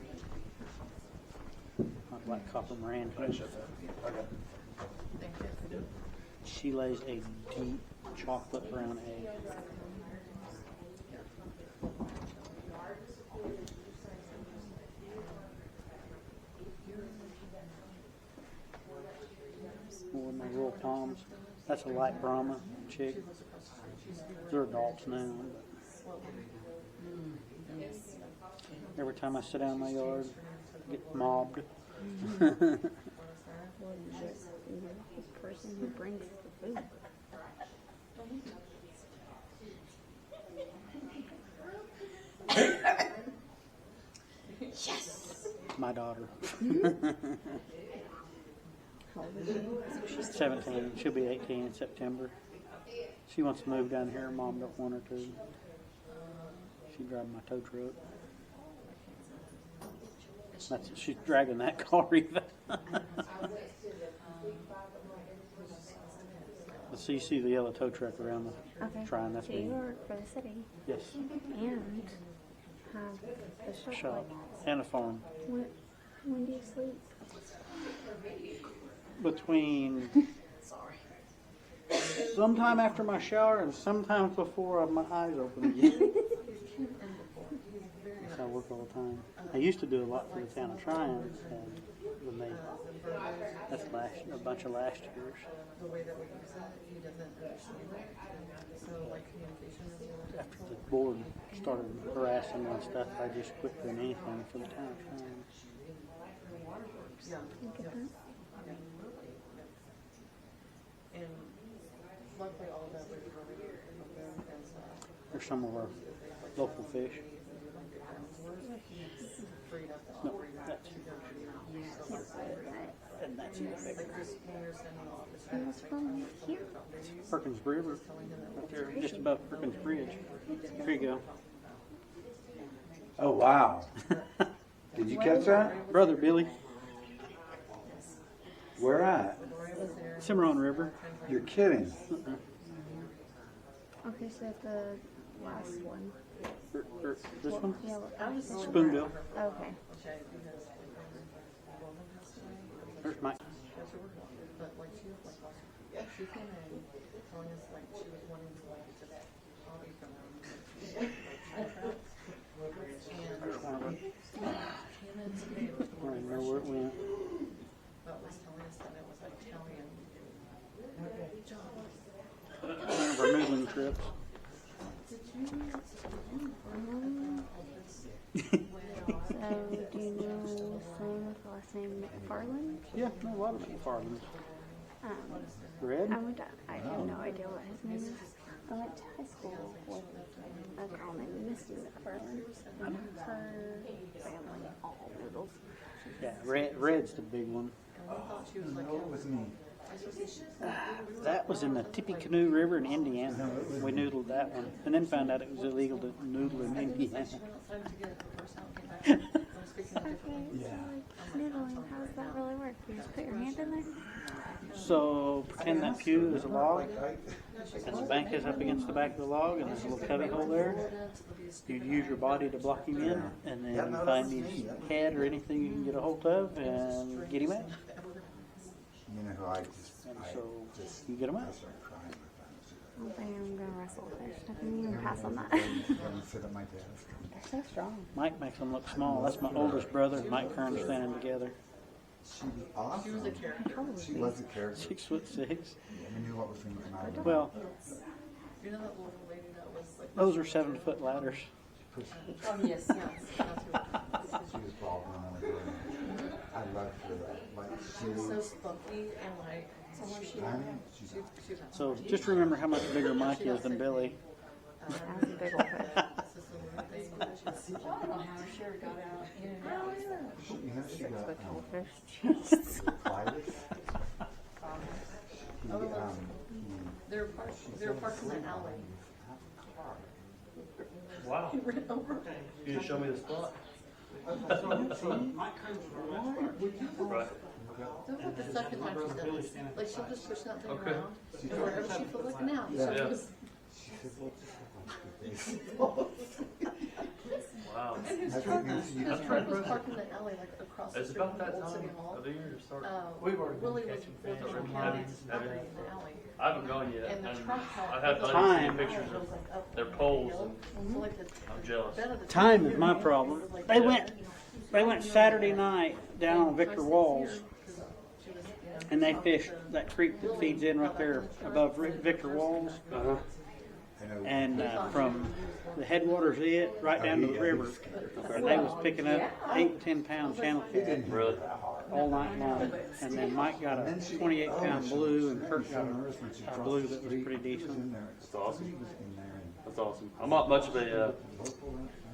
My black copper Moran. She lays a deep chocolate brown egg. my Rural Toms. That's a light Brahma chick. They're adults now. But every time I sit down in my yard, I get mobbed. Well, you get the person who brings the food. Yes! My daughter. How old is she? 17. She'll be 18 in September. She wants to move down here. Mom don't want her to. She driving my tow truck. She's dragging that car even. So you see the yellow tow truck around the Tryon. That's so me. you work for the city. Yes. And have the Shop and a farm. When do you sleep? Between sometime after my shower and sometimes before my eyes open again. I work all the time. I used to do a lot for the town of Tryon, and when that's a bunch of last years. The way that we use it, he doesn't understand it. So like communication is a little After the board started harassing me and stuff, I just quit doing anything for the town of Tryon. Yeah. And luckily all of that was really good with them because There's some of our local fish. No, that's and that's Perkins River, right there, just above Perkins Bridge. Here you go. Oh, wow. Did you catch that? Brother Billy. Where at? Cimarron River. You're kidding. Okay, so the last one. This one? Yeah, Spoonbill. okay. There's Mike. But like she was like, she came in telling us like she was wanting to like just hobby from them. And came in today with I don't know where it went. but was telling us that it was Italian. One of our noodling trips. Did you So, do you know someone with the last name McFarland? Yeah, no, a lot of McFarlands. Red? I have no idea what his name is. I went to high school with a girl named Misty McFarland, and her family all noodles. Yeah, red's the big one. No, it was me. That was in the Tippecanoe River in Indiana. We noodled that one, and then found out it was illegal to noodle in Indiana. Okay, so like noodling, how does that really work? You just put your hand in there? So pretend that pew is a log, and the bank is up against the back of the log, and there's a little cubby hole there. You use your body to block him in, and then find his head or anything you can get a hold of, and get him out. You know who I So you get him out. I don't think I'm gonna wrestle fish. I can even pass on that. Sit at my desk. They're so strong. Mike makes them look small. That's my oldest brother and Mike Kern standing together. She was awesome. She was a character. She was a character. 6'6". We knew what was going to come out of her. Well, You know that little lady that was like. those are 7-foot ladders. Oh yes, yes. She was bald on her. I loved her. Like, She was so spunky and like. So just remember how much bigger Mike is than Billy. That's a big old fish. You know, she got 6-foot fish. virus. They were parked in the alley. Wow. You can show me the spot. Right. That was like the second time she's done this. Like she'll just push that thing around, and wherever she feels like now, she'll just. Wow. His truck was parked in the alley, like across the It's street about from that Old City time Hall. of the year to start. Willie was working on his property in the alley. I haven't gone yet. And the And truck had. I've had plenty of pictures of their poles, and So like the I'm jealous. bed of the. Time is my problem. They went Saturday night down on Victor Walls and they fish that creek that feeds in right there above Victor Walls. And from the headwaters of it right down to the river, and they was picking up 8 to 10 pound channel fish all night long. And then Mike got a 28 pound blue, and Kurt got a blue that was pretty decent. That's awesome. That's awesome. I'm not much of a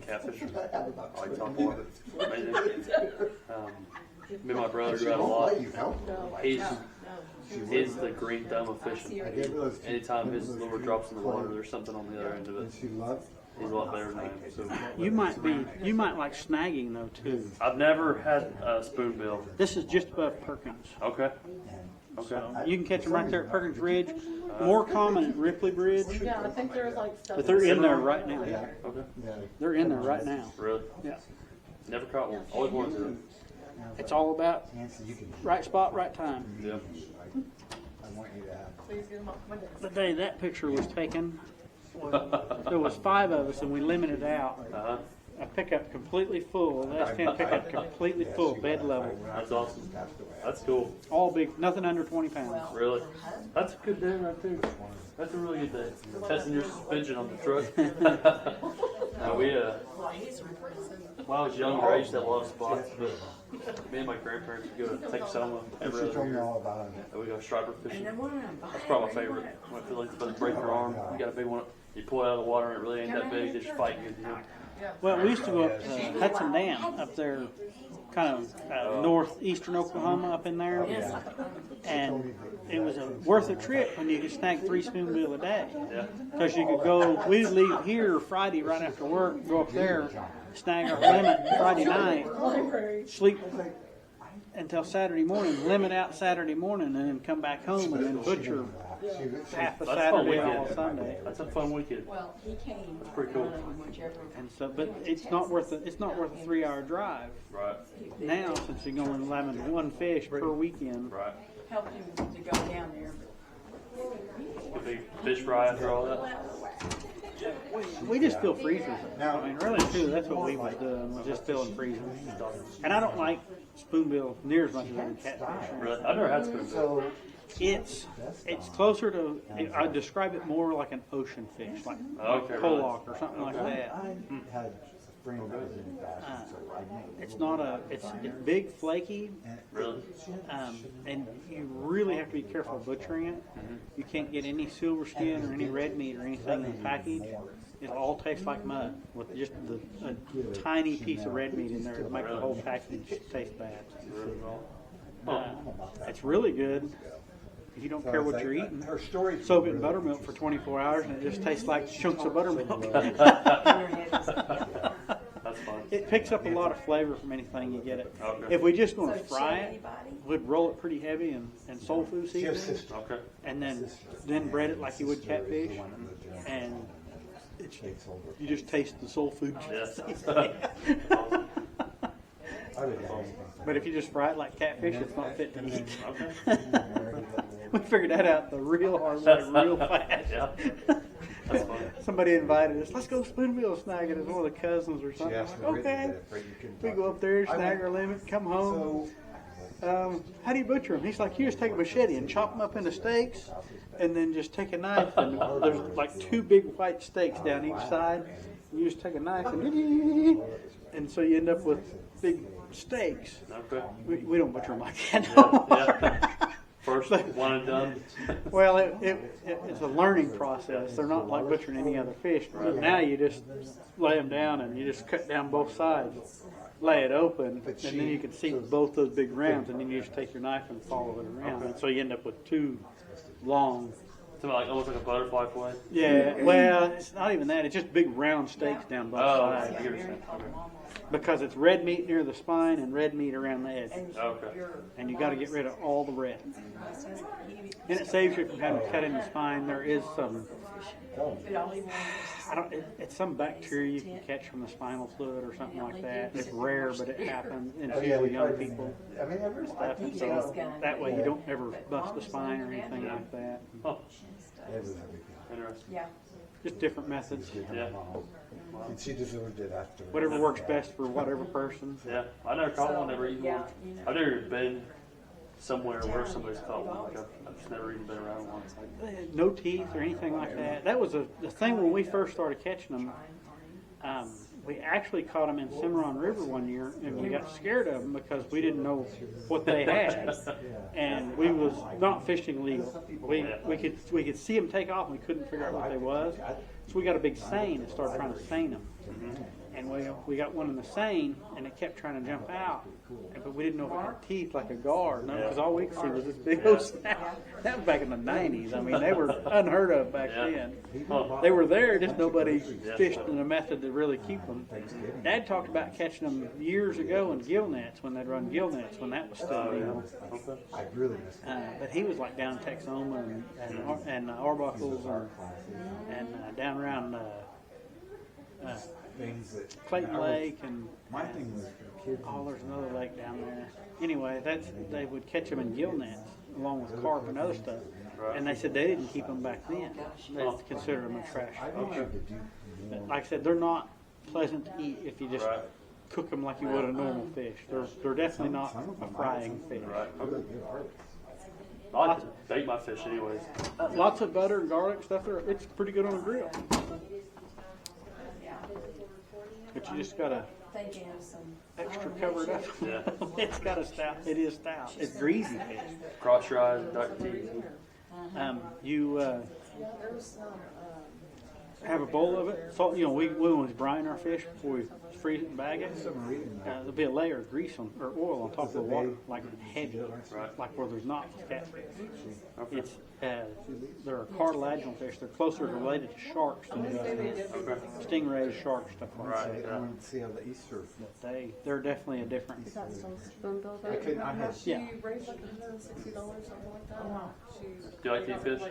catfisher. I like top water. Amazing. Me and my brother go out a lot. He's the green thumb of fishing. Anytime his lure drops in the water, there's something on the other end of it. He's a lot better than I am. So. You might like snagging though too. I've never had a spoonbill. This is just above Perkins. Okay. Okay. So you can catch them right there at Perkins Ridge. More common at Ripley Bridge. Yeah, I think there's like stuff. But they're in there right now. Okay. They're in there right now. Really? Yeah. Never caught one. Always wanted to. It's all about right spot, right time. Yeah. The day that picture was taken, there was 5 of us and we limited out. A pickup completely full, the S10 pickup completely full, bed level. That's awesome. That's cool. All big, nothing under 20 pounds. Really? That's a good day right there. That's a really good day. Testing your suspension on the truck. When I was younger, I used to have a lot of spots, but me and my grandparents would go to Texoma every other year. And we go striper fishing. That's probably my favorite. When I feel like it's about to break your arm, you got a big one, you pull it out of the water and it really ain't that big, just fighting with you. Well, we used to go up to Hudson Dam up there, kind of northeastern Oklahoma up in there. And it was worth a trip when you could snag 3 spoonbill a day. Because you could go, we'd leave here Friday right after work, go up there, snag our limit Friday night, sleep until Saturday morning, limit out Saturday morning, and then come back home and then butcher half a Saturday all Sunday. That's a fun weekend. Well, he came. That's pretty cool. And so, but it's not worth a 3-hour drive. Right. Now, since you're going 1 fish per weekend. Right. Helped him to go down there. A big fish fry after all that. We just fill freezers. I mean, really, too, that's what we was doing, was just filling freezers. And I don't like spoonbill near as much as I do catfish. Really? I've never had spoonbill. It's closer to, I describe it more like an ocean fish, like pollock or something like that. It's not it's big, flaky, and you really have to be careful butchering it. You can't get any silver skin or any red meat or anything in the package. It'll all taste like mud with just a tiny piece of red meat in there to make the whole package taste bad. It's really good. If you don't care what you're eating, soak it in buttermilk for 24 hours and it just tastes like chunks of buttermilk. That's fun. It picks up a lot of flavor from anything you get it. Okay. If we just want to fry it, we'd roll it pretty heavy in soul food seasoning. Okay. And then bread it like you would catfish. And you just taste the soul food seasoning. But if you just fry it like catfish, it's not fit to eat. Okay. We figured that out the real hard way, real fast. Yeah. Somebody invited us, let's go spoonbill snag it as one of the cousins or something. Like, okay. We go up there, snag our limit, come home. How do you butcher them? He's like, you just take a machete and chop them up into steaks, and then just take a knife, and there's like 2 big white steaks down each side. And you just take a knife and so you end up with big steaks. Okay. We don't butcher them like that. No. Yeah. First one and done. Well, it's a learning process. They're not like butchering any other fish. Right. Now you just lay them down and you just cut down both sides, lay it open, and then you can see both those big rounds, and then you just take your knife and follow it around. And so you end up with 2 long. Something like almost like a butterfly fillet. Yeah. Well, it's not even that. It's just big round steaks down both sides. I get what you're saying. Okay. Because it's red meat near the spine and red meat around the edge. Okay. And you got to get rid of all the red. And it saves you from having to cut in the spine. There is some, it's some bacteria you can catch from the spinal fluid or something like that. It's rare, but it happens in young people. So that way you don't ever bust the spine or anything like that. Oh. Interesting. Yeah. Just different methods. Yeah. And she deserved it after. Whatever works best for whatever person. Yeah. I never caught one, never eaten one. I've never been somewhere where somebody's caught one. Like I've just never even been around one. It's like, They had no teeth or anything like that. That was the thing when we first started catching them. We actually caught them in Cimarron River one year, and we got scared of them because we didn't know what they had, and we was not fishing legal. We could see them take off, and we couldn't figure out what they was. So we got a big seine and started trying to seine them. And we got one in the seine, and it kept trying to jump out, but we didn't know if it had teeth like a gar. Because all we could see was this big old snout. That was back in the 90s. I mean, they were unheard of back then. They were there, just nobody fished in a method to really keep them. Dad talked about catching them years ago in gill nets, when they'd run gill nets, when that was still legal. But he was like down in Texoma and Arbuckles and down around Clayton Lake and there's another lake down there. Anyway, they would catch them in gill nets along with carp and other stuff. And they said they didn't keep them back then. They considered them a trash fish. But like I said, they're not pleasant to eat if you just cook them like you would a normal fish. They're definitely not a frying fish. I like to bake my fish anyways. Lots of butter and garlic stuff. It's pretty good on a grill. But you just gotta extra cover it up. Yeah. It's got a stout. It is stout. It's greasy fish. Cross your eyes, dark teeth. You have a bowl of it. So, we always brine our fish before we freeze it and bag it. There'll be a layer of grease or oil on top of the water, like heavy, like where there's not catfish. It's they're a cartilaginal fish. They're closer related to sharks than stingrays, sharks, stuff like that. I wanted to see how the Easter. They're definitely a different. Is that spoonbill I couldn't. I had. She raised like $160, something like that. Wow. Do you like to eat fish?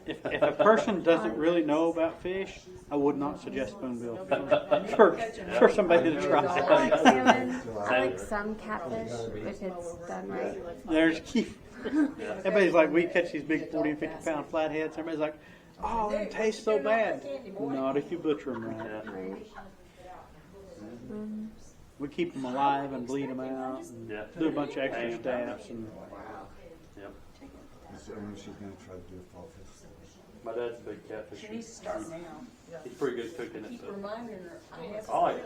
If a person doesn't really know about fish, I would not suggest spoonbill for somebody to try. I like salmon. I like some catfish if it's done right. Everybody's like, we catch these big 40 and 50 pound flatheads. Everybody's like, oh, they taste so bad. Not if you butcher them right. We keep them alive and bleed them out and do a bunch of extra steps. And She's going to try to do a fall festival. My dad's a big catfish. She needs to start now. He's pretty good cooking it. Keep reminding her. I like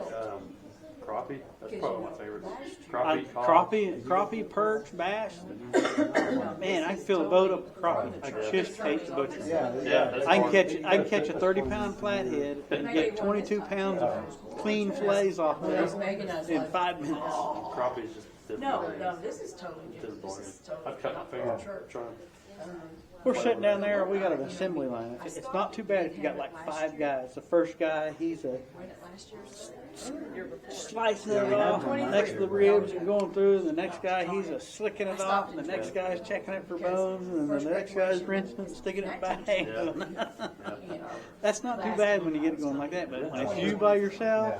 crappie. That's probably my favorite. Crappie, perch, bass. Man, I can fill a boat up with crappie. I just hate the butcher. I can catch a 30-pound flathead and get 22 pounds of clean fillets off of it in 5 minutes. Crappie is just different. No, this is totally different. This is totally I've cut my finger trying. We're sitting down there, we got an assembly line. It's not too bad if you got like 5 guys. The first guy, he's slicing it off next to the ribs and going through, and the next guy, he's slicking it off, and the next guy's checking it for bones, and then the next guy's rinsing it and sticking it back. That's not too bad when you get it going like that, but when it's you by yourself.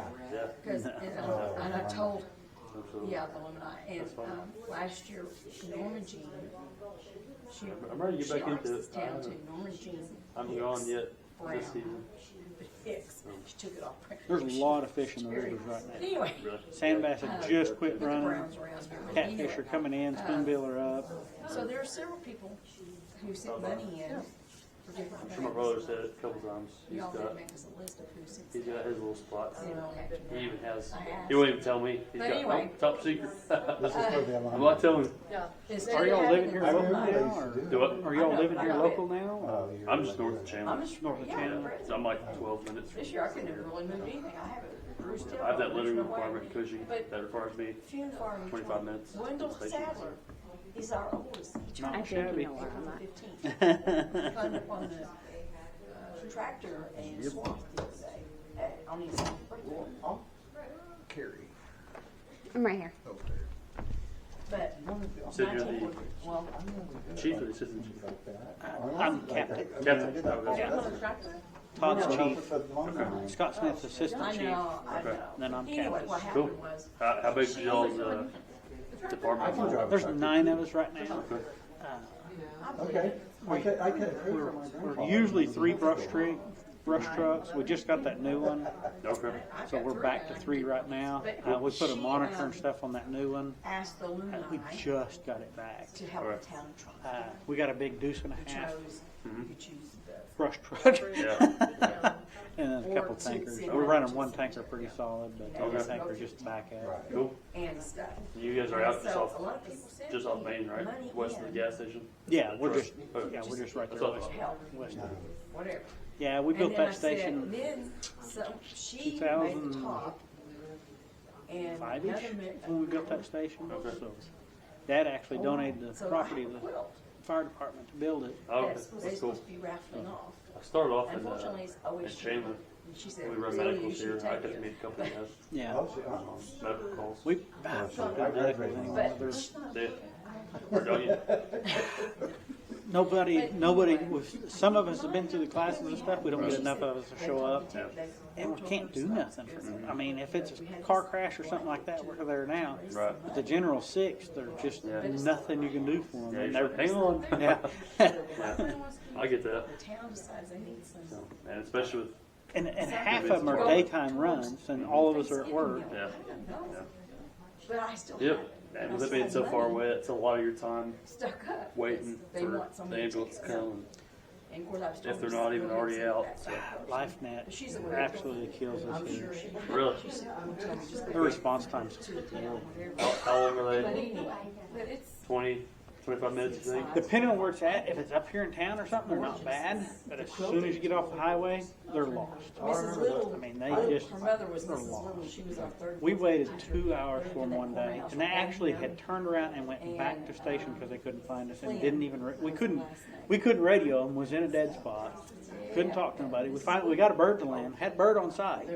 Because, and I told, the woman and last year, Norman Jean, I'm ready to get back into it. Norman Jean. I'm gone yet this season. She took it off. There's a lot of fish in the rivers right now. Anyway. Sand bass have just quit running. Catfish are coming in, spoonbill are up. So there are several people who sent money in for different I'm things. sure my brother said it a couple times. Y'all didn't make us a list of who sent. He's got his little spot. He even has. I asked. He won't even tell me. He's But got anyway. top secret. This is where I'm not telling you. Are y'all living here local now? Or Do what? are y'all living here local now? Or? I'm just north of Chandler. I'm just North of Chandler. So I'm like 12 minutes. This year I couldn't have really moved anything. I have a Bruce I have that living room requirement in Cushing that requires me Few and far 25 minutes. Wendell to the station. Sadler, he's our oldest. He Not tried shabby. to climbed up on the tractor and swamped the other day. On his Carrie. I'm right here. But So you're the well, chief or the assistant chief? I'm captain. Captain. Todd's chief. Scott Smith's assistant I chief. know. Okay. Then I'm Anyway, captain. what Cool. happened was. How big is y'all's department? There's 9 of us right now. Okay. I could We're usually 3 brush tree. brush trucks. We just got that new one. Okay. So we're back to 3 right now. We put a monitor and stuff on that new one. Asked the alumni We just got it back. to help the town try. We got a big deuce and a half You could choose the brush truck. Yeah. And then a couple tankers. We're running one tanker pretty solid, but the other tanker just back at. Cool. and stuff. You guys are out So a lot of people send just off Main, right? money West of the in. gas station? Yeah, we're just Okay. we're just right there That's west, Help, west of it. whatever. Yeah, we built And then that I said, station then some, she made 2005 the top. And another ish minute. when we built that station. So Dad actually donated the So I property have to a the quilt fire department to build it. Oh, that's okay. they're That's cool. supposed to be raffling off. I started off in Unfortunately, it's always in Chandler. And she said, We run "Really, medicals you should here. I take got to it." meet a couple of guys. Yeah. Medical calls. We done medicals anymore. There's Don't you? nobody was, some of us have been through the classes and stuff, we don't get enough of us to show up. And we can't do nothing. I mean, if it's a car crash or something like that, we're there now. Right. But the general six, there's just nothing you can do for them. Yeah, And you're they're, like, hang on. yeah. I get that. The town decides they need some. And especially with, And half of them are daytime runs, and all of us are at work. yeah. But I still. Yep. And with it being so far away, it's a lot of your time Stuck up. waiting They for want the somebody to ambulance to take it. come. And of course I was told If they're her not even something already to out. that stuff. LifeNet absolutely kills us I'm here. sure she. Really? She said, "I'm gonna tell you just Their response times to the town, whatever." How long are But they? anyway, but it's. 20, 25 minutes, you think? Depending on where it's at, if it's up here in town or something, they're not bad. But as soon as you get off the highway, they're lost. Mrs. Little, I mean, they just, her mother was they're Mrs. Little, lost. she was our third. We waited 2 hours for them one day, and they actually had turned around and went back to station because they couldn't find us, and didn't even. We couldn't radio them. Was in a dead spot. Couldn't talk to nobody. We got a bird to land. Had bird on site,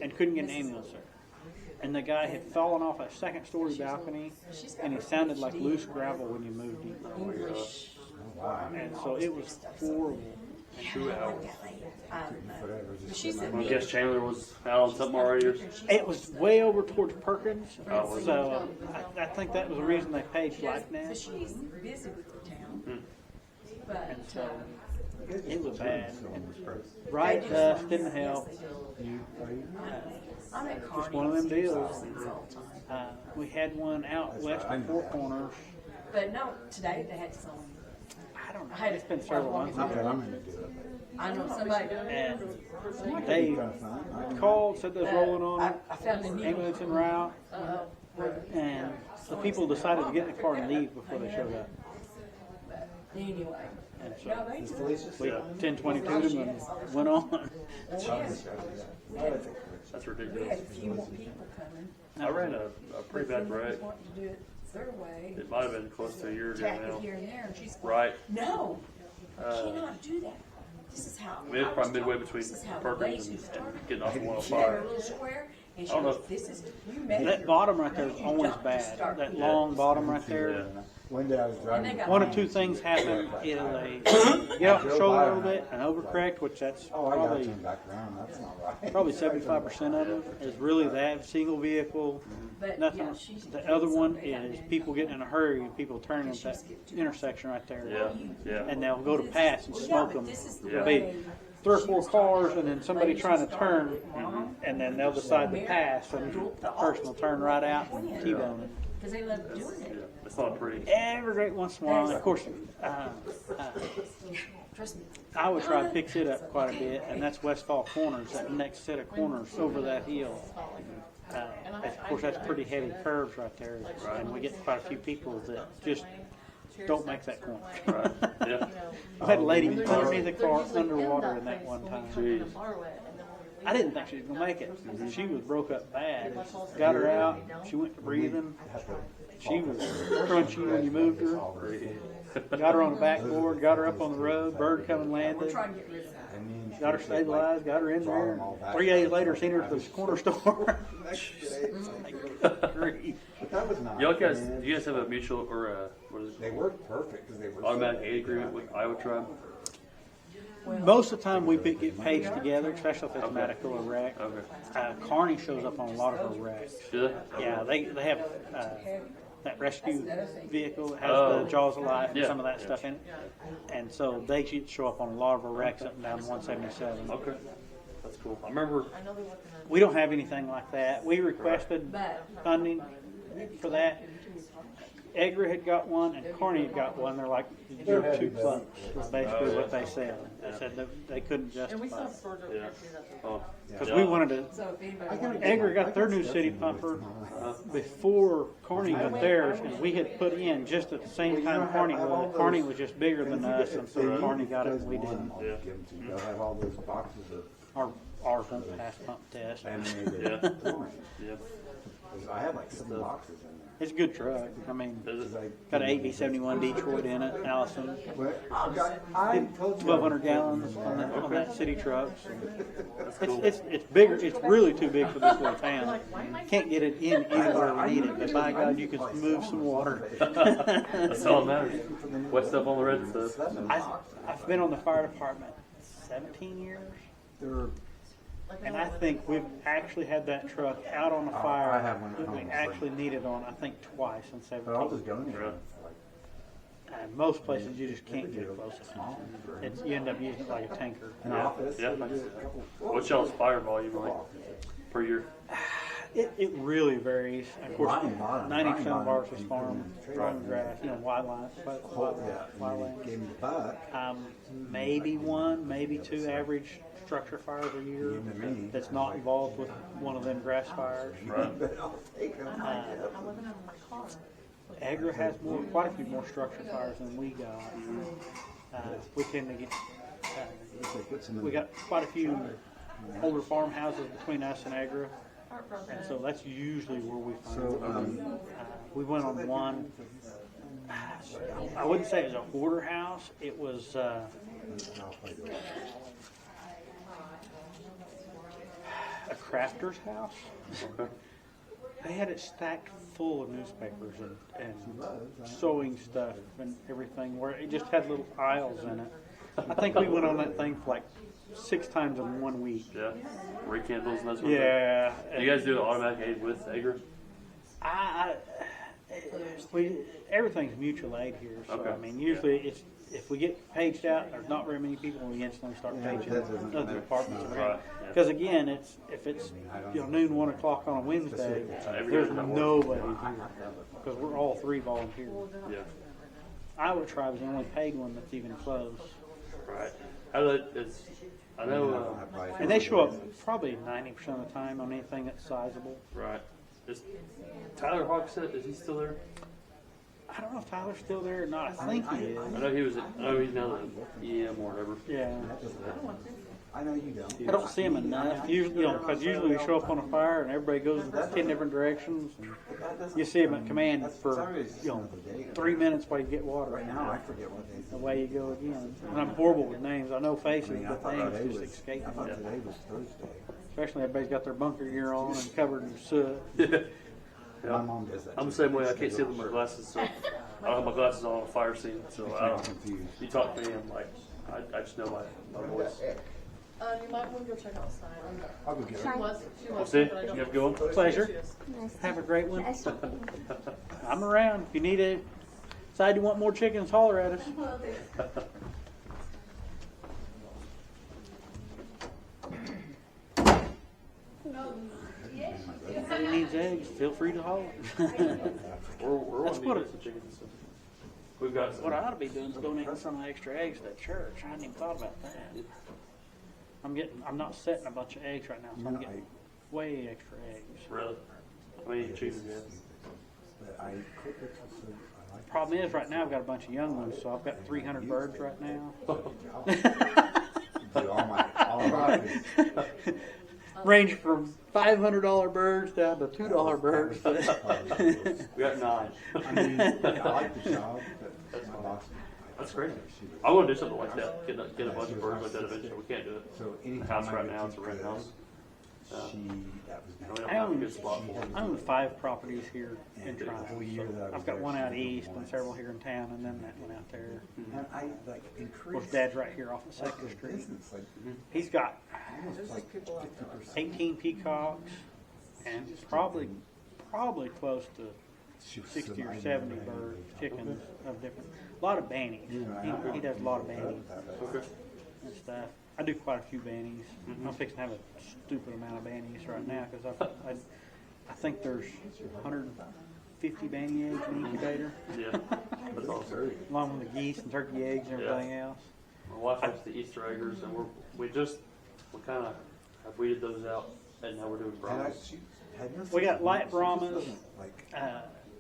and couldn't get an ambulance there. And the guy had fallen off a second-story balcony, and he sounded like loose gravel when you moved him. English. And so it was horrible. 2 hours. She said, I guess Chandler was out on something already. It was way over towards Perkins, Oh, was it? so I think that was the reason they paid but LifeNet. she's busy with the town. But, And so it was bad. Right dust didn't help. I'm at Just one of them deals. We had one out west of Four Corners. But no, today they had some. I don't know. It's been several months Okay, ago. I'm gonna do it. I know somebody. And they called, said they was rolling on I found a needle. ambulance en route, and the people decided to get in the car and leave before they showed up. Anyway. And No, they so just. we 1022'd them and went on. That's We ridiculous. had a few more people coming. I ran a pretty bad wreck. Wanting to do it their way. It might have been close to a year ago Tack it now. here and there, and she's. Right. No, I cannot do that. This is how. I mean, it's probably midway between This is how Perkins they and started. getting off of She had her 105. little square, and I she don't know. goes, this is, you made That it. bottom right there is always bad. That long bottom right there. One day I was driving. One of two things happen: either they get off the shoulder a little bit and overcorrect, which that's Oh, I got probably turned back around. That's not right. probably 75% of it is really that single vehicle, But, nothing. yeah, she's- The other one is people getting in a hurry and people turning at that intersection right there. Yeah, yeah. And they'll go to pass and Yeah, smoke but them. this is the There'll way be 3 or 4 cars and then somebody trying to turn, and then they'll decide to pass, and the person will turn right out and T-bone it. Because they love doing it. It's not pretty. Every great once in a while, and of course, Trust me. I would try to pick it up quite a bit, and that's Westfall Corners, that next set of corners over that hill. Of course, that's pretty heavy curves right there, and we get quite a few people that just don't make that corner. Right. Yeah. I had a lady underneath the car underwater in that one time. Jeez. I didn't think she was gonna make it. She was broke up bad. Got her out. She went to breathing. She was crunchy when you moved her. Got her on the backboard. Got her up on the road. Bird come and landed. Got her stabilized. Got her in there. 3 days later, seen her at the corner store. That was nice. Y'all guys, do you guys have a mutual or a, what is it? They worked perfect because they were Automatic aid agreement with Iowa Tribe? Most of the time, we get paged together, especially if it's medical or wreck. Okay. Carney shows up on a lot of her wrecks. Do Yeah, they have that rescue vehicle that has the Jaws of Life and Yeah. some of that stuff in it. And so they show up on a lot of our wrecks up and down 177. Okay. That's cool. I remember. We don't have anything like that. We requested funding for that. Edgar had got one and Kearney had got one. They're like, you're too close. Was basically what they said. They said that they couldn't justify it. Because we wanted to. Edgar got their new city pumper before Kearney got theirs, and we had put in just at the same time Kearney was. Kearney was just bigger than us, and so Kearney got it and we didn't. They'll have all those boxes of. Ours won't pass pump test. I had like 7 boxes in there. It's a good truck. I mean, got an 8V71 Detroit in it, Allison. 1,200 gallons on that city truck. So it's bigger. It's really too big for this little town. Can't get it in anywhere we need it. But by God, you could move some water. That's all that matters. Wet stuff on the red stuff. I've been on the fire department 17 years. And I think we've actually had that truck out on a fire that we actually needed on, I think, twice in 17 years. And most places you just can't get close enough. You end up using it like a tanker. Yeah. What's y'all's fire volume like per year? It really varies. Of course, 90% of ours is farm grass, wildland. Maybe 1, maybe 2 average structure fires a year that's not involved with one of them grass fires. Edgar has quite a few more structure fires than we got. We tend to get. We got quite a few older farmhouses between us and Edgar, and so that's usually where we find them. We went on one. I wouldn't say it was a hoarder house. It was. A crafter's house. Okay. They had it stacked full of newspapers and sewing stuff and everything, where it just had little aisles in it. I think we went on that thing for like 6 times in 1 week. Yeah. Rekindles and that sort of thing. You guys do automatic aid with Edgar? Everything's mutual aid here. So I mean, usually if we get paged out, there's not very many people, we instantly start paging other departments around. Because again, if it's noon, 1 o'clock on a Wednesday, there's nobody here because we're all 3 volunteers. Yeah. Iowa Tribe is the only paid one that's even close. Right. I know. And they show up probably 90% of the time on anything that's sizable. Right. Is Tyler Hawksett, is he still there? I don't know if Tyler's still there or not. I think he is. I know he was. I know he's now the EM or whatever. Yeah. I know you don't. I don't see him enough. Usually, because usually we show up on a fire and everybody goes in 10 different directions. You see him at command for 3 minutes while you get water. Right now, I forget what they said. Away you go again. And I'm horrible with names. I know faces, but names just escape me. I thought today was Thursday. Especially everybody's got their bunker gear on and covered in soot. My mom does that. I'm the same way. I can't see with my glasses, so I don't have my glasses on a fire scene. So I don't. You talk to me, I'm like, I just know my voice. You might want to go check outside. I'll go get her. She was, See, but I you don't have to go on. Pleasure. Have a great one. I'm around. If you need it, decide you want more chickens, holler at us. If anybody needs eggs, feel free to holler. We're That's on what to chickens. So we've got some. What I ought to be doing is donating some of the extra eggs to the church. I hadn't even thought about that. I'm not setting a bunch of eggs right now, so I'm getting way extra eggs. Really? How many chickens do you have? Problem is, right now I've got a bunch of young ones, so I've got 300 birds right now. Range from $500 birds down to $2 birds. We got 9. I mean, I like the job, but my boss. That's great. I want to do something like that. Get a bunch of birds like that eventually. We can't do it. So The house right now, it's a rent house. I own 5 properties here in Tryon. So I've got one out east and several here in town, and then that one out there. Of course, Dad's right here off of 2nd Street. He's got 18 peacocks and probably close to 60 or 70 bird chickens of different. A lot of bannies. He does a lot of bannies and stuff. I do quite a few bannies. I'm fixing to have a stupid amount of bannies right now because I think there's 150 banny eggs in the incubator. Yeah, that's awesome. Along with the geese and turkey eggs and everything else. My wife likes the Easter eggers, and we kind of have weeded those out, and now we're doing Brahmas. We got light Brahmas.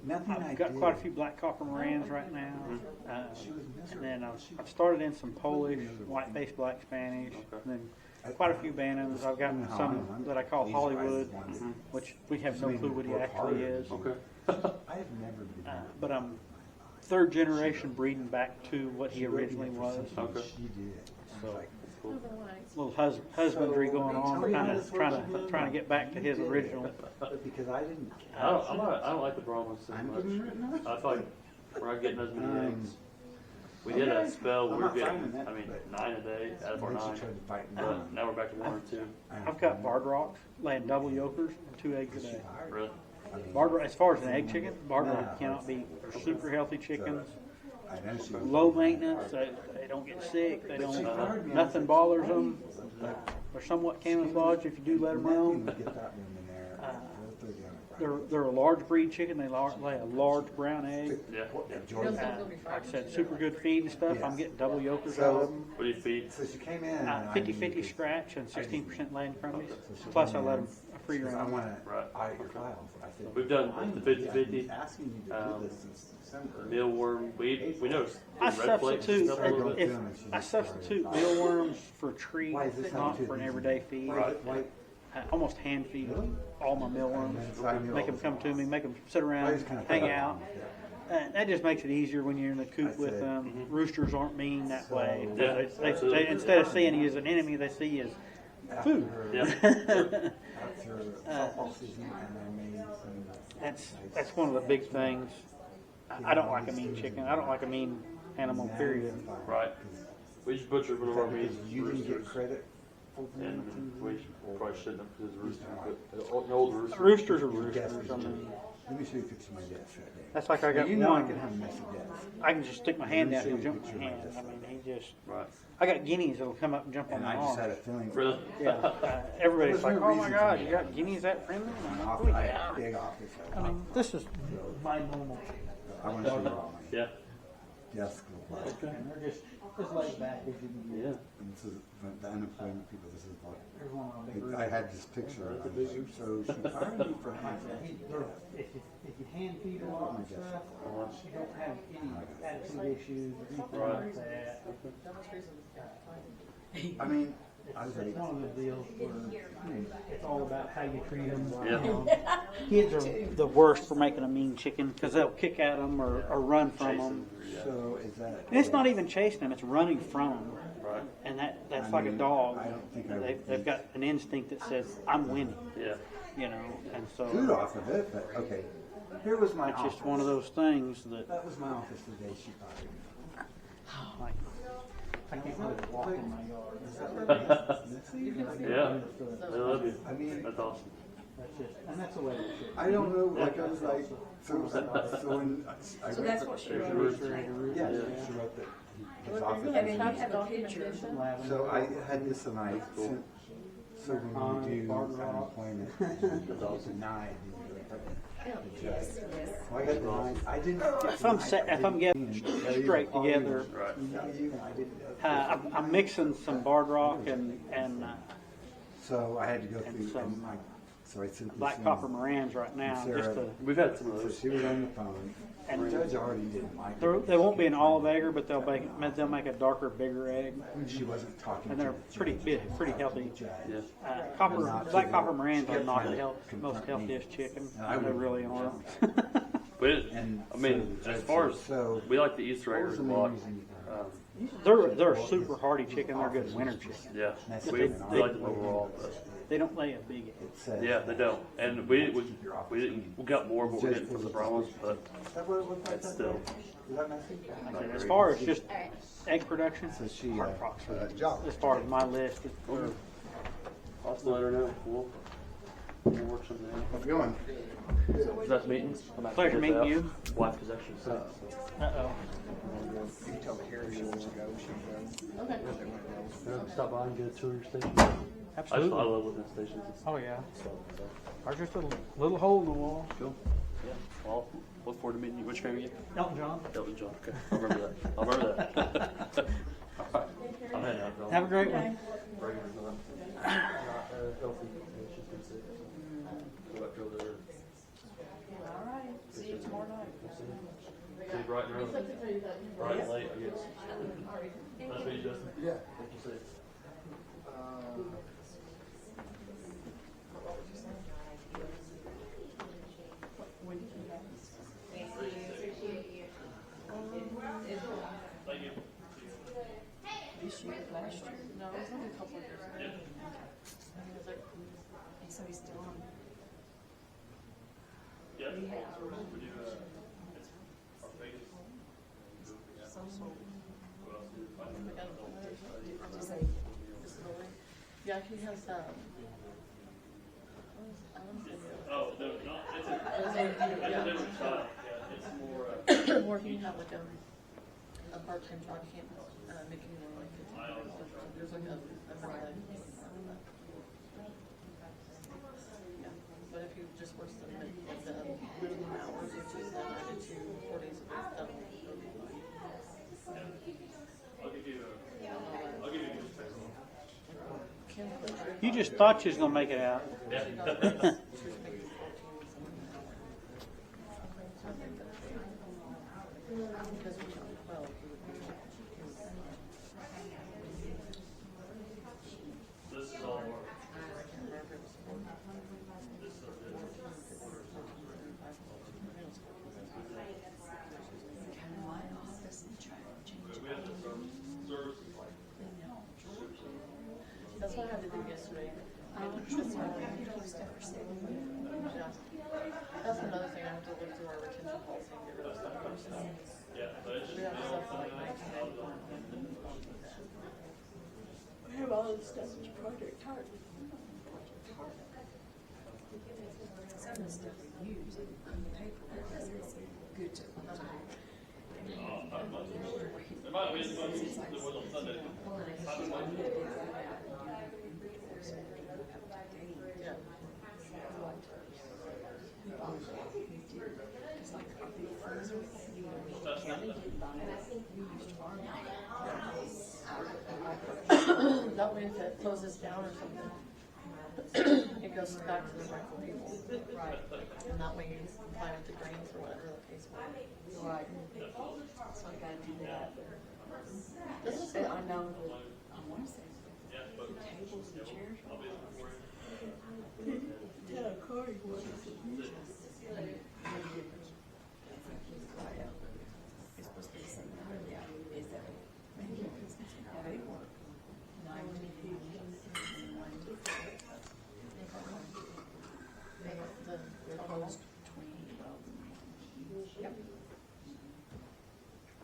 I've got quite a few black copper Morans right now, and then I've started in some Polish, white-faced black Spanish, and then quite a few Bannons. I've got some that I call Hollywood, which we have no clue what he actually is. But I'm third generation breeding back to what he originally was. So, little husbandry going on, kind of trying to get back to his original. Because I didn't. I don't like the Brahmas so much. I feel like we're not getting as many eggs. We did a spell where we were getting, 9 a day out of our 9. But now we're back to 1 or 2. I've got barred rocks laying double yokers and 2 eggs a day. Really? As far as an egg chicken, barred rock cannot be. They're super healthy chickens. Low maintenance. They don't get sick. They don't. Nothing bothers them. They're somewhat camouflaged if you do let them roam. They're a large breed chicken. They lay a large brown egg. Yeah. Like I said, super good feed and stuff. I'm getting double yokers out of them. What do you feed? 50-50 scratch and 16% land crummies. Plus I let them free run. Right. We've done the 50-50. Mealworm. We noticed I substitute mealworms for treats, not for an everyday feed. I almost hand feed all my mealworms. Make them come to me, make them sit around, hang out. That just makes it easier when you're in the coop with them. Roosters aren't mean that way. They, instead of seeing you as an enemy, they see you as food. That's one of the big things. I don't like a mean chicken. I don't like a mean animal, period. Right. We just butchered one of our meats. You didn't get credit. And we probably shouldn't have because roosters, but an old rooster. Roosters are roosters. Let me show you a picture of my desk right there. That's like I got you know one. I can have a messy desk. I can just stick my hand out and he'll jump in my hand. He just. Right. I got guineas that'll come up and jump on my arm. I just had a feeling. Really? Yeah. Everybody's like, oh my God, you got guineas that friendly? I have a big office. This is my normal. I want to show you all my desk. Okay. And they're just laid back as you can get. Yeah. And this is the unemployment people. This is what I had this picture. So she fired me for having. If you hand feed a lot of stuff, you don't have any attitude issues or anything like that. I mean, it's one of those deals where it's all about how you treat them. Kids are the worst for making a mean chicken because they'll kick at them or run from them. So is that? And it's not even chasing them; it's running from them. Right. And that's like a dog. I don't think they've got an instinct that says, "I'm winning." Yeah. You know, and so. Food off of it, but okay. Here was my. It's just one of those things that. That was my office the day she fired me. Like, I can't really walk in my yard. Yeah, they love you. I mean, that's awesome. And that's the way it should. I don't know, like I was like, so when I So that's what she wrote. Yeah, she wrote that his office. And then you have a picture. So I had this and I sent, so when you do unemployment, it's all denied. Yes. Well, I got denied. I didn't. If I'm getting straight together, I'm mixing some barred rock and so I had to go through some so I sent black copper Morans right now. We've had some of those. So she was on the phone. And the judge already didn't like it. They won't be an olive egger, but they'll make a darker, bigger egg. She wasn't talking. And they're pretty big, pretty healthy. Yeah. Black copper Morans are not the most healthiest chicken. They really aren't. But as far as we like the Easter eggers a lot. They're a super hardy chicken. They're good winter chicken. Yeah, we like them overall. They don't lay a big egg. Yeah, they don't. And we got more of what we're getting from the Brahmas, but it's still. As far as just egg production, Hard Fox as far as my list, I'll just let her know. We'll work something out. How's it going? Nice meeting. Pleasure meeting you. Wife is actually sick. Uh-oh. You can tell Carrie she wants to go, she can go. Okay. Stop by and get a tour of your station. Absolutely. I love looking at stations. Oh, yeah. So. Ours just a little hole in the wall. Cool. Yeah. Well, I'll look forward to meeting you. What's your name again? Elton John. Elton John. Okay. I'll remember that. I'll remember that. I'm heading out. Have a great one. All right. See you tomorrow night. See you bright and early. Bright and late, I guess. Nice to meet you, Justin. Yeah. Thank you, see. When did you have this? Thank you. This year, last year? No, it was only a couple of years ago. Yeah. So he's still on. Yeah. We have. We do, it's our biggest group we have. Who else do you find? Yeah, he has, Oh, no, no, it's a different style. Yeah, it's more, or he had like a part-time job, he can't, making it like there's like a yeah, but if he just works the minimum hours, which is 9 to 2, 4 days a week, that'll be fine. I'll give you just text. You just thought you was going to make it out. Yeah. This is all work. We have the services like That's what I had to do yesterday. That's another thing I have to look through our retention policy and get rid of stuff. yeah, but it's We have stuff from like 1991. We have all this stuff that's Project Heart. Some of the stuff we use on the paper is good to. There might be one that was on Sunday. That way if it closes down or something, it goes back to the rightful people. Right. And that way you buy with the grains or whatever the case may be. Right. So I gotta do that. This is, I know, I want to say, the tables and chairs. tell Corey what it's It's supposed to be the same number, yeah. Is that maybe how they work? 9 to 2 and 1 to 4. almost 20. Yep.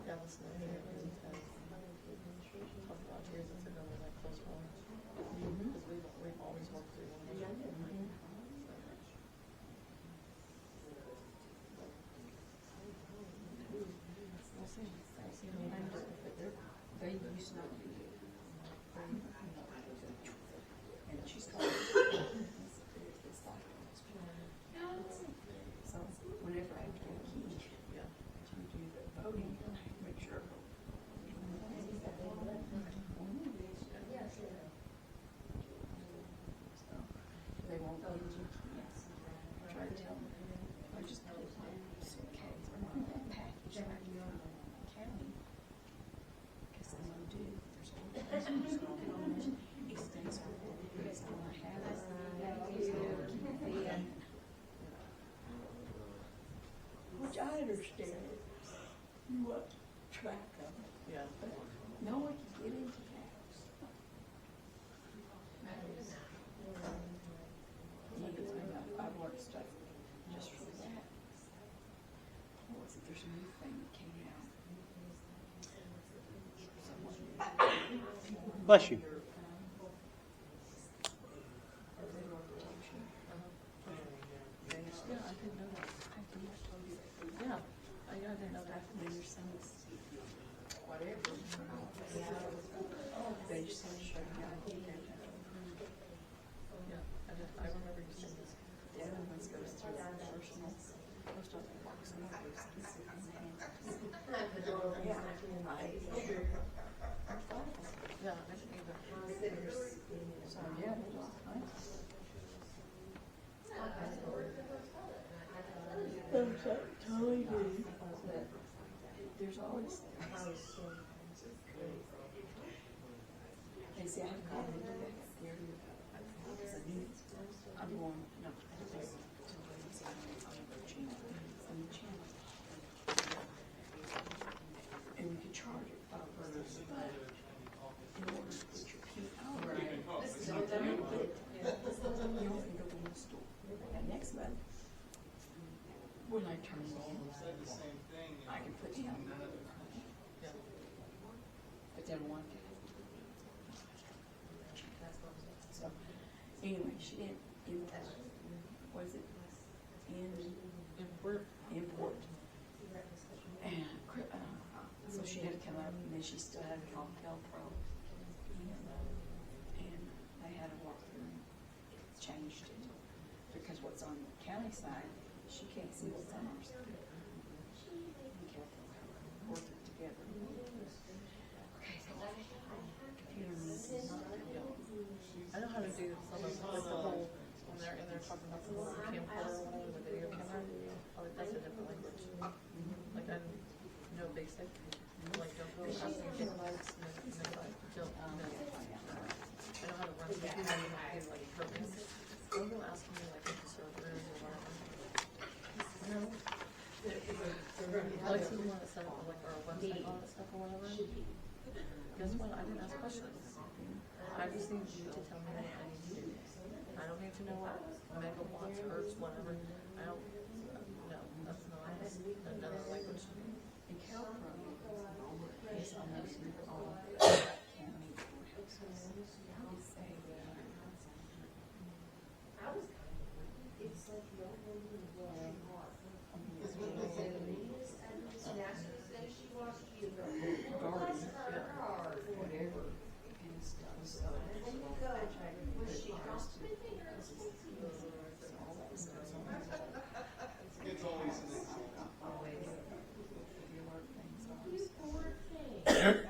Yeah, that's another thing we need to talk about here, is it's another like close one. Because we've always worked through one. We'll see. They used not to be. And she's called. So whenever I get a key, to do the voting, make sure. So they won't go to keys. Try to tell them. I just put it in a suitcase or in that package back in the county. Because they will do. There's a whole thing going on. It stays with it. It's going to have it. Which I understand. You want track of it. Yeah. But no one can get into that. I've learned stuff just from that. Oh, there's a new thing that came out. Bless you. They just said, sure, yeah, I think that, I remember you saying this. the other ones goes through their personal post office box and all those things. Yeah. Yeah, I didn't either. So, yeah, there's all kinds. Totally do. There's always they say I have to call them to that area because I knew I'm going, no, I don't know. So I'm going to channel, on the channel. And we could charge it $5 in order to put your pin out. This is all done. You don't think go in the store. And next month, when I turn it on, I can put in. But they don't want to. So, anyway, she didn't import. Was it import? Import. And so she had to come up, and then she still had to call Pro. And they had to walk through and changed it. Because what's on the county side, she can't see what's on our side. Be careful how we work it together. Okay, so computer needs to not come down. I know how to do some of like the whole when they're talking about the little camcorder or whatever, the video camera. Oh, that's a different language. Like I know basic. Like don't go asking for lights. No, don't. No. I know how to run the computer. I know how to do like programs. Don't go asking me like what the server is or whatever. No. Like someone want to set up like our website on and stuff or whatever. Guess what? I didn't ask questions. I just need you to tell me what I need to do. I don't need to know what megawatts, hertz, whatever. I don't. No, that's not another language to me. And CalPro is almost all county courthouses.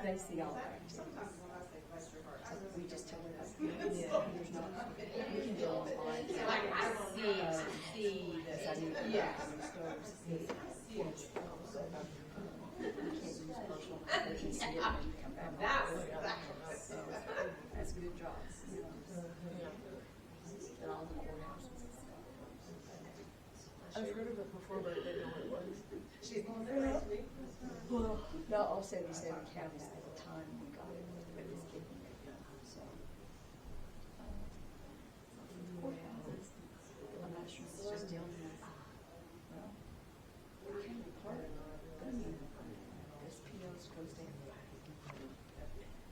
They see all that. We just tell them, there's not, we can go online. See, this, I need to go to stores. We can't use personal, they can see it and come back. So, that's a good job. And all the courthouses. I've heard of it before, but I didn't know what it was. Well, not all 77 counties at the time we got it, but it's getting it done, so. Courthouses, I'm not sure if it's just dealing with, well, it can be part of it, but I mean, this POs goes down. I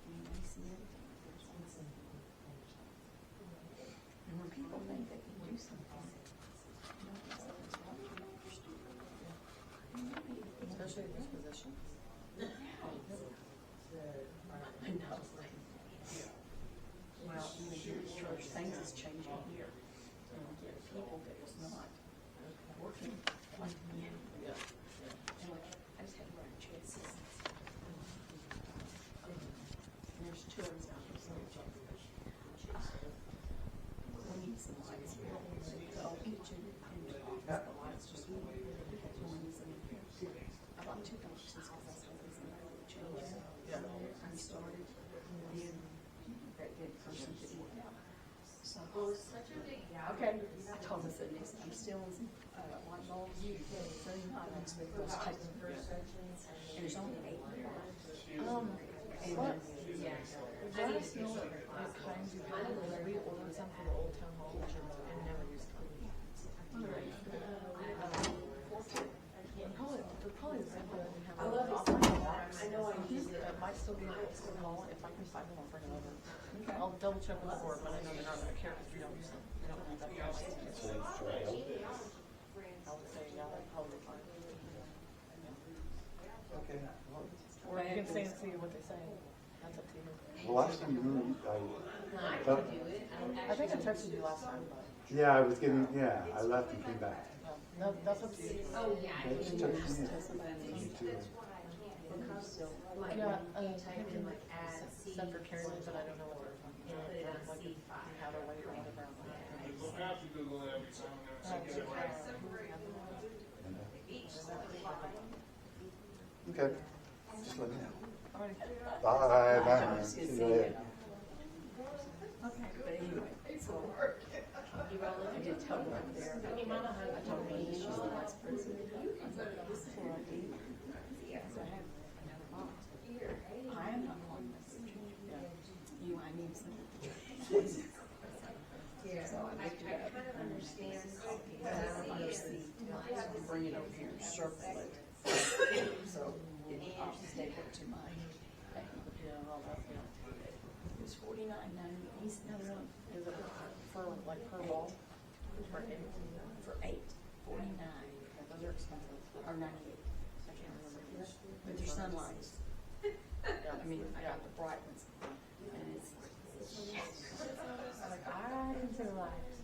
mean, I see everything. And when people think they can do something, you know, something's wrong with them, they're stupid. Especially in this position. I know. Well, even here at church, things is changing here. And we get people that is not working like me. And like, I just had to write a check. And there's two of us out there. We need some lights here. The old kitchen and the office, the lights just went. I bought 2 boxes because I said there's somebody that changed. I started, and that good person didn't work out. So, okay, I told him, I said, next I'm still in some light bulbs. So I don't expect those types of things. And there's only 8 here. And What? Let us know what kinds you have, because we ordered some for the Old Town Hall and never used them. Probably the same one we have. I love I'll these. find a box. I know I use it. It might still be in the hall. If I can find them, I'll bring them over. Okay. I'll double check with the board, but I know they're not gonna care because we don't use them. We don't have that license. I would say, yeah, that's probably fine. Okay. Or you can stay and see what they say. That's up to you. The last time you remember, I think I texted you last time, but. yeah, I was getting, yeah, I left and came back. No, that's up to you. Oh, yeah. Yeah, just text me. Me too. Yeah, I can like add stuff for Karen, but I don't know what they're, like, how to wait or whatever. Okay, just let me know. Bye, bye. See you later. Okay, but anyway, so I did tell her up there. I told her she's the vice president. I was like, this is what I do. Yes, I have another box. I am not calling this. You, I need something. So I looked it up. I understand. Bring it over here, circle it. So I'll staple it to my. It's $49.90. He's another one. Is it for like per ball? For $8? For $8.49. Those are expensive. Or 98. I can't remember. But they're sunlights. I mean, I got the bright ones. And it's, Like, I didn't say lies.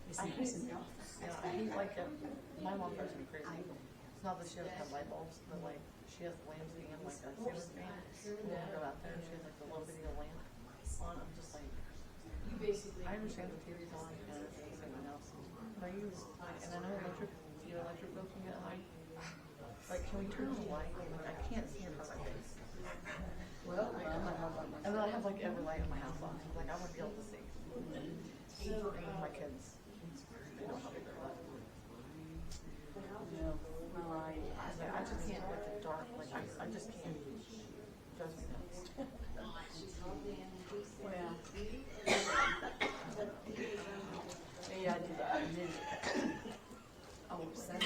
it's I nice hate, in the office. I hate like, my mom drives me crazy. It's not that she doesn't have light bulbs, but like, she has lamps and like a ceiling fan. And then I go out there and she has like the little bitty lamp on. I'm just like, I understand the TV's on and it's the same else. But I use, and I know electric bills can get high. Like, can we turn on the light? Like, I can't see in front of my face. Well, And then I have like every light in my house on. Like, I want to be able to see. And my kids, they don't have a good light. I just can't with the dark. Like, I just can't. Drives me nuts. well, yeah, I did that. And then, all of a sudden,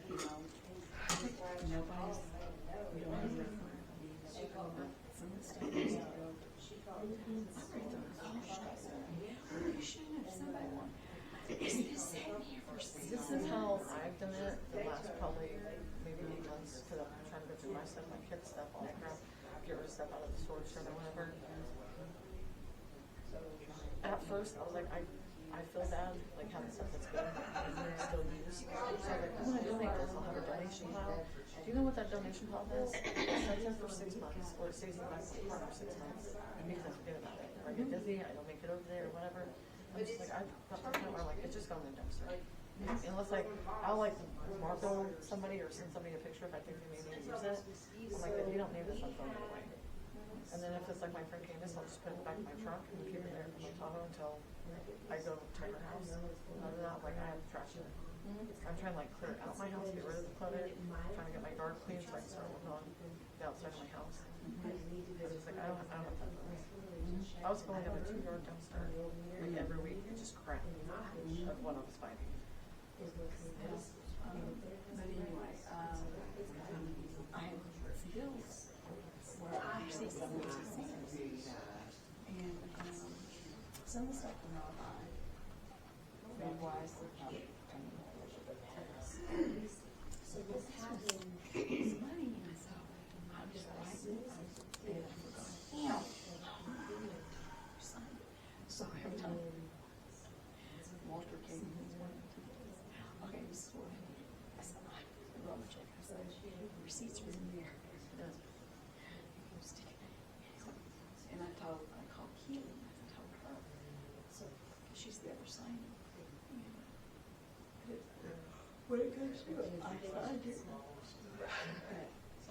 because nobody's, we don't have enough money. Some of the stuff needs to go. You shouldn't have said that one. Is this sitting here for sale? This is how I've done it the last probably maybe 8 months, because I'm trying to go through my stuff, my kids' stuff, all that crap, get rid of stuff out of the storage shed or whatever. At first, I was like, I feel bad, like having stuff that's good and still used. So I was like, I'm gonna donate this, I'll have a donation pile. Do you know what that donation pile is? It sets in for 6 months, or it stays in my car for 6 months, because I forget about it. If I get busy, I don't make it over there or whatever. I'm just like, I've got my point where I'm like, it's just going in the dumpster. Unless like, I'll like marble somebody or send somebody a picture if I think they may need to use it. I'm like, if you don't need this, I'm throwing it away. And then if it's like my friend Candace, I'll just put it back in my trunk and keep it there in my Tahoe until I go to her house. Other than that, like, I have trash in it. I'm trying to like clear out my house, get rid of the clutter, trying to get my yard clean so I can start working on the outside of my house. Because it's like, I don't have time for this. I was filling up a 2-yard dumpster like every week, and just crap of what I was finding. But anyway, I have some bills where I see some of these things. And some of the stuff I'm not buying. Otherwise, so this has money in it, so I'm just writing it. Damn. So every time Walter came in, okay, this is what I need. I said, I wrote a check. I said, the receipts are in there. And I called Keely, and I told her. So she's the other side. When it comes to it, I find it.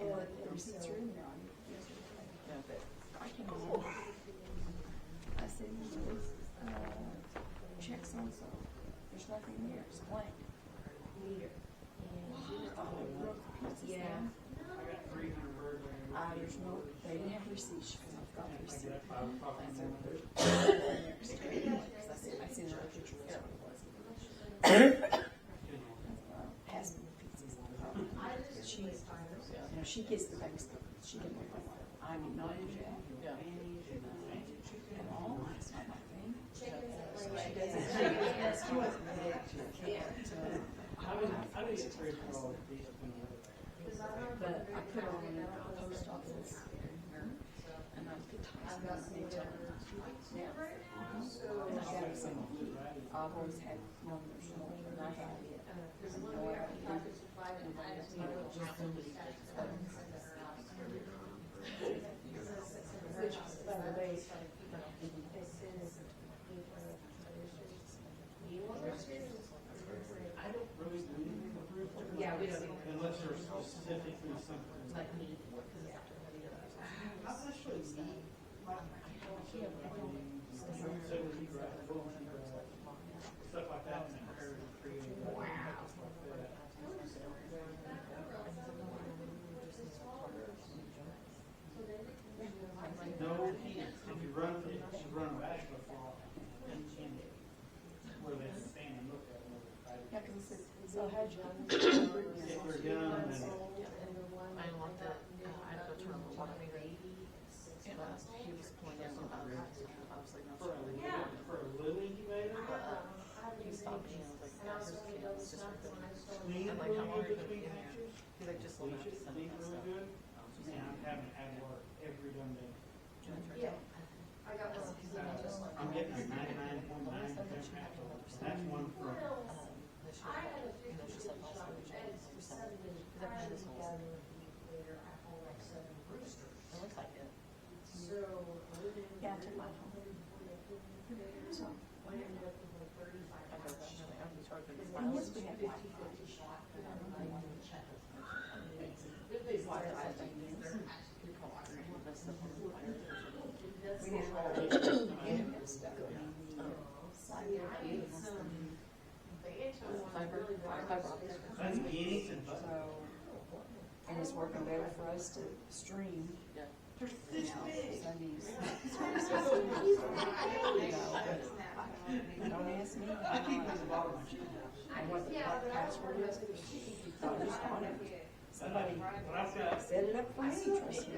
And the receipts are in there. I came along. I said, checks on so. There's nothing there. It's blank. Yeah. There's no, they didn't have receipts. I've got the receipt. I seen her picture. That's what it was. Has me pizzas. She gets the bank stuff. She gets my phone. I mean, not in jail. Yeah. And all that's not my thing. She doesn't. She wasn't there. But I put her on the post office, and I I've always had numbers more than I have it. Yeah, we don't even. Unless there's specifically something. Like me. How much should we need? Stuff like that. Wow. No, if you run a bachelor fall, where they stand and look at it. Yeah, because it says, so how'd you? If we're done, and I looked at, I had to turn the water meter. And he was pointing out, obviously not sure. for a little incubator. He stopped me and was like, "Here's the can, it's just for cooking." I'm like, "How long are you gonna be in here?" He's like, "Just a little bit." Sleep real good. Man, I'm having to have work every damn day. Yeah. I'm getting a 99.9%. That's one from. Yeah, I took mine home. So. And yes, we have Wi-Fi. And it's working better for us to stream. Sundays. Don't ask me. I and what the password is. So I just on it. Somebody set it up for me, trust me.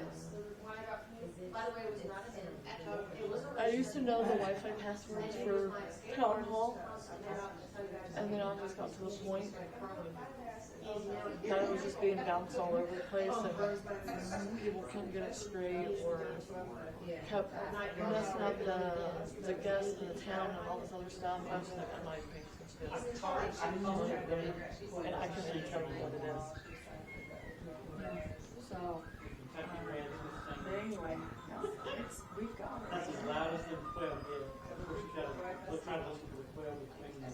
I used to know the Wi-Fi passwords for Town Hall, and then I just got to the point that it was just being bounced all over the place, and people couldn't get it straight, or kept messing up the guests in the town and all this other stuff. I was like, I'm not even paying attention. And I couldn't even tell you what it is. So, but anyway, no, we've got it. That's as loud as the quail get. Of course, you gotta try to listen to the quail between them.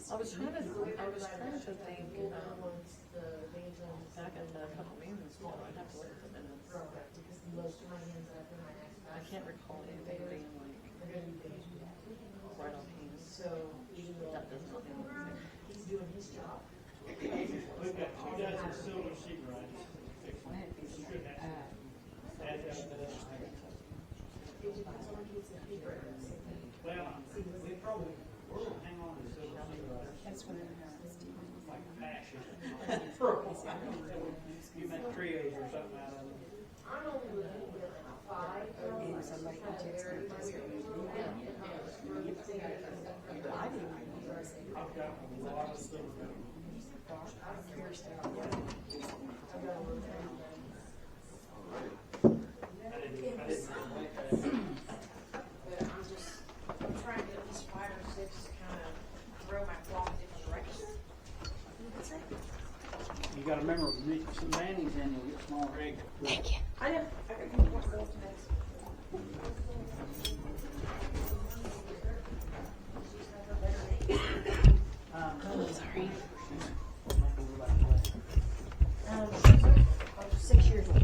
I was trying to think, back in a couple meetings ago, I'd have to look at the minutes. I can't recall anything being like right on hand. That does not mean anything. He's doing his job. We've got 2 dozen silver sea rides. Well, we probably will hang on to silver sea rides. That's when Stephen was Like passion. You make trios or something out of them. and somebody can text me this I didn't realize it. I've got a lot of silver. I'm trying to get these 5 or 6 to kind of throw my flock in different directions. You gotta remember, when you put some mayonnaise in, you'll get smaller eggs. Thank you. I know. I could come up with next. Sorry. 6 years old.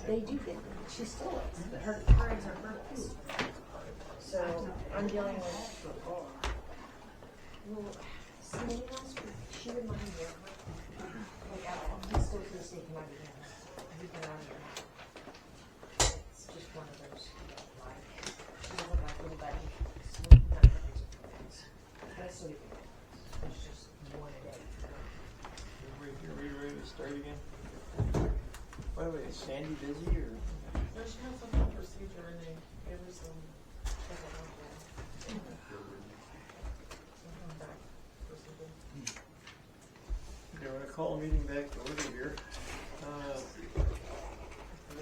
They do get them. She still is. But her eggs are fertilized. So I'm dealing with. Well, see, last week she reminded me of her. Like, I'm still to the state of my hands. We've been around here. It's just one of those. Like, she doesn't like anybody smoking out her eggs. That's so different. It's just one a day. You're ready to start again? By the way, is Sandy busy or? No, she has some procedure call the meeting back to order here.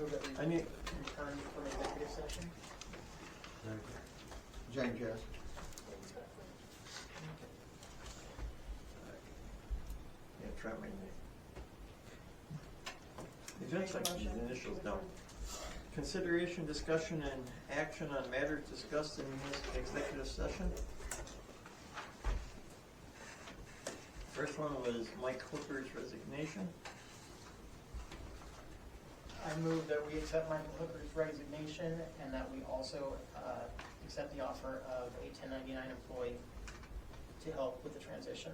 Move that we I need, return from executive session. James, yes. yeah, try my name. Events like these initials, no. Consideration, discussion, and action on matters discussed in this executive session. First one was Mike Hooker's resignation. I move that we accept Michael Hooker's resignation and that we also accept the offer of a 1099 employee to help with the transition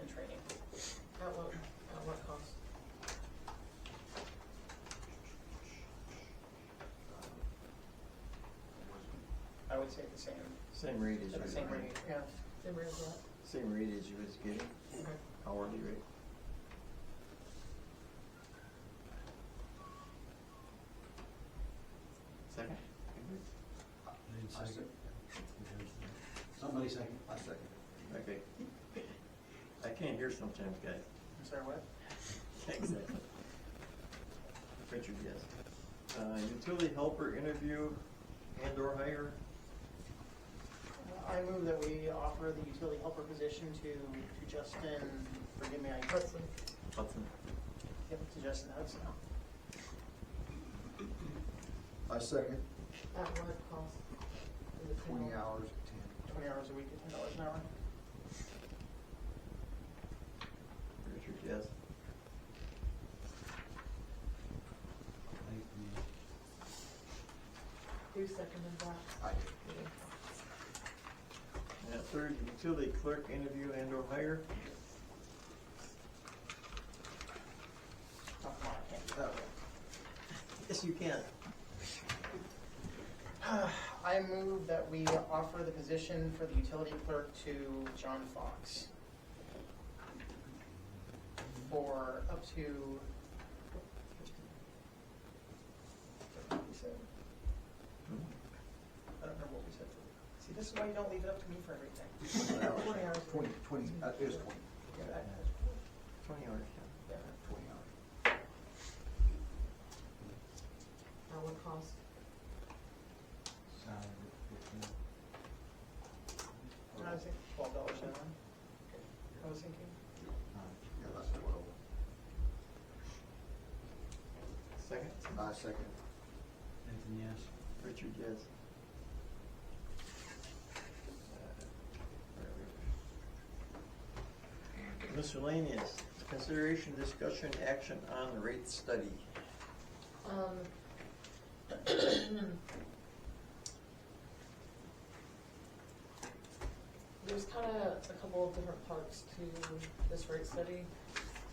and training. At what cost? I would say the same. Same rate as The you. same rate, yeah. Same rate as what? Same rate as you was getting, Okay. hourly rate. Second? Somebody second. I second. Okay. I can't hear sometimes, guys. I'm sorry, what? Exactly. Richard, yes. Utility helper interview and or hire. I move that we offer the utility helper position to Justin, forgive me, Hudson. Yep, to Justin Hudson. I second. At what cost? Is it 20 $10? hours, 20 hours a week at $10 an hour. Richard, yes. Who seconded that? I did. And third, utility clerk interview and or hire. Oh, come on, I can't do that. Yes, you can. I move that we offer the position for the utility clerk to John Fox for up to, I don't remember what we said. See, this is why you don't leave it up to me for everything. 20 hours. 20, it is 20. Yeah, that- 20 hours, yeah. 20 hours. At what cost? I was thinking $12 an hour. I was thinking. Yeah, that's 12. Second? I second. Nathan, yes. Richard, yes. Miscellaneous, consideration, discussion, action on the rate study. There's kind of a couple of different parts to this rate study.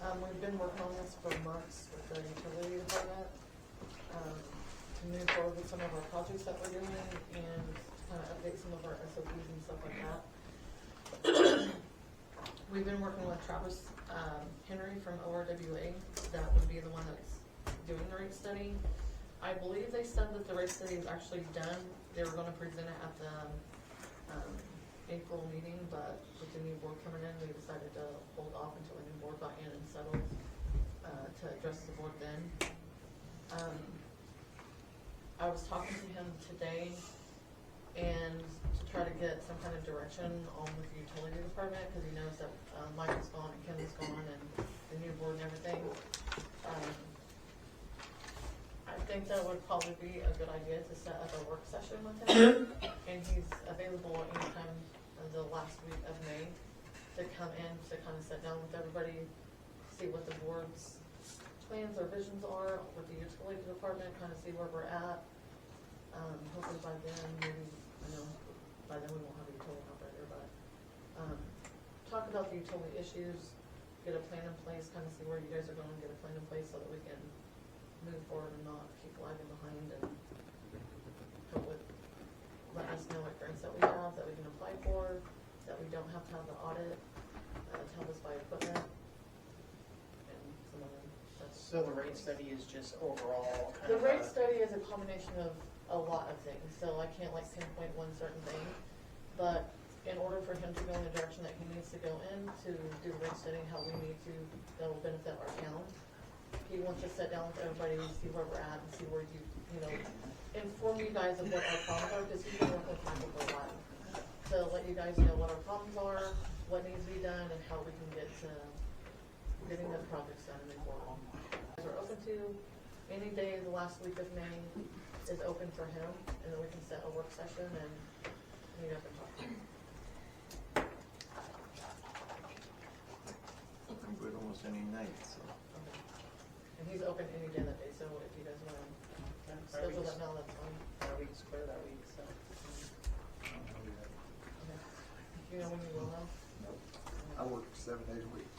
We've been working on this for months with the utility department to move forward with some of our projects that we're doing and kind of update some of our SOPs and stuff like that. We've been working with Travis Henry from ORWA. That would be the one that's doing the rate study. I believe they said that the rate study is actually done. They were going to present it at the April meeting, but with the new board coming in, we decided to hold off until the new board got in and settled to address the board then. I was talking to him today and to try to get some kind of direction on with the utility department, because he knows that Mike is gone and Kim is gone and the new board and everything. I think that would probably be a good idea to set up a work session with him, and he's available anytime the last week of May to come in to kind of sit down with everybody, see what the board's plans or visions are with the utility department, kind of see where we're at. Hopefully by then, maybe, I know by then we won't have a utility operator, but talk about the utility issues, get a plan in place, kind of see where you guys are going, get a plan in place so that we can move forward and not keep lagging behind, and help with, let us know what grants that we have that we can apply for, that we don't have to have the audit to help us buy equipment, and some other. So the rate study is just overall kind The of rate study is a combination of a lot of things, so I can't like pinpoint one certain thing, but in order for him to go in the direction that he needs to go in to do rate setting, how we need to, that will benefit our town. He wants to sit down with everybody, see where we're at, and see where you know, inform you guys of what our problems are, because he's been working with Michael for a while. To let you guys know what our problems are, what needs to be done, and how we can get to getting the projects done and forward. We're open to any day the last week of May is open for him, and then we can set a work session and meet up and talk. I'm good almost any night, so. Okay. And he's open any day that day, so if you guys want to schedule that now, that's fine. Our week's clear that week, so. Okay. Do you know when you will know? I work 7 days a week.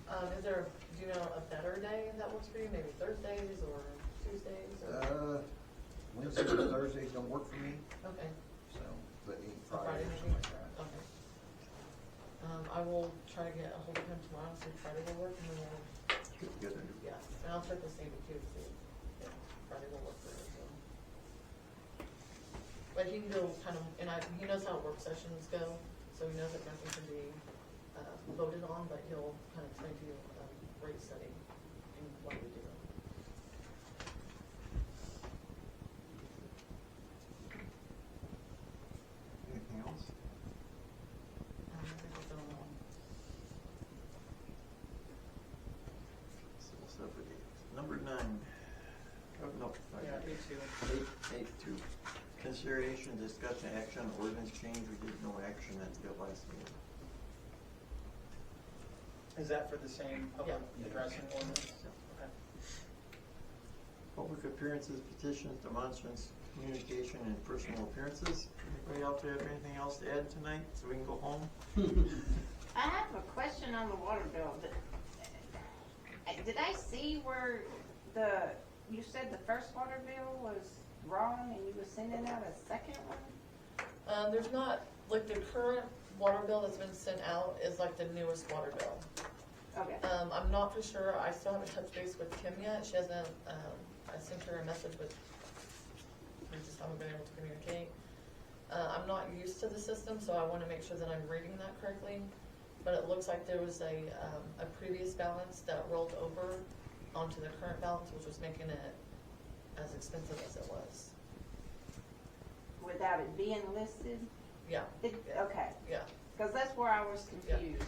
Do you know a better day that works for you? Maybe Thursdays or Tuesdays? Or? Wednesdays or Thursdays don't work for me, Okay. so, but any Friday Friday or maybe? something like that. Okay. I will try to get a hold of him tomorrow, see if Friday will work, and then we'll, Good. yeah, and I'll check the same too, to see if Friday will work for him, so. But he can go kind of, and he knows how work sessions go, so he knows that nothing can be voted on, but he'll kind of explain to you rate setting and what we do. Anything else? I think we've done all. So we'll start with number 9. Oh, no. Yeah, 8-2. 8-2. Consideration, discussion, action, ordinance change. We did no action at the last meeting. Is that for the same public addressing ordinance? Okay. Public appearances, petitions, demonstrants, communication, and personal appearances. Anybody out there have anything else to add tonight, so we can go home? I have a question on the water bill. Did I see where you said the first water bill was wrong and you were sending out a second one? There's not, like the current water bill that's been sent out is like the newest water bill. Okay. I'm not for sure, I still haven't touched base with Kim yet, she hasn't, I sent her a message with, we just haven't been able to communicate. I'm not used to the system, so I wanna make sure that I'm reading that correctly, but it looks like there was a previous balance that rolled over onto the current balance, which was making it as expensive as it was. Without it being listed? Yeah. Okay. Yeah. Because that's where I was confused.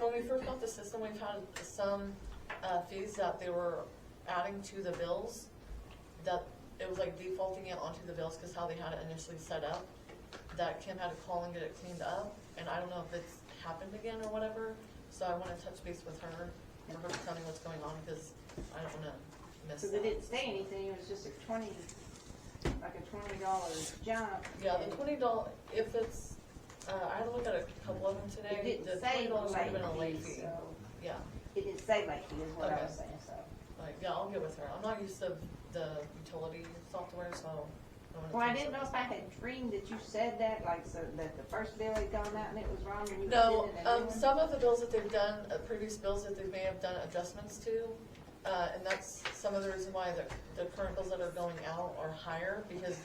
When we first got the system, we've had some fees that they were adding to the bills, that it was like defaulting it onto the bills because how they had it initially set up, that Kim had to call and get it cleaned up, and I don't know if it's happened again or whatever, so I want to touch base with her for her to tell me what's going on, because I don't want to miss Because that. it didn't say anything, it was just like a $20 jump. Yeah, the $20, if it's, I had to look at a couple of them today. It didn't The say $20 would have been a late late fee, fee. so. Yeah. It didn't say late fee is what I Okay. was saying, so. Like, yeah, I'll get with her. I'm not used to the utility software, so. Well, I didn't know if I had dreamed that you said that, like, so that the first bill had gone out and it was wrong and you No, were sending a new one? some of the bills that they've done, previous bills that they may have done adjustments to, and that's some of the reason why the current bills that are going out are higher, because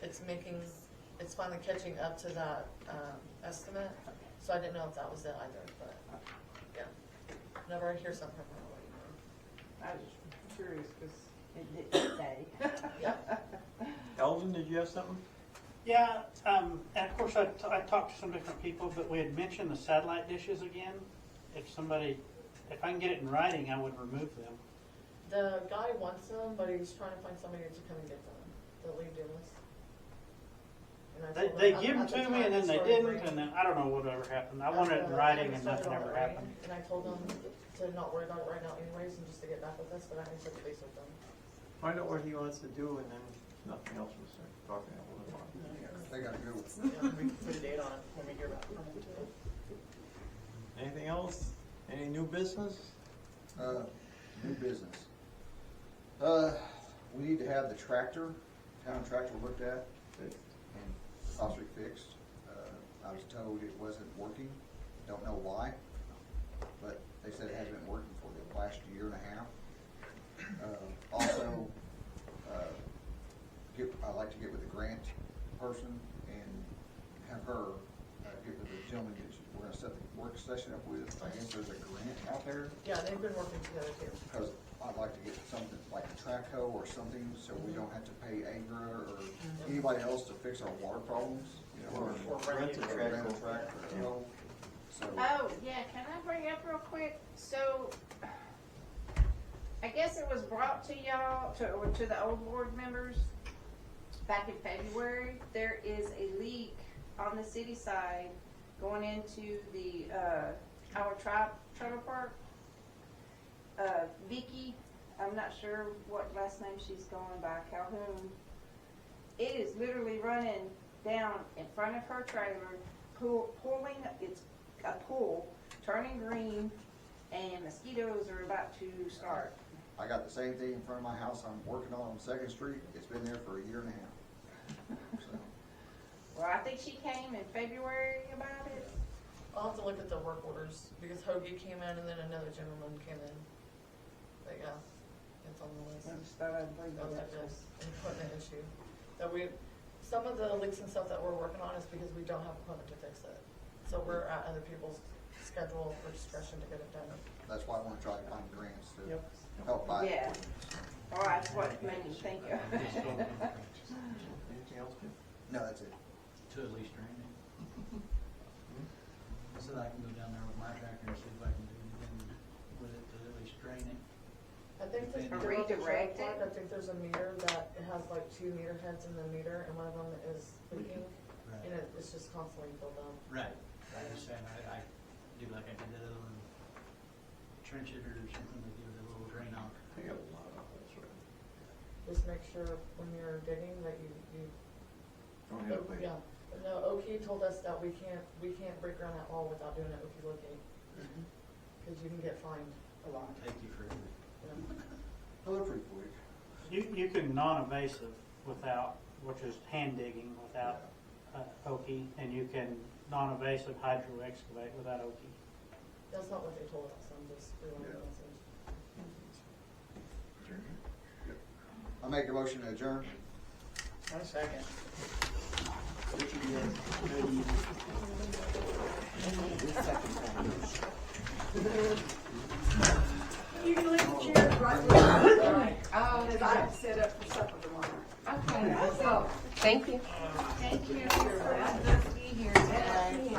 it's finally catching up to that, estimate. So I didn't know if that was it either, but, yeah. Whenever I hear something from her, I was just curious because it didn't say. yeah. Elvin, did you have something? Yeah, and of course I talked to some different people, but we had mentioned the satellite dishes again. If I can get it in writing, I would remove them. The guy wants them, but he's trying to find somebody to come and get them, the lead Dumas. They give them to me and then they didn't, and then I don't know whatever happened. I wanted it in writing and nothing ever happened. And I told them to not worry about it right now anyways, and just to get back with us, but I can touch base with them. Find out what he wants to do, and then if nothing else, we'll start talking a little more. They gotta go. Yeah, we can put a date on it when we hear back from him too. Anything else? Any new business? New business. We need to have the town tractor looked at and possibly fixed. I was told it wasn't working, don't know why, but they said it hasn't been working for the last year and a half. Also, I'd like to get with the grant person and have her get with the gentleman that we're gonna set the work session up with. I guess there's a grant out there, Yeah, they've been working together too. because I'd like to get something like a track hoe or something, so we don't have to pay Agra or anybody else to fix our water problems, you know, or rent a track, you know, so. Oh, yeah, can I bring up real quick? So, I guess it was brought to y'all, or to the old board members, back in February. There is a leak on the city side going into the, our trailer park. Vicky, I'm not sure what last name she's going by, Calhoun. It is literally running down in front of her trailer, pulling, it's a pool, turning green, and mosquitoes are about to start. I got the same thing in front of my house I'm working on 2nd Street. It's been there for a year and a half. So. Well, I think she came in February about it. I'll have to look at the work orders, because Hoagie came in and then another gentleman came in. But yeah, it's on the list. I just thought I'd bring that up. That's an equipment issue. That some of the leaks and stuff that we're working on is because we don't have equipment to fix it. So we're at other people's schedule or discretion to get it done. That's why I wanna try to find grants to help buy. Yeah. All right, that's what made me think of. Anything else? No, that's it. To at least drain it. I said I can go down there with my tractor and see if I can do anything with it to at least drain it. I think this Redirect it? I think there's a meter that it has like 2 meter heads in the meter, and one of them is leaking, Right. and it's just constantly filled up. Right. I just saying, I do like I did that other one, trench it or something to give it a little drain off. They got a lot of holes, right? Just make sure when you're digging that you Don't have a yeah. But no, Oki told us that we can't break ground at all without doing it Oki looking, because you can get fined a lot. Thank you for it. Oh, they're pretty quick. You can non-invasive without, which is hand digging without Oki, and you can non-invasive hydro excavate without Oki. That's not what they told us. I'm just relaying the message. I make a motion to adjourn. One second. You can leave the chair right there. Oh, because I have to set up for supper tomorrow. Okay, so, Thank you. thank you for letting us be here today.